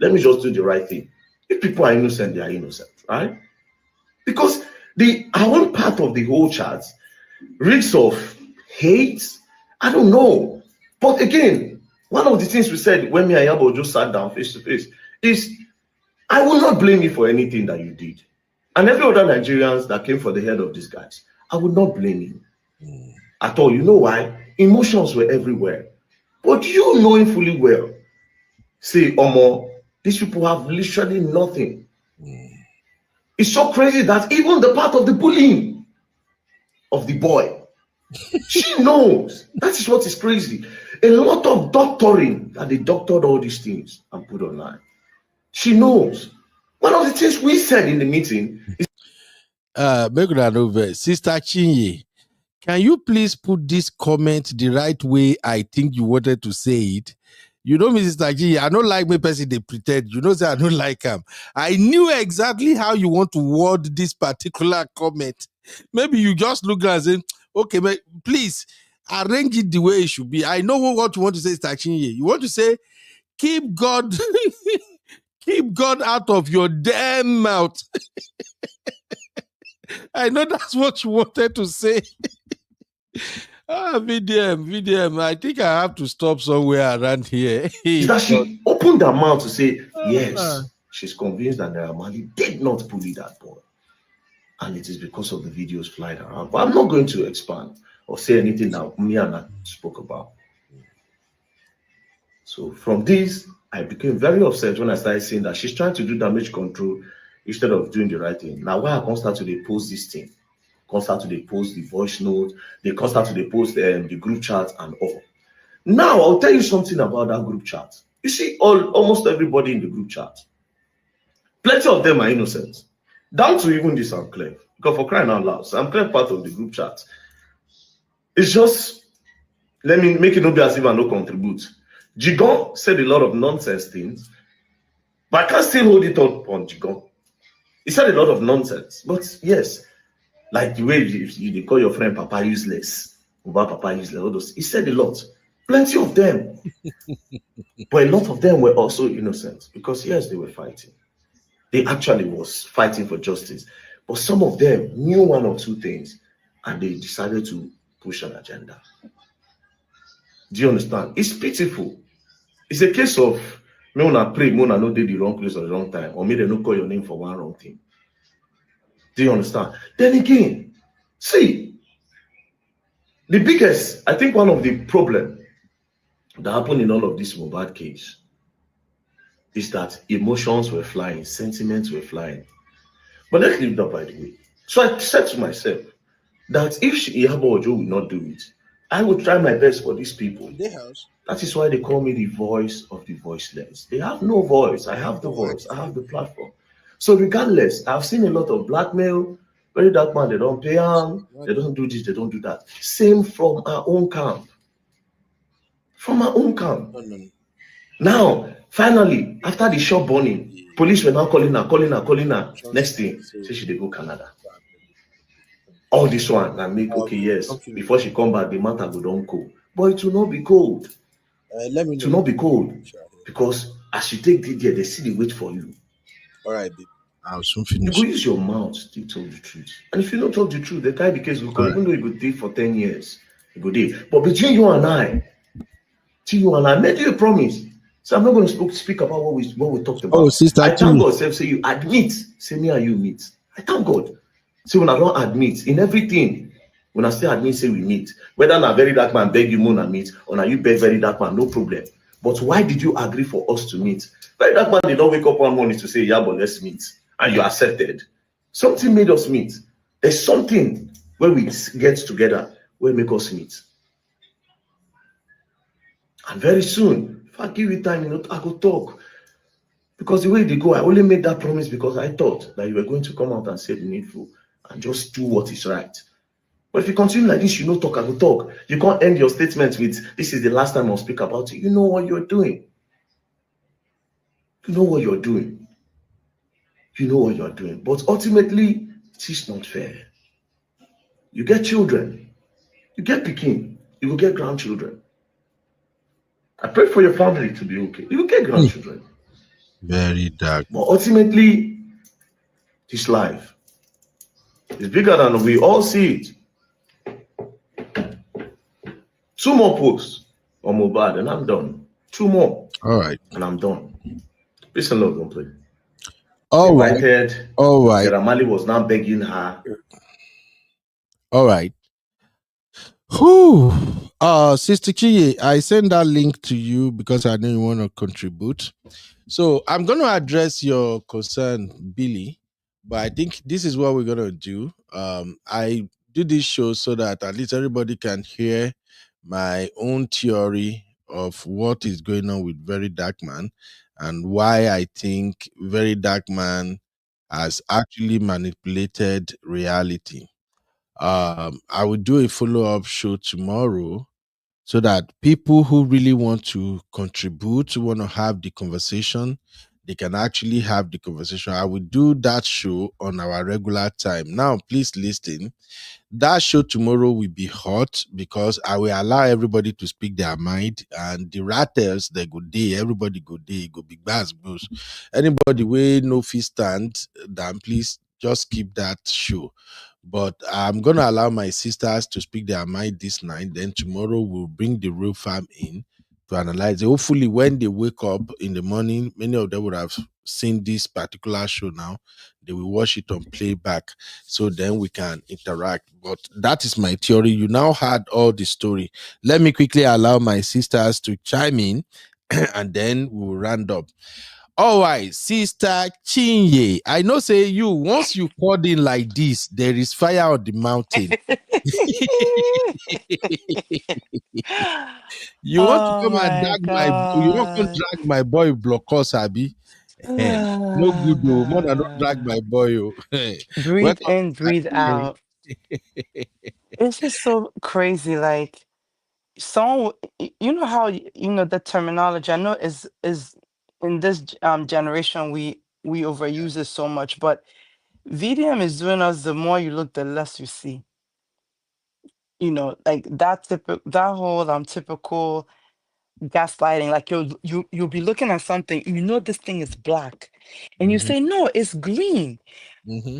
Let me just do the right thing. If people are innocent, they are innocent, right? Because our own part of the whole chat reeks of hate. I don't know. But again, one of the things we said when me and Iyabo Ojo sat down face to face is, I will not blame you for anything that you did. And every other Nigerians that came for the head of these guys, I would not blame you at all. You know why? Emotions were everywhere. But you knowing fully well, say, Omo, these people have literally nothing. It's so crazy that even the part of the bullying of the boy, she knows. That is what is crazy. A lot of doctoring that they doctored all these things and put online. She knows. One of the things we said in the meeting is Sister Chinye, can you please put this comment the right way I think you wanted to say it? You know, Mrs. Chinye, I don't like my person, they pretend. You know, say I don't like him. I knew exactly how you want to word this particular comment. Maybe you just look and say, okay, but please arrange it the way it should be. I know what you want to say, Sister Chinye. You want to say, keep God, keep God out of your damn mouth. I know that's what you wanted to say. VDM, I think I have to stop somewhere around here. that she opened her mouth to say, yes, she's convinced that Naira Marley did not bully that boy. And it is because of the videos flying around. But I'm not going to expand or say anything that me and I spoke about. So from this, I became very upset when I started saying that she's trying to do damage control instead of doing the right thing. Now, why I can't start to post this thing? Can't start to post the voice note. They can't start to post the group chat and all. Now, I'll tell you something about that group chat. You see, almost everybody in the group chat, plenty of them are innocent. Down to even this Enclave. Because for crying out loud, so Enclave part of the group chat. It's just, let me make it not be as if I no contribute. Jigon said a lot of nonsense things, but I can't still hold it up on Jigon. He said a lot of nonsense. But yes, like the way you call your friend Papa useless, about Papa useless, all those. He said a lot. Plenty of them. But a lot of them were also innocent because yes, they were fighting. They actually was fighting for justice. But some of them knew one or two things and they decided to push an agenda. Do you understand? It's pitiful. It's a case of me una pray, me una no did the wrong place at the wrong time, or me they no call your name for one wrong thing. Do you understand? Then again, see, the biggest, I think one of the problem that happened in all of this Mohbad case is that emotions were flying, sentiments were flying. But let's leave that by the way. So I said to myself that if Iyabo Ojo will not do it, I will try my best for these people. That is why they call me the voice of the voiceless. They have no voice. I have the voice. I have the platform. So regardless, I've seen a lot of blackmail. Verydarkman, they don't pay them. They don't do this. They don't do that. Same from our own camp. From our own camp. Now, finally, after the shop burning, police were now calling her. Next thing, say she dey go Canada. All this one and make okay, yes. Before she come back, the matter go don cold. But it will not be cold. It will not be cold because as you take the there, they see the wait for you. All right, babe. I'll soon You finish. go use your mouth to tell the truth. And if you don't tell the truth, the carry the case will go. Even though you go dey for 10 years, you go dey. But between you and I, made you a promise. So I'm not going to speak about what we talked about. Oh, sister, I thank God, say you admit, say me and you meet. I thank God. So when I don't admit in everything, when I still admit, say we meet. Whether na Verydarkman beg you moon and meet, or na you beg Verydarkman, no problem. But why did you agree for us to meet? Verydarkman did not wake up one morning to say, yeah, but let's meet. And you accepted. Something made us meet. There's something where we get together where make us meet. And very soon, if I give you time, I go talk. Because the way they go, I only made that promise because I thought that you were going to come out and say the needful and just do what is right. But if you continue like this, you talk, I will talk. You can't end your statement with, this is the last time I'll speak about it. You know what you're doing. You know what you're doing. You know what you're doing. But ultimately, it is not fair. You get children. You get pikin. You will get grandchildren. I pray for your family to be okay. You will get grandchildren. Very dark. But ultimately, this life is bigger than we all see it. 2 more posts on Mohbad and I'm done. 2 more. All right. And I'm done. Peace and love, don't play. All right. Invited. All right. Ramali was now begging her. All right. Whew. Sister Chiye, I send that link to you because I know you want to contribute. So I'm going to address your concern, Billy, but I think this is what we're going to do. I do this show so that at least everybody can hear my own theory of what is going on with Verydarkman and why I think Verydarkman has actually manipulated reality. I will do a follow-up show tomorrow so that people who really want to contribute, who want to have the conversation, they can actually have the conversation. I will do that show on our regular time. Now, please listen. That show tomorrow will be hot because I will allow everybody to speak their mind, and the rattles they go day, everybody go day, go big bass boost. Anybody way no fee stand, then please just keep that show. But I'm gonna allow my sisters to speak their mind this night. Then tomorrow we'll bring the real fam in to analyze it. Hopefully, when they wake up in the morning, many of them would have seen this particular show now. They will watch it on playback, so then we can interact. But that is my theory. You now had all the story. Let me quickly allow my sisters to chime in, and then we'll round up. All right, Sister Chinye. I know, say you, once you called in like this, there is fire on the mountain. You want to come and you want to drag my boy Blockos, Abi? No good, no. More than not drag my boy. Breathe Welcome, in, Sister breathe Chinye. out. It's just so crazy. Like, so you know how the terminology. I know is in this generation we overuse it so much, but VDM is doing us, the more you look, the less you see. You know, like that that whole typical gaslighting. Like you'll be looking at something, you know this thing is black, and you say no, it's green.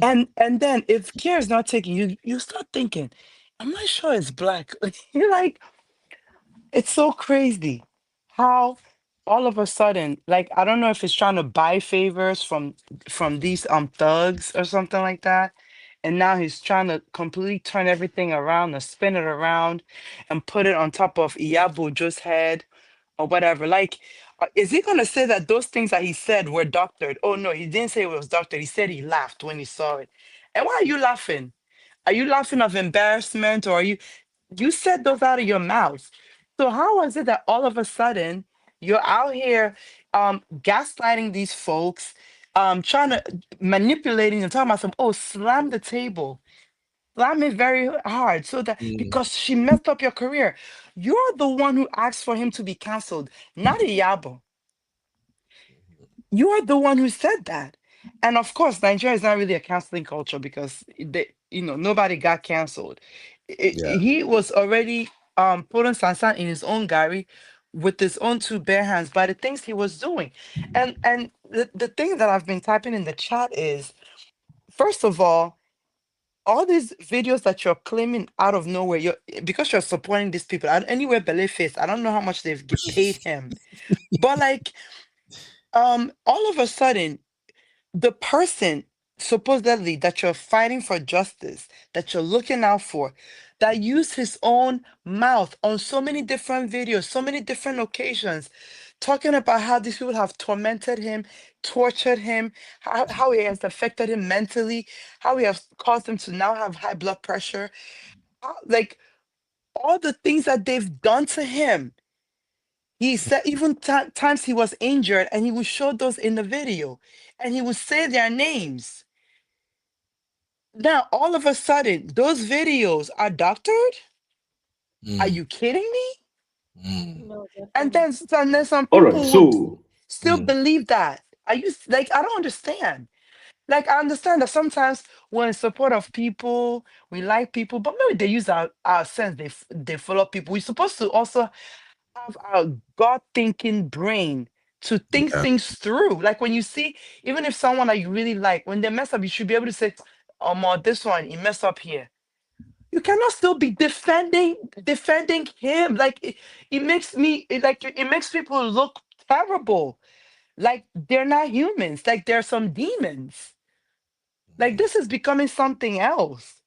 And then if care is not taken, you start thinking, I'm not sure it's black. You're like, it's so crazy how all of a sudden, like, I don't know if it's trying to buy favors from these thugs or something like that. And now he's trying to completely turn everything around and spin it around and put it on top of Iyabo Ojo's head or whatever. Like, is he gonna say that those things that he said were doctored? Oh no, he didn't say it was doctored. He said he laughed when he saw it. And why are you laughing? Are you laughing of embarrassment, or are you said those out of your mouth? So how is it that all of a sudden you're out here gaslighting these folks, trying to manipulating and talking about some, oh, slam the table, slam it very hard so that because she messed up your career. You're the one who asked for him to be canceled, not Iyabo. You are the one who said that. And of course, Nigeria is not really a canceling culture because nobody got canceled. Yeah. He was already putting Sansan in his own gari with his own two bare hands by the things he was doing. And the thing that I've been typing in the chat is, first of all these videos that you're claiming out of nowhere, because you're supporting these people. Anywhere Bele face, I don't know how much they've paid him, but like all of a sudden, the person supposedly that you're fighting for justice, that you're looking out for, that used his own mouth on so many different videos, so many different occasions, talking about how these people have tormented him, tortured him, how it has affected him mentally, how he has caused him to now have high blood pressure, like all the things that they've done to him. He said even times he was injured, and he would show those in the video, and he would say their names. Now, all of a sudden, those videos are doctored? Are you kidding me? No, And definitely. then some All right, people would so still believe that. Are you like, I don't understand. Like, I understand that sometimes we're in support of people, we like people, but maybe they use our sense, they follow people. We're supposed to also have our God thinking brain to think Yeah. things through. Like when you see, even if someone that you really like, when they mess up, you should be able to say, oh, ma, this one, he messed up here. You cannot still be defending him. Like it makes me it makes people look terrible. Like they're not humans. Like they're some demons. Like this is becoming something else.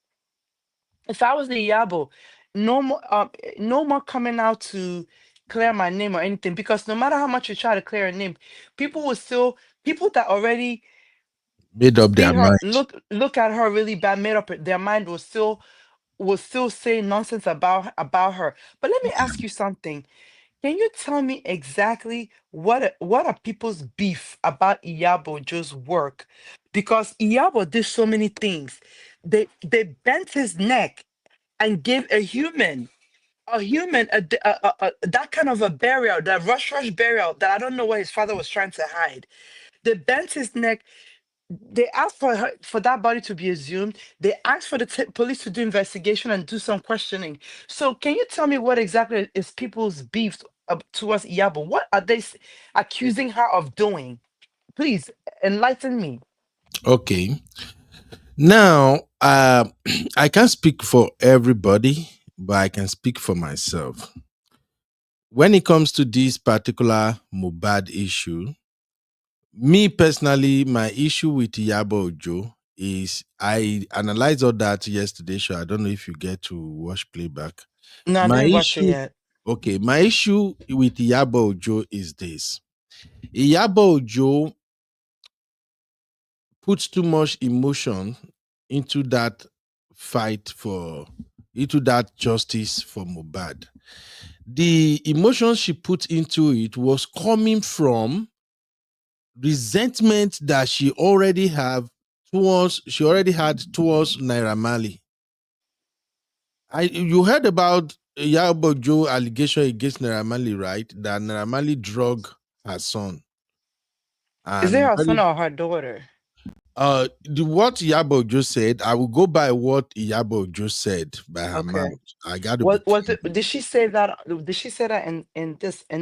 If I was the Yabo, no more coming out to clear my name or anything, because no matter how much you try to clear a name, people that already Made up see their her, mind. look at her really bad, made up their mind, will still say nonsense about her. But let me ask you something. Can you tell me exactly what are people's beef about Iyabo Ojo's work? Because Iyabo did so many things. They bent his neck and gave that kind of a burial, that rush burial that I don't know what his father was trying to hide. They bent his neck. They asked for that body to be exhumed. They asked for the police to do investigation and do some questioning. So can you tell me what exactly is people's beef towards Iyabo? What are they accusing her of doing? Please enlighten me. Okay. Now, I can't speak for everybody, but I can speak for myself. When it comes to this particular Mohbad issue, me personally, my issue with Iyabo Ojo is I analyzed all that yesterday, so I don't know if you get to watch playback. No, I My didn't watch it issue, yet. okay, my issue with Iyabo Ojo is this. Iyabo Ojo puts too much emotion into that into that justice for Mohbad. The emotion she put into it was coming from resentment that she already had towards Naira Marley. You heard about Iyabo Ojo allegation against Naira Marley, right? That Naira Marley drug her son. Is it And her son or her daughter? What Iyabo Ojo said, I will go by what Iyabo Ojo said by her Okay. mouth. I got to Was be it? Did she say that? Did she say that in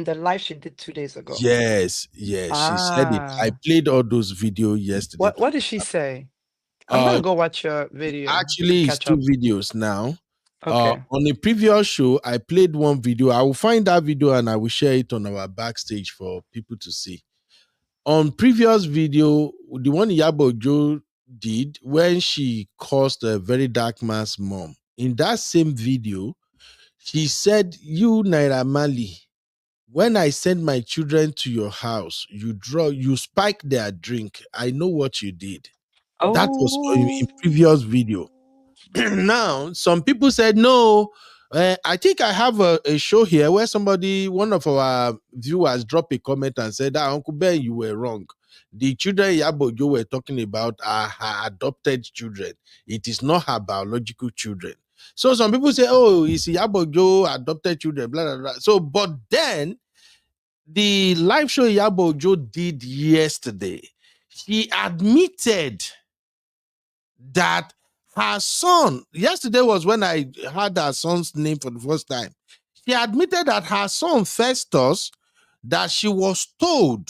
the live she did 2 days ago? Yes, she said it. I played all those videos yesterday. What did she say? I'm gonna go watch your video. Actually, it's catch 2 up. videos now. Okay. On a previous show, I played one video. I will find that video and I will share it on our backstage for people to see. On previous video, the one Iyabo Ojo did when she caused a Verydarkman's mom. In that same video, she said, "You Naira Marley, when I send my children to your house, you spike their drink. I know what you did." That was in previous video. Now, some people said, no, I think I have a show here where one of our viewers dropped a comment and said, Uncle Ben, you were wrong. The children Iyabo Ojo were talking about are her adopted children. It is not her biological children. So some people say, oh, it's Iyabo Ojo adopted children, blah, blah, blah. So, but then the live show Iyabo Ojo did yesterday, she admitted that her son, yesterday was when I heard her son's name for the first time. She admitted that her son, Festus, that she was told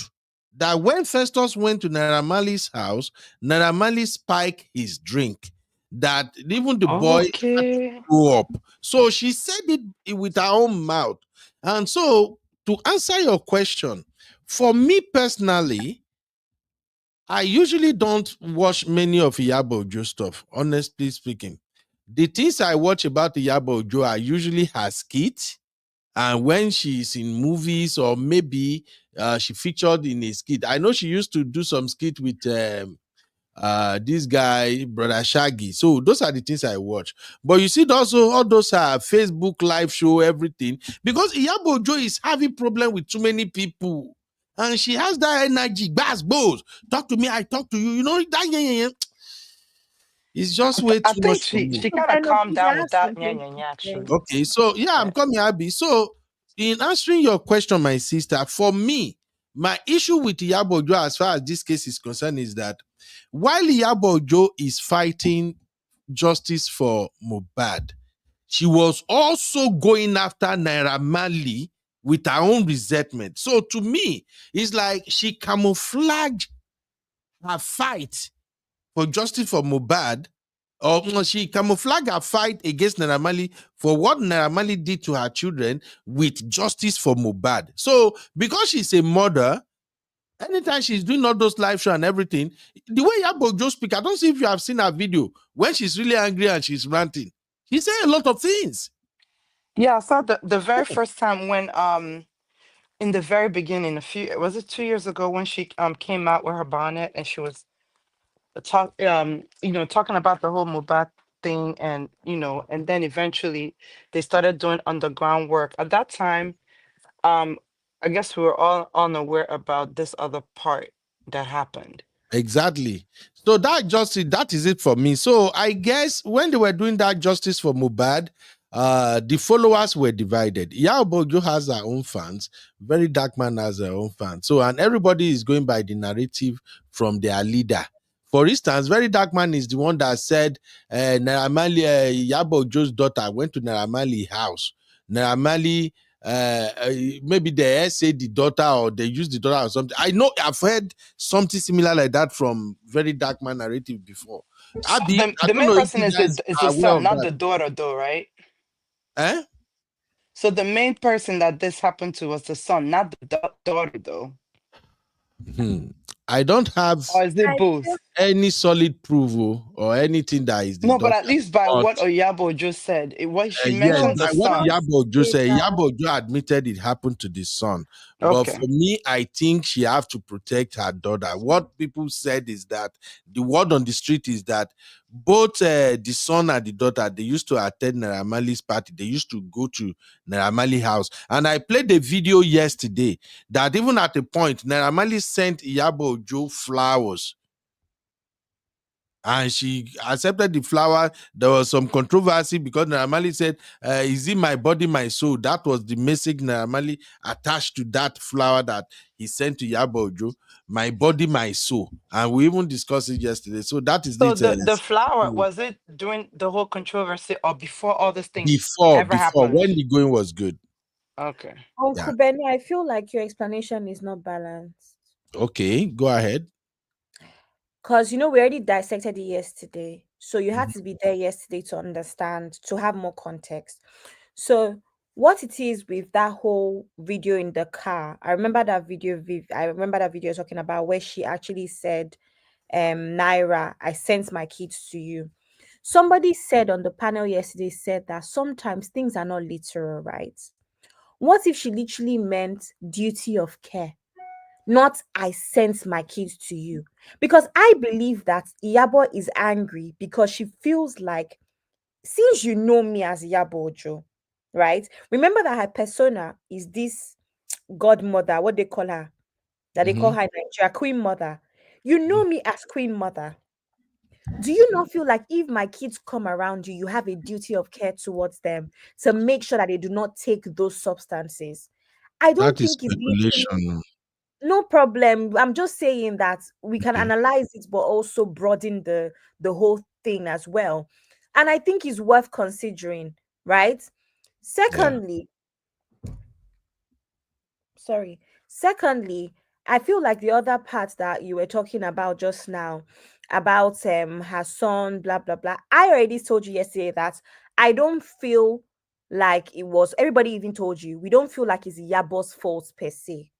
that when Festus went to Naira Marley's house, Naira Marley spiked his drink, that even the boy had to grow up. So she said it with her own mouth. And so, to answer your question, for me personally, I usually don't watch many of Iyabo Ojo stuff, honestly speaking. The things I watch about Iyabo Ojo are usually her skits, and when she's in movies or maybe she featured in a skit. I know she used to do some skit with this guy, Brother Shaggy. So those are the things I watch. But you see, also all those Facebook live show, everything, because Iyabo Ojo is having problem with too many people. And she has that energy, boss. Talk to me, I talk to you. You know, that it's just way I too think much for me. she kind of calmed down with that. Actually. Okay, so yeah, I'm coming, Abby. So, in answering your question, my sister, for me, my issue with Iyabo Ojo as far as this case is concerned is that while Iyabo Ojo is fighting justice for Mohbad, she was also going after Naira Marley with her own resentment. So to me, it's like she camouflaged her fight for justice for Mohbad, or she camouflaged her fight against Naira Marley for what Naira Marley did to her children with justice for Mohbad. So because she's a mother, anytime she's doing all those live show and everything, the way Iyabo Ojo speak, I don't see if you have seen her video when she's really angry and she's ranting. She said a lot of things. Yeah, I saw the very first time when in the very beginning, was it 2 years ago when she came out with her bonnet and she was talking about the whole Mohbad thing, and and then eventually they started doing underground work. At that time, I guess we were all unaware about this other part that happened. Exactly. So that is it for me. So I guess when they were doing that justice for Mohbad, the followers were divided. Iyabo Ojo has her own fans, Verydarkman has her own fans. So, and everybody is going by the narrative from their leader. For instance, Verydarkman is the one that said Naira Marley, Iyabo Ojo's daughter went to Naira Marley's house. Naira Marley, maybe they say the daughter or they use the daughter or something. I know I've heard something similar like that from Verydarkman narrative before. So Abby, I the don't main know if person you is guys the are aware son, of not that. the daughter, though, right? Eh? So the main person that this happened to was the son, not the daughter, though. I don't have Or is it both? any solid proof or anything that is the No, daughter. but at least by But what Iyabo just said, she yes, mentioned the by what son. Iyabo Ojo said, Iyabo Ojo admitted it happened to the son. But Okay. for me, I think she have to protect her daughter. What people said is that the word on the street is that both the son and the daughter, they used to attend Naira Marley's party. They used to go to Naira Marley house. And I played a video yesterday that even at a point, Naira Marley sent Iyabo Ojo flowers. and she accepted the flower. There was some controversy because Naramali said, is it my body, my soul? That was the message Naramali attached to that flower that he sent to Iyabo Ojo. My body, my soul. And we even discussed it yesterday. So that is So it. the flower, was it during the whole controversy or before all these things Before, ever happened? when the going was good. Okay. Yeah. Uncle Benny, I feel like your explanation is not balanced. Okay, go ahead. Because, we already dissected it yesterday. So you had Mhm. to be there yesterday to understand, to have more context. So, what it is with that whole video in the car, I remember that video, I remember that video talking about where she actually said, Naira, I sent my kids to you. Somebody said on the panel yesterday, said that sometimes things are not literal, right? What if she literally meant duty of care? Not I sent my kids to you. Because I believe that Iyabo is angry because she feels like, since you know me as Iyabo Ojo, right? Remember that her persona is this godmother, what they call her, that they call Mhm. her in Nigeria, Queen Mother. You know me as Queen Mother. Do you not feel like if my kids come around you, you have a duty of care towards them to make sure that they do not take those substances? I don't That is think it's literally speculation. no problem. I'm just saying that we can Okay. analyze it, but also broaden the whole thing as well. And I think it's worth considering, right? Yeah. Secondly, sorry. Secondly, I feel like the other part that you were talking about just now, about her son, blah blah blah. I already told you yesterday that I don't feel like it was everybody even told you we don't feel like it's Yabo's fault per se.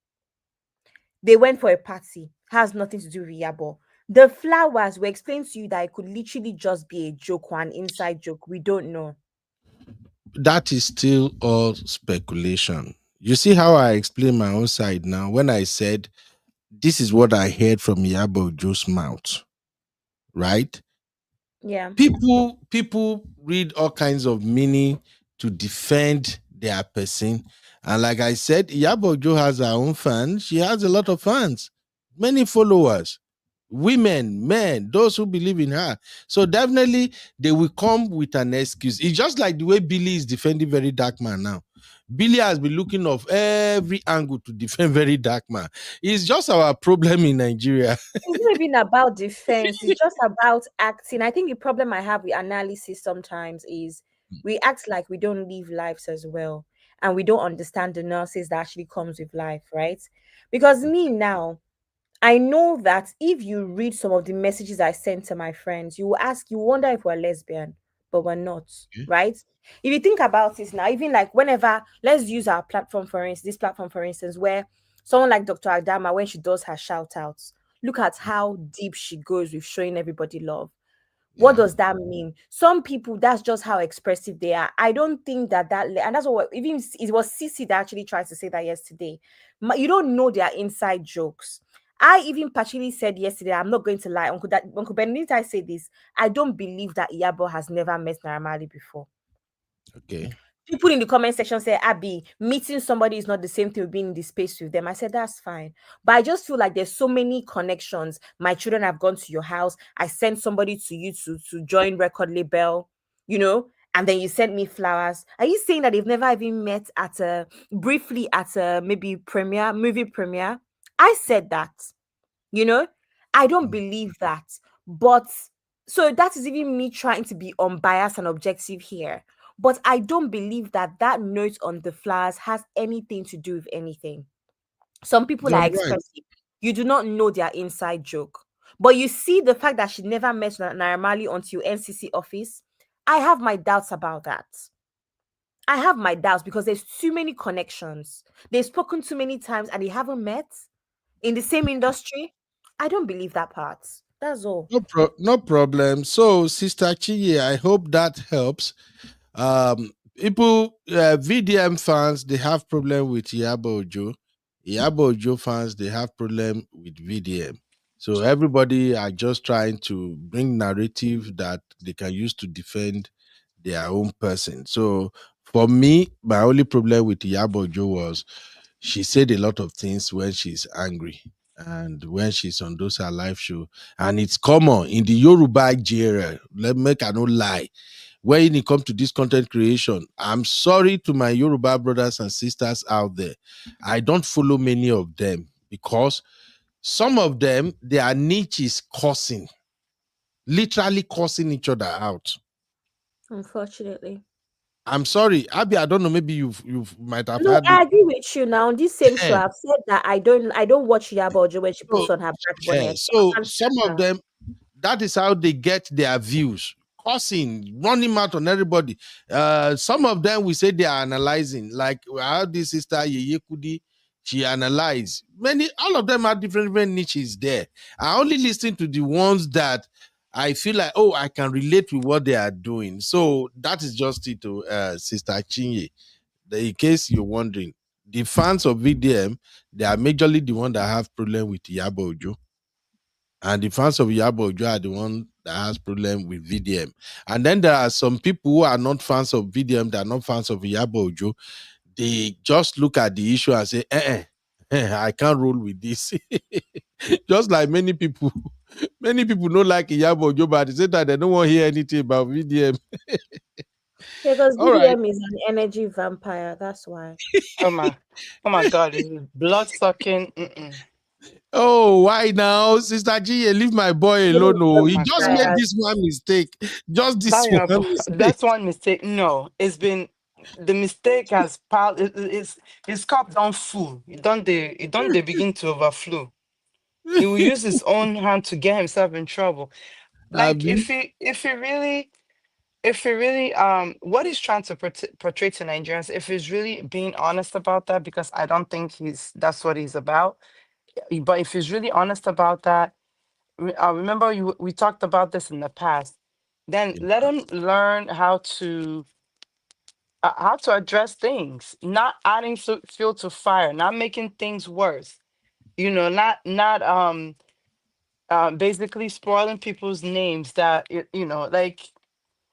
They went for a party, has nothing to do with Yabo. The flowers were explained to you that it could literally just be a joke or an inside joke. We don't know. That is still all speculation. You see how I explain my own side now when I said this is what I heard from Iyabo Ojo's mouth, right? Yeah. People read all kinds of meaning to defend their person. And like I said, Iyabo Ojo has her own fans. She has a lot of fans, many followers, women, men, those who believe in her. So definitely they will come with an excuse. It's just like the way Billy is defending Verydarkman now. Billy has been looking of every angle to defend Verydarkman. It's just our problem in Nigeria. It's not even about defense, it's just about acting. I think the problem I have with analysis sometimes is we act like we don't live lives as well. And we don't understand the nurses that actually comes with life, right? Because me now, I know that if you read some of the messages I sent to my friends, you will ask, you wonder if we're lesbian, but we're not, right? If you think about it now, even like whenever, let's use our platform for instance, this platform for instance, where someone like Dr. Adama, when she does her shout outs, look at how deep she goes with showing everybody love. What does that mean? Some people, that's just how expressive they are. I don't think and that's what even it was Sissy that actually tried to say that yesterday. You don't know their inside jokes. I even partially said yesterday, I'm not going to lie, Uncle Ben, didn't I say this? I don't believe that Iyabo has never met Naramali before. Okay. People in the comment section say, Abby, meeting somebody is not the same thing with being in the space with them. I said, that's fine. But I just feel like there's so many connections. My children have gone to your house. I sent somebody to you to join record label, and then you sent me flowers. Are you saying that they've never even met briefly at a maybe movie premiere? I said that, I don't believe that. But so that is even me trying to be unbiased and objective here. But I don't believe that that note on the flowers has anything to do with anything. Some people You're are right. expressive. You do not know their inside joke. But you see the fact that she never met Naira until NCC office. I have my doubts about that. I have my doubts because there's too many connections. They've spoken too many times and they haven't met in the same industry. I don't believe that part. That's all. No problem. So, Sister Chiye, I hope that helps. People, VDM fans, they have problem with Iyabo Ojo. Iyabo Ojo fans, they have problem with VDM. So everybody are just trying to bring narrative that they can use to defend their own person. So for me, my only problem with Iyabo Ojo was she said a lot of things when she's angry. And when she's on those her live show, and it's common in the Yoruba genre, let make I no lie. When it comes to this content creation, I'm sorry to my Yoruba brothers and sisters out there. I don't follow many of them because some of them, their niche is cursing, literally cursing each other out. Unfortunately. I'm sorry, Abby. I don't know. Maybe you might have No, had this. I agree with you now. On this same show, I've said that I don't watch Iyabo Ojo when she So, puts on her back bonnet. So so I can't some stand of her. them, that is how they get their views, cursing, running mouth on everybody. Some of them we say they are analyzing, like our this sister Yeye Kudi, she analyze. All of them have different niches there. I only listen to the ones that I feel like, oh, I can relate with what they are doing. So that is just it to Sister Chinye. In case you're wondering, the fans of VDM, they are majorly the one that have problem with Iyabo Ojo. And the fans of Iyabo Ojo are the one that has problem with VDM. And then there are some people who are not fans of VDM, that are not fans of Iyabo Ojo. They just look at the issue and say, I can't roll with this. Just like many people don't like Iyabo Ojo, but at the same time, they don't want to hear anything about VDM. Because All right. BDM is an energy vampire. That's why. Oh my God, it's blood sucking. Oh, why now? Sister G, leave my boy Really alone. Oh, Oh he my just God. made vampires. this one mistake. Just this That, one mistake. that's one mistake. No, it's been the mistake has piled. It's his cup don't full. It don't they begin to overflow. He will use his own hand to get himself in trouble. Like Abi. if he really what he's trying to portray to Nigerians, if he's really being honest about that, because I don't think that's what he's about. But if he's really honest about that, remember we talked about this in the past. Then let him learn how to address things, not adding fuel to fire, not making things worse. Not basically spoiling people's names that like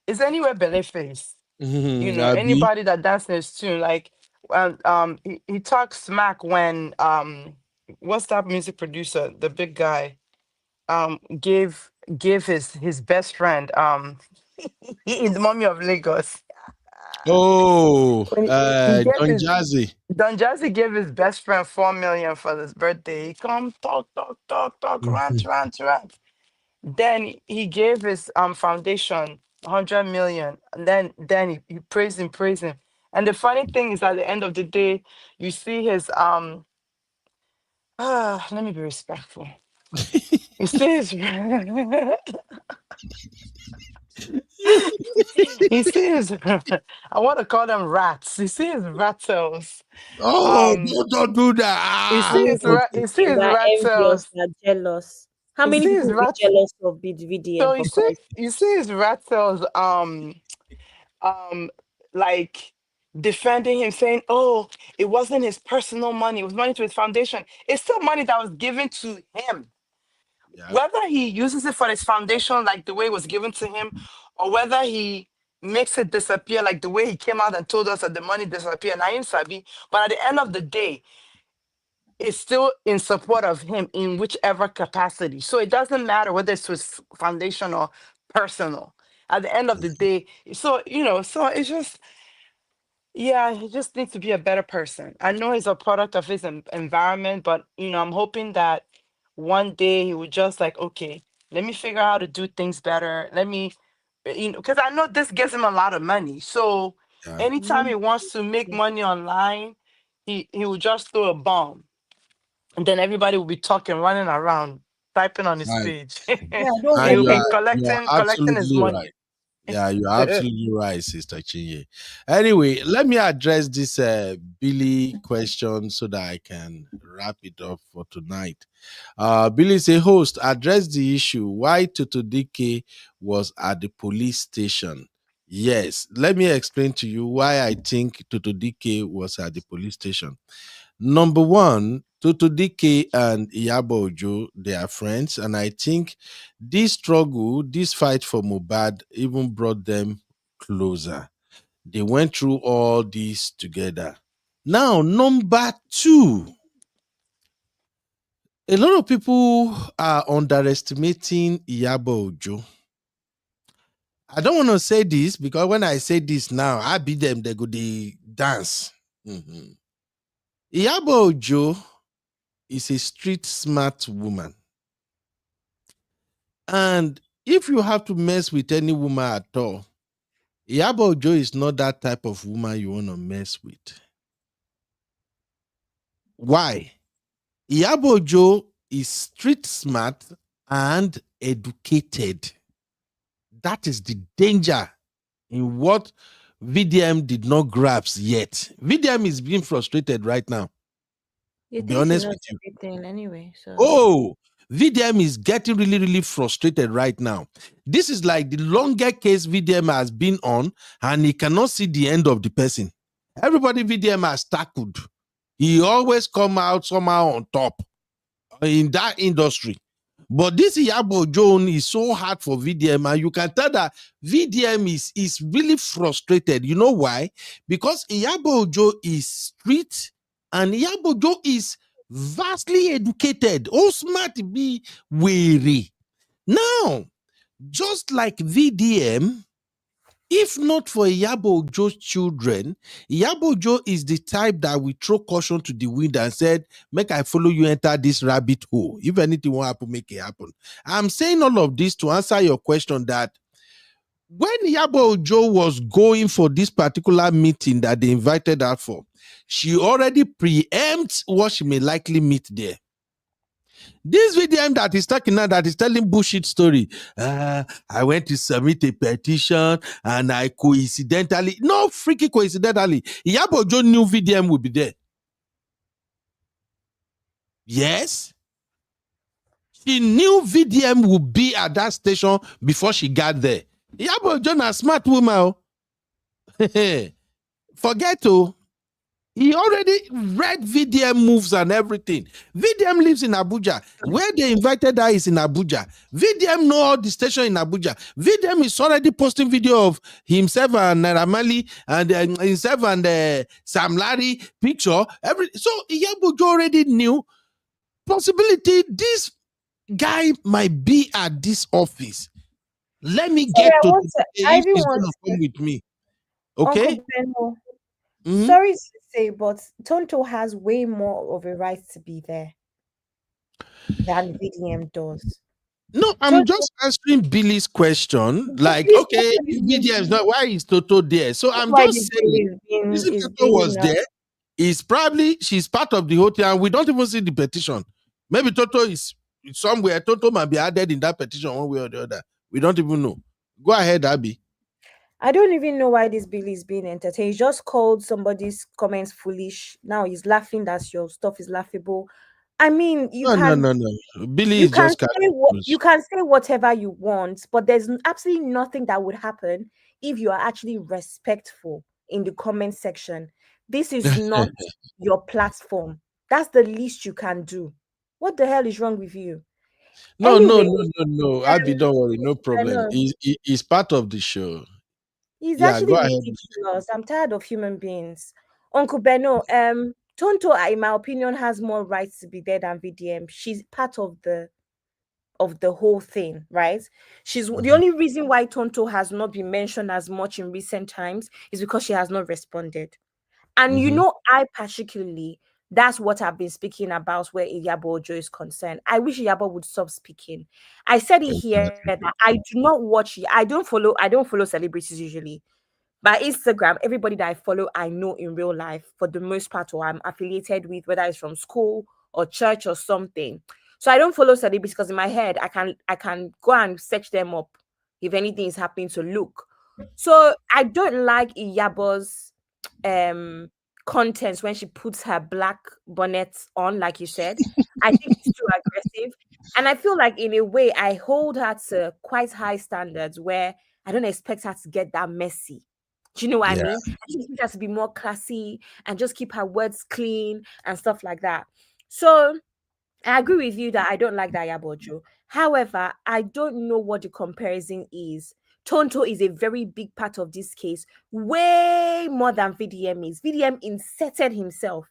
is anywhere below face. Abi. Anybody that dances his tune, like he talks smack when what's that music producer, the big guy, give his best friend in the Mummy of Lagos. Oh, When he gave Don his Jazzy. Don Jazzy gave his best friend 4 million for his birthday. He come talk, rant. Then he gave his foundation 100 million. And then he praised him. And the funny thing is, at the end of the day, you see his let me be respectful. You see his you see his I want to call them rats. You see his rattles. Oh, Um don't do that. you Ah, see Many his people you see his that are envious, rattles. that are jealous. How You many see people his will be rat jealous of VDM so for Christ? you see his rattles um like defending him, saying, oh, it wasn't his personal money, it was money to his foundation. It's still money that was given to him. yeah. Whether he uses it for his foundation like the way it was given to him, or whether he makes it disappear like the way he came out and told us that the money disappeared, I ain't sabi. But at the end of the day, it's still in support of him in whichever capacity. So it doesn't matter whether it's to his foundation or personal. At the end of the day, so it's just, yeah, he just needs to be a better person. I know he's a product of his environment, but I'm hoping that one day he would just like, okay, let me figure out how to do things better. Let me, because I know this gives him a lot of money. So Yeah. anytime he wants to make money online, he will just throw a bomb, and then everybody will be talking, running around, typing on his Right. page. Yeah, don't And He'll worry. be you are collecting his absolutely money. right. Yeah, you're absolutely right, Sister Chinye. Anyway, let me address this Billy question so that I can wrap it up for tonight. Billy say, host, address the issue why Toto Dike was at the police station. Yes, let me explain to you why I think Toto Dike was at the police station. Number one, Toto Dike and Iyabo Ojo, they are friends, and I think this struggle, this fight for Mohbad, even brought them closer. They went through all this together. Now, number two, A lot of people are underestimating Iyabo Ojo. I don't want to say this because when I say this now, I beat them, they go they dance. Mhm. Iyabo Ojo is a street smart woman. And if you have to mess with any woman at all, Iyabo Ojo is not that type of woman you want to mess with. Why? Iyabo Ojo is street smart and educated. That is the danger in what VDM did not grasp yet. VDM is being frustrated right now. You To be think she honest knows with you. everything anyway, so Oh, VDM is getting really, really frustrated right now. This is like the longest case VDM has been on, and he cannot see the end of the person. Everybody VDM has tackled. He always come out somehow on top in that industry. But this Iyabo Ojo is so hard for VDM, and you can tell that VDM is really frustrated. You know why? Because Iyabo Ojo is street, and Iyabo Ojo is vastly educated. Oh, smart be weary. Now, just like VDM, if not for Iyabo Ojo's children, Iyabo Ojo is the type that will throw caution to the wind and said, make I follow you enter this rabbit hole. If anything will happen, make it happen. I'm saying all of this to answer your question that when Iyabo Ojo was going for this particular meeting that they invited her for, she already preempts what she may likely meet there. This VDM that is talking now, that is telling bullshit story. I went to submit a petition and I coincidentally, no freaking coincidentally, Iyabo Ojo knew VDM would be there. Yes. She knew VDM would be at that station before she got there. Iyabo Ojo a smart woman. Forget to. He already read VDM moves and everything. VDM lives in Abuja. Where they invited her is in Abuja. VDM know all the station in Abuja. VDM is already posting video of himself and Naira Marley and himself and Sam Larry picture. So Iyabo Ojo already knew possibility this guy might be at this office. Let me sorry, get to I if even he's want going to come with me. Uncle Okay? Benno. Mhm. Sorry to say, but Tonto has way more of a right to be there than VDM does. No, I'm Tonto, just answering Billy's question. Like, please okay, if VDM is not, why is Toto there? So that's I'm why just this bill saying, is if Toto was there, is probably she's part of the whole thing, and we don't even see the petition. Maybe Toto is somewhere. Toto might be added in that petition one way or the other. We don't even know. Go ahead, Abby. I don't even know why this bill is being entertained. He just called somebody's comments foolish. Now he's laughing that your stuff is laughable. I mean, No. Billy you is can just say you confused. can say whatever you want, but there's absolutely nothing that would happen if you are actually respectful in the comment section. This is not your platform. That's the least you can do. What the hell is wrong with you? Anyway, No. Abby, don't worry, no I problem. know. He's part of the show. It's Yeah, actually go ahead. ridiculous. I'm tired of human beings. Uncle Benno, Tonto, in my opinion, has more rights to be there than VDM. She's part of the whole thing, right? She's the only reason why Tonto has not been mentioned as much in recent times is because she has not responded. And I particularly, that's what I've been speaking about where Iyabo Ojo is concerned. I wish Iyabo would stop speaking. I said it here that I do not watch it. I don't follow celebrities usually. By Instagram, everybody that I follow, I know in real life for the most part, or I'm affiliated with, whether it's from school or church or something. So I don't follow celebrities because in my head, I can go and search them up if anything is happening to look. So I don't like Iyabo's contents when she puts her black bonnet on, like you said. I think it's too aggressive. And I feel like in a way I hold her to quite high standards where I don't expect her to get that messy. Do you know what I Yeah. mean? I just expect her to be more classy and just keep her words clean and stuff like that. So I agree with you that I don't like that Iyabo Ojo. However, I don't know what the comparison is. Tonto is a very big part of this case, way more than VDM is. VDM inserted himself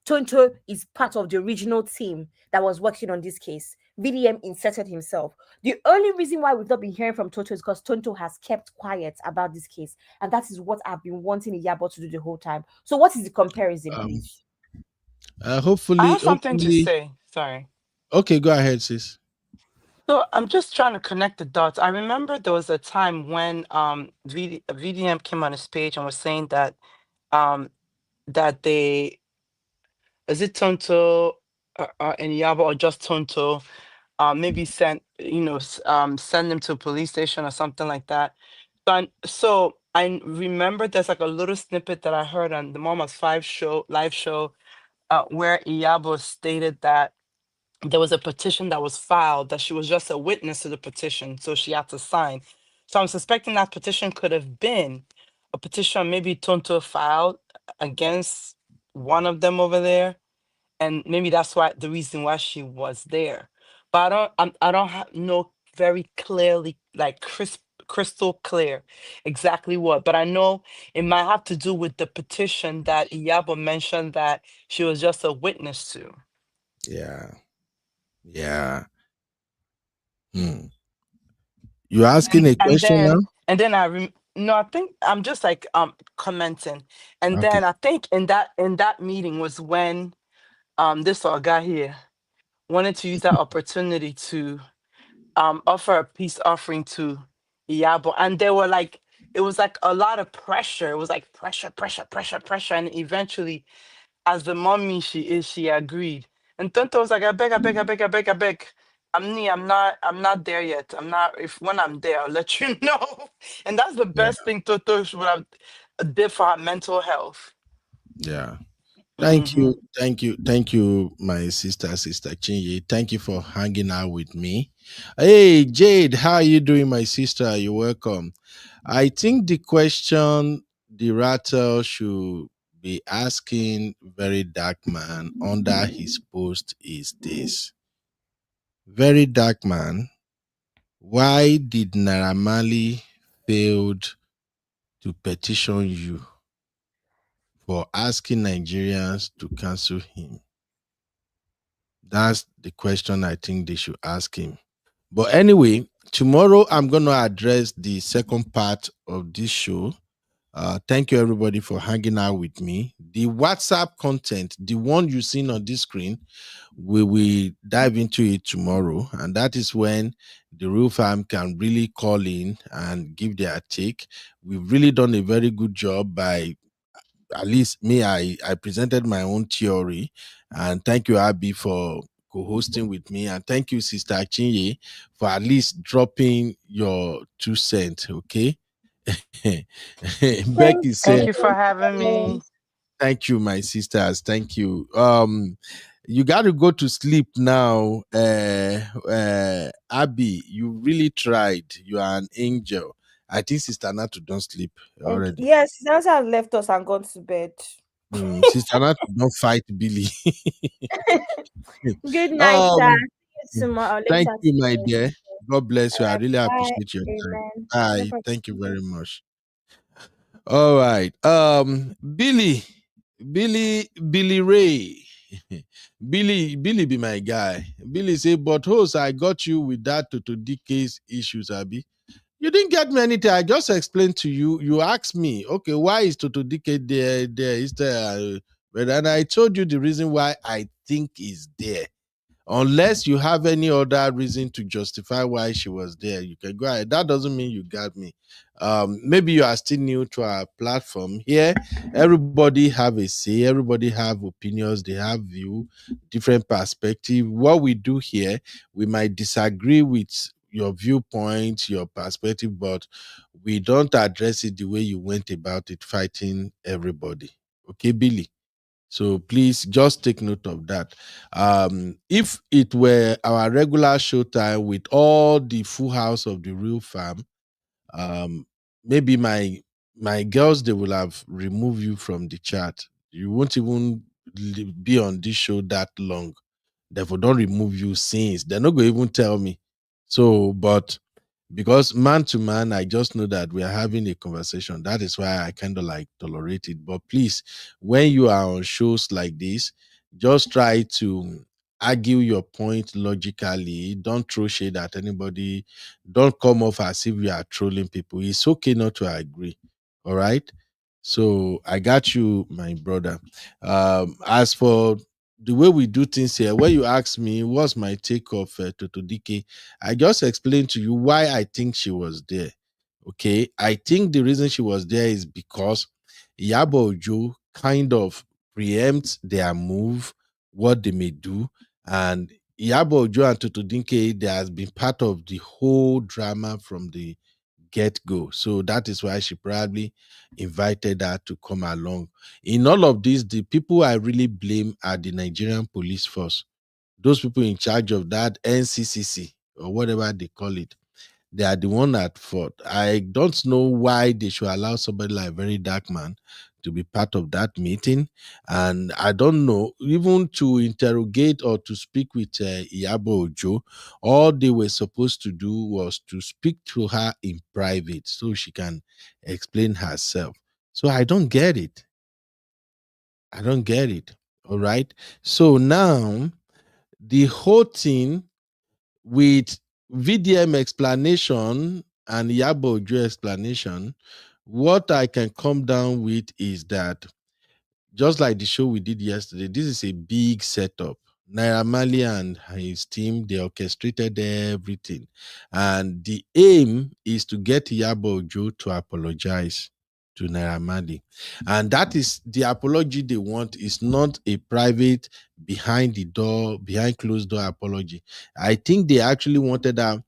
Tonto is part of the original team that was working on this case. VDM inserted himself. The only reason why we've not been hearing from Tonto is because Tonto has kept quiet about this case. And that is what I've been wanting Iyabo to do the whole time. So what is the comparison, please? I Hopefully, have something to say. Sorry. Okay, go ahead, sis. So I'm just trying to connect the dots. I remember there was a time when VDM came on his page and was saying that um that they is it Tonto and Iyabo or just Tonto maybe send send them to a police station or something like that. So I remember there's like a little snippet that I heard on the Mama's 5 show live show where Iyabo stated that there was a petition that was filed that she was just a witness to the petition, so she had to sign. So I'm suspecting that petition could have been a petition maybe Tonto filed against one of them over there, and maybe that's why the reason why she was there. But I don't know very clearly, like crystal clear exactly what, but I know it might have to do with the petition that Iyabo mentioned that she was just a witness to. Yeah. You're asking a question now? And then no, I think I'm just like commenting. And Okay. then I think in that meeting was when this guy here wanted to use that opportunity to offer a peace offering to Iyabo. And they were like, it was like a lot of pressure. It was like pressure. And eventually, as the mommy she is, she agreed. And Tonto was like, I beg. I'm not there yet. I'm not, if when I'm there, I'll let you know. And that's the Yeah. best thing Toto would have did for her mental health. Yeah. Mhm. Thank you, my sister Chinye. Thank you for hanging out with me. Hey, Jade, how are you doing, my sister? You're welcome. I think the question the rattle should be asking Verydarkman under his post is this: Verydarkman, why did Naira Marley failed to petition you for asking Nigerians to cancel him? That's the question I think they should ask him. But anyway, tomorrow I'm going to address the second part of this show. Thank you, everybody, for hanging out with me. The WhatsApp content, the one you've seen on this screen, we will dive into it tomorrow. And that is when the real fam can really call in and give their take. We've really done a very good job by, at least me, I presented my own theory. And thank you, Abby, for co-hosting with me. And thank you, Sister Chinye, for at least dropping your 2 cents, okay? Becky Thank said, you for having me. thank you, my sisters. Thank you. You got to go to sleep now. Abby, you really tried. You are an angel. I think Sister Natu don't sleep already. Yes, Nancy has left us and gone to bed. Sister Natu don't fight Billy. Good night, sir. See you tomorrow. Thank Later you, my today. dear. God bless you. I really Bye. appreciate your time. Amen. No Bye. problem. Thank you very much. All right. Billy Ray. Billy be my guy. Billy say, but host, I got you with that to DK's issues, Abby. You didn't get me anything. I just explained to you. You asked me, okay, why is Toto DK there? Is there? And I told you the reason why I think is there. Unless you have any other reason to justify why she was there, you can go ahead. That doesn't mean you got me. Maybe you are still new to our platform. Here, everybody have a say, everybody have opinions, they have view, different perspective. What we do here, we might disagree with your viewpoint, your perspective, but we don't address it the way you went about it, fighting everybody. Okay, Billy? So please just take note of that. If it were our regular show time with all the full house of the real farm, maybe my girls, they will have removed you from the chat. You won't even be on this show that long. Therefore, don't remove you since they're not going to even tell me. So, but because man to man, I just know that we are having a conversation. That is why I kind of like tolerate it. But please, when you are on shows like this, just try to argue your point logically. Don't throw shade at anybody. Don't come off as if you are trolling people. It's okay not to agree. All right. So I got you, my brother. As for the way we do things here, when you ask me what's my take of Toto Dike, I just explained to you why I think she was there. Okay, I think the reason she was there is because Iyabo Ojo kind of preempts their move, what they may do, and Iyabo Ojo and Toto Dinke, they has been part of the whole drama from the get-go. So that is why she probably invited her to come along. In all of this, the people I really blame are the Nigerian police force. Those people in charge of that NCCC or whatever they call it. They are the one at fault. I don't know why they should allow somebody like Verydarkman to be part of that meeting. And I don't know, even to interrogate or to speak with Iyabo Ojo, all they were supposed to do was to speak to her in private so she can explain herself. So I don't get it. I don't get it. All right. So now the whole thing with VDM explanation and Iyabo Ojo explanation, what I can come down with is that, just like the show we did yesterday, this is a big setup. Naira Marley and his team, they orchestrated everything. And the aim is to get Iyabo Ojo to apologize to Naira Marley. And that is the apology they want, is not a private, behind the door, behind closed door apology. I think they actually wanted her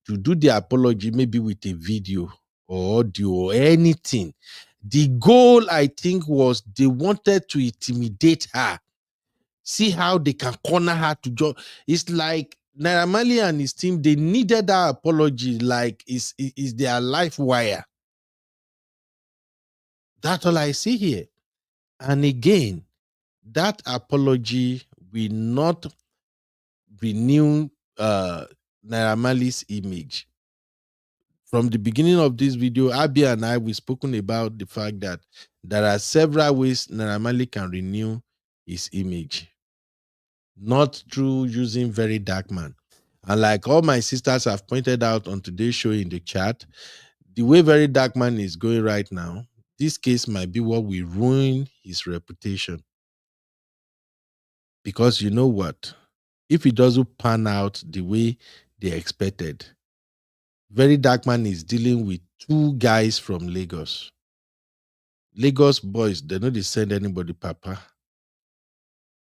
to do the apology maybe with a video or audio or anything. The goal, I think, was they wanted to intimidate her. See how they can corner her to join. It's like Naira Marley and his team, they needed that apology like is their life wire. That's all I see here. And again, that apology will not renew Naira Marley's image. From the beginning of this video, Abi and I, we've spoken about the fact that there are several ways Naira Marley can renew his image. Not through using Verydarkman. And like all my sisters have pointed out on today's show in the chat, the way Verydarkman is going right now, this case might be what will ruin his reputation. Because you know what? If it doesn't pan out the way they expected, Verydarkman is dealing with two guys from Lagos. Lagos boys, they know they send anybody, papa.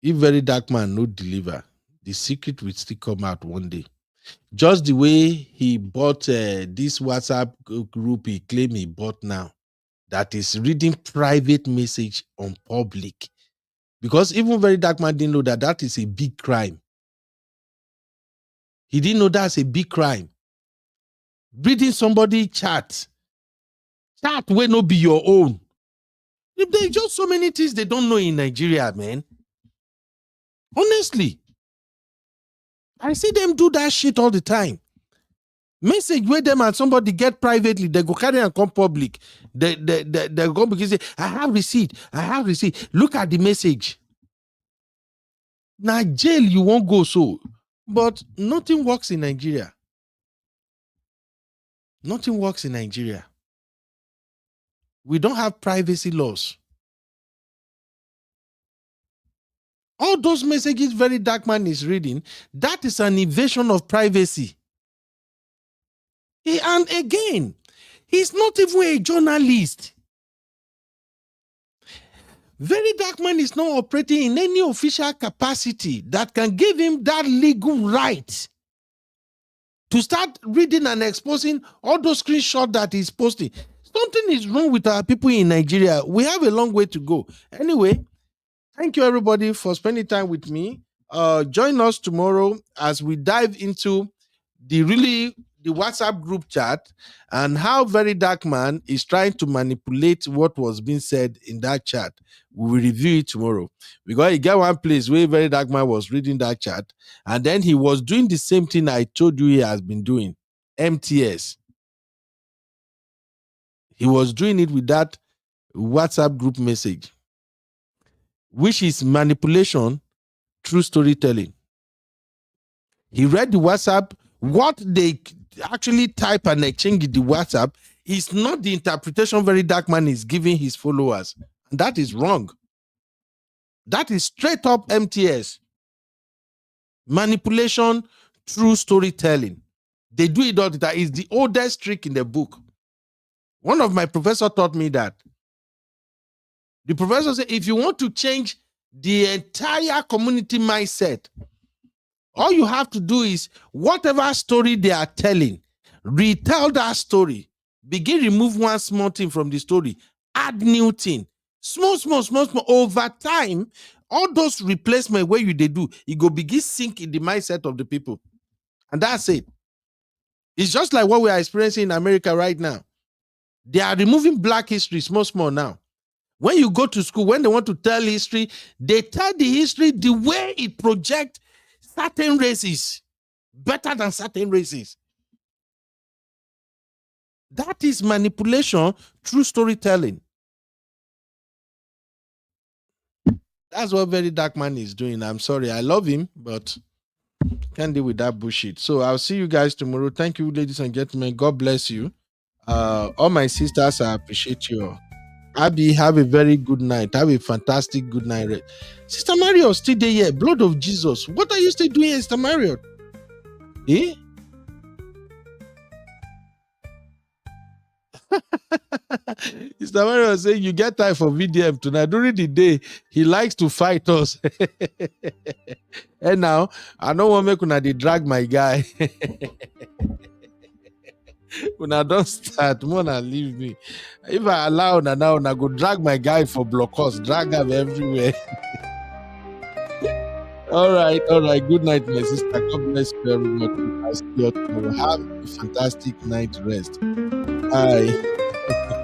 If Verydarkman no deliver, the secret will still come out one day. Just the way he bought this WhatsApp group he claimed he bought now, that is reading private message on public. Because even Verydarkman didn't know that that is a big crime. He didn't know that's a big crime. Reading somebody chat will not be your own. There's just so many things they don't know in Nigeria, man. Honestly, I see them do that shit all the time. Message where them and somebody get privately, they go carry and come public. They go because say, I have receipt. Look at the message. Now jail you won't go so. But nothing works in Nigeria. Nothing works in Nigeria. We don't have privacy laws. All those messages Verydarkman is reading, that is an invasion of privacy. And again, he's not even a journalist. Verydarkman is not operating in any official capacity that can give him that legal right to start reading and exposing all those screenshots that he's posting. Something is wrong with our people in Nigeria. We have a long way to go. Anyway, thank you everybody for spending time with me. Join us tomorrow as we dive into the WhatsApp group chat and how Verydarkman is trying to manipulate what was being said in that chat. We will review it tomorrow. Because you get one place where Verydarkman was reading that chat and then he was doing the same thing I told you he has been doing. MTS. He was doing it with that WhatsApp group message, which is manipulation true storytelling. He read the WhatsApp. What they actually type and exchange in the WhatsApp is not the interpretation Verydarkman is giving his followers. And that is wrong. That is straight up MTS. Manipulation through storytelling. They do it all the time. It's the oldest trick in the book. One of my professors taught me that. The professor said, if you want to change the entire community mindset, all you have to do is whatever story they are telling, retell that story. Begin remove one small thing from the story. Add new thing. Small. Over time, all those replacements where they do, it go begin sink in the mindset of the people. And that's it. It's just like what we are experiencing in America right now. They are removing black history small now. When you go to school, when they want to tell history, they tell the history the way it projects certain races better than certain races. That is manipulation through storytelling. That's what Verydarkman is doing. I'm sorry. I love him, but can't deal with that bullshit. So I'll see you guys tomorrow. Thank you, ladies and gentlemen. God bless you. All my sisters, I appreciate you. Abby, have a very good night. Have a fantastic good night. Sister Mario, still there here. Blood of Jesus. What are you still doing, Sister Mario? Eh? Sister Mario saying you get time for VDM tonight. During the day, he likes to fight us. And now, I don't want to make drag my guy. When I don't start, more than leave me. If I allow now, I go drag my guy for blockers, drag him everywhere. All right. Good night, my sister. God bless you, everybody. I'll see you tomorrow. Have a fantastic night rest. Bye. Thank you.